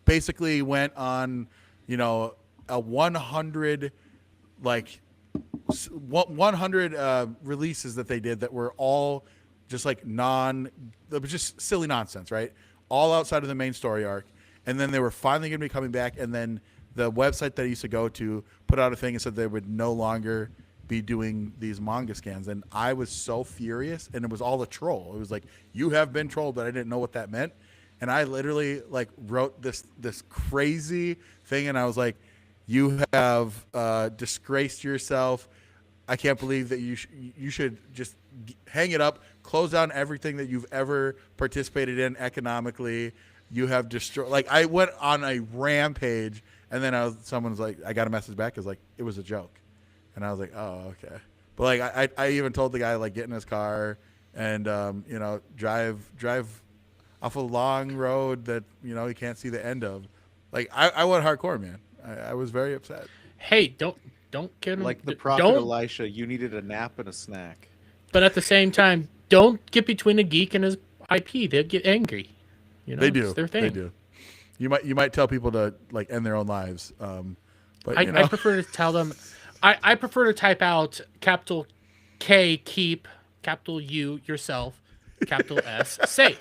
basically went on, a 100 releases that they did that were all just like that was just silly nonsense, right? All outside of the main story arc. And then they were finally going to be coming back. And then the website that I used to go to put out a thing and said they would no longer be doing these manga scans. And I was so furious, and it was all a troll. It was like, you have been trolled, but I didn't know what that meant. And I literally like wrote this crazy thing, and I was like, "You have disgraced yourself. I can't believe that you should just hang it up, close down everything that you've ever participated in economically. You have destroyed." Like I went on a rampage, and then someone's like, I got a message back, like it was a joke, and I was like, oh okay. But like I even told the guy like get in his car and drive off a long road that he can't see the end of. Like I went hardcore, man. I was very upset. Hey, don't get him. Like the prophet Elisha, you needed a nap and a snack. But at the same time, don't get between a geek and his IP. They'll get angry. They do. It's their thing. They do. You might tell people to like end their own lives. But I prefer to tell them. I prefer to type out capital K keep, capital U yourself, capital S safe.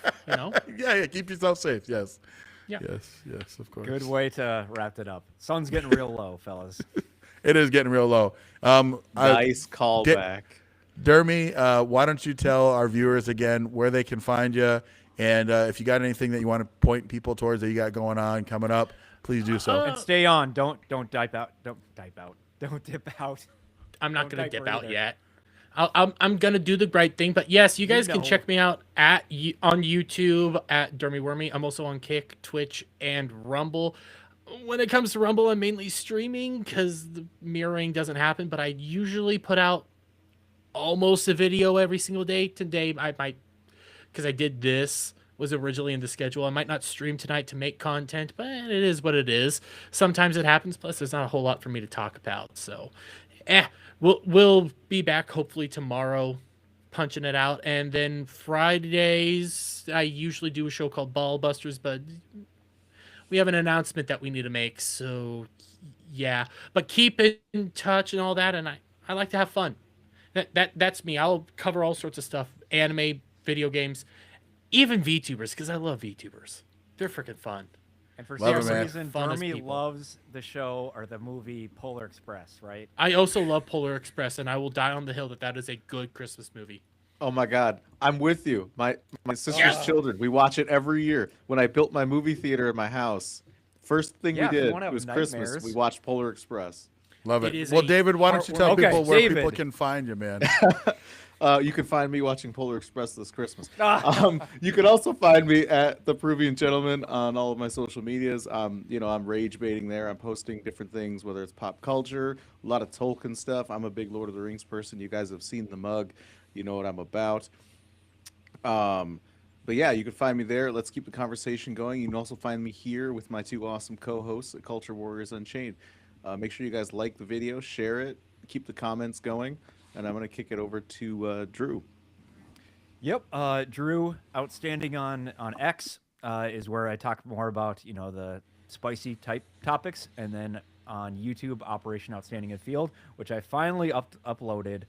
Yeah, keep yourself safe. Yes. Yeah. Yes, of course. Good way to wrap it up. Sun's getting real low, fellas. It is getting real low. Nice callback. Dermy, why don't you tell our viewers again where they can find you, and if you got anything that you want to point people towards that you got going on coming up, please do so. And stay on. Don't dip out. Don't dip out. I'm not going to dip out yet. I'm gonna do the right thing, but yes, you guys can know. check me out on YouTube at Dermy Wormy. I'm also on Kick, Twitch, and Rumble. When it comes to Rumble, I'm mainly streaming because the mirroring doesn't happen, but I usually put out almost a video every single day. Today, I might, because I did this, was originally in the schedule. I might not stream tonight to make content, but it is what it is. Sometimes it happens. Plus, there's not a whole lot for me to talk about. So, we'll be back hopefully tomorrow, punching it out. And then Fridays, I usually do a show called Ball Busters, but we have an announcement that we need to make. So, yeah. But keep in touch and all that. And I like to have fun. That's me. I'll cover all sorts of stuff: anime, video games, even VTubers, because I love VTubers. They're freaking fun. And for Love some it, man. reason, Fun as Dermy people. loves the show or the movie Polar Express, right? I also love Polar Express, and I will die on the hill that is a good Christmas movie. Oh my God, I'm with you. My sister's children, we watch it every year. When I built my movie theater in my house, first thing Yeah, if we you did wanna have was Christmas. nightmares. We watched Polar Express. Love It it. is Well, a David, why don't you tell heartwarming- people Okay, where David. people can find you, man? You can find me watching Polar Express this Christmas. You can also find me at The Peruvian Gentleman on all of my social medias. I'm rage baiting there. I'm posting different things, whether it's pop culture, a lot of Tolkien stuff. I'm a big Lord of the Rings person. You guys have seen the mug. You know what I'm about. But yeah, you can find me there. Let's keep the conversation going. You can also find me here with my two awesome co-hosts at Culture Warriors Unchained. Make sure you guys like the video, share it, keep the comments going, and I'm going to kick it over to Drew. Yep. Drew, outstanding on X is where I talk more about the spicy type topics, and then on YouTube, Operation Outstanding in Field, which I finally uploaded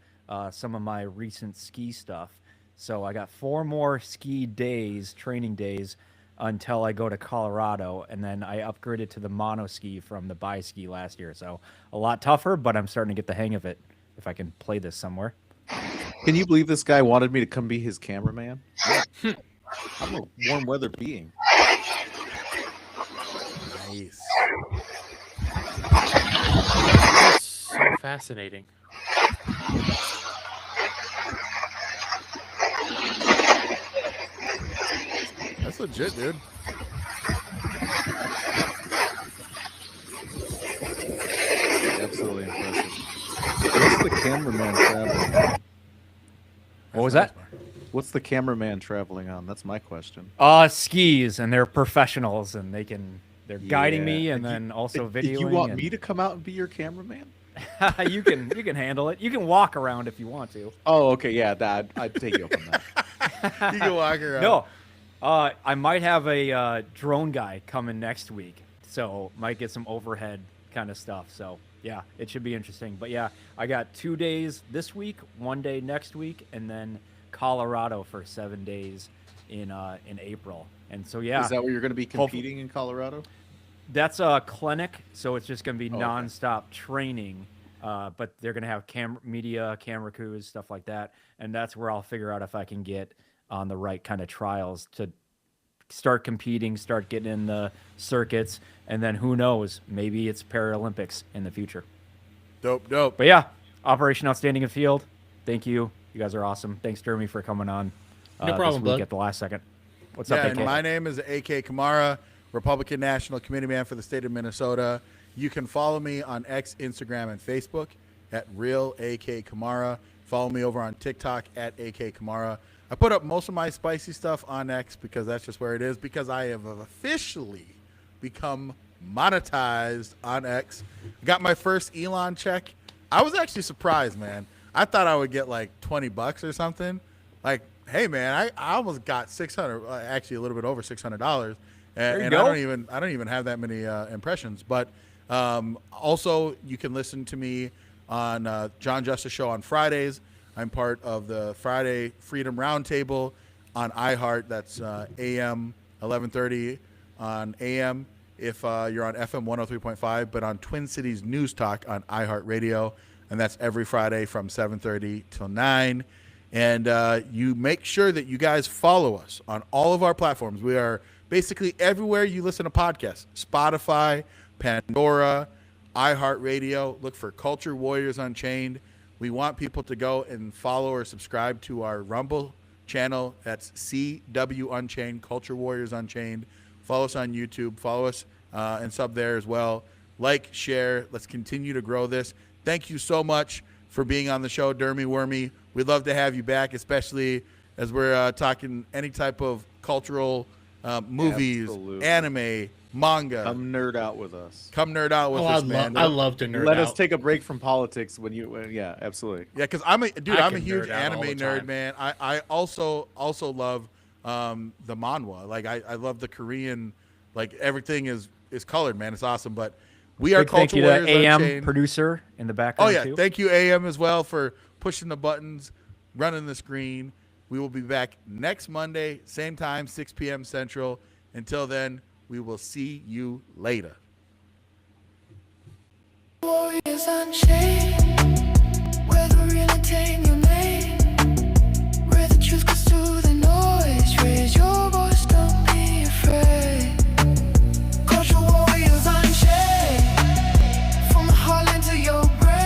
some of my recent ski stuff. So I got 4 more ski days, training days, until I go to Colorado, and then I upgraded to the mono ski from the bi ski last year. So a lot tougher, but I'm starting to get the hang of it. If I can play this somewhere. Can you believe this guy wanted me to come be his cameraman? I'm a warm weather being. Nice. That's so fascinating. That's legit, dude. Absolutely impressive. What's the cameraman traveling on? What was that? What's the cameraman traveling on? That's my question. Skis, and they're professionals, and they're guiding me, and then also videoing. You want and- me to come out and be your cameraman? you can handle it. You can walk around if you want to. Oh, okay, yeah, I'd take you up on that. You can walk around. No, I might have a drone guy coming next week, so might get some overhead kind of stuff. So yeah, it should be interesting. But yeah, I got 2 days this week, 1 day next week, and then Colorado for 7 days in April. And so yeah, Is that where you're going to be competing in Colorado? that's a clinic, so it's just going to be Oh, okay. nonstop training. But they're going to have camera crews, stuff like that, and that's where I'll figure out if I can get on the right kind of trials to start competing, start getting in the circuits, and then who knows, maybe it's Paralympics in the future. Dope, dope. But yeah, Operation Outstanding in Field. Thank you. You guys are awesome. Thanks, Jeremy, for coming on. No problem, this week bud. at the last second. What's Yeah, up, and AK? my name is AK Kamara, Republican National Committee Man for the state of Minnesota. You can follow me on X, Instagram, and Facebook at Real AK Kamara. Follow me over on TikTok at AK Kamara. I put up most of my spicy stuff on X because that's just where it is, because I have officially become monetized on X. Got my first Elon check. I was actually surprised, man. I thought I would get like $20 or something. Like, hey, man, I almost got $600, actually a little bit over $600, and go. I don't even have that many impressions. But also, you can listen to me on John Justice Show on Fridays. I'm part of the Friday Freedom Roundtable on iHeart. That's AM 1130 on AM if you're on FM 103.5, but on Twin Cities News Talk on iHeartRadio, and that's every Friday from 7:30 till 9. And you make sure that you guys follow us on all of our platforms. We are basically everywhere you listen to podcasts: Spotify, Pandora, iHeartRadio. Look for Culture Warriors Unchained. We want people to go and follow or subscribe to our Rumble channel. That's CW Unchained, Culture Warriors Unchained. Follow us on YouTube. Follow us and sub there as well. Like, share. Let's continue to grow this. Thank you so much for being on the show, Dermy Wormy. We'd love to have you back, especially as we're talking any type of cultural movies, Absolutely. anime, manga. Come nerd out with us. Come nerd out with us, man. I love to nerd Let out. us take a break from politics yeah, absolutely. Yeah, because I'm a I can huge nerd out all anime the nerd, time. man. I also love the manhwa. Like I love the Korean. Like everything is colored, man. It's awesome. But we are Big thank Culture you to Warriors AM Unchained. producer in the Oh background yeah, too. thank you AM as well for pushing the buttons, running the screen. We will be back next Monday, same time, 6 p.m. Central. Until then, we will see you later. Warriors Unchained, where the real attain your name, where the truth cuts through the noise. Raise your voice, don't be afraid. Culture Warriors Unchained, from the heartland to your brain.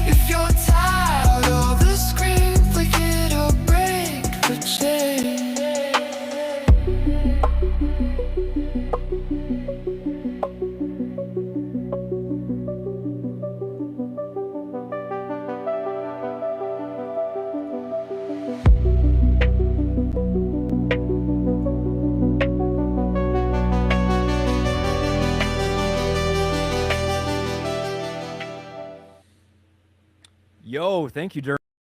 If you're tired of the scream, flick it or break the chain. Yo, thank you, Dermy.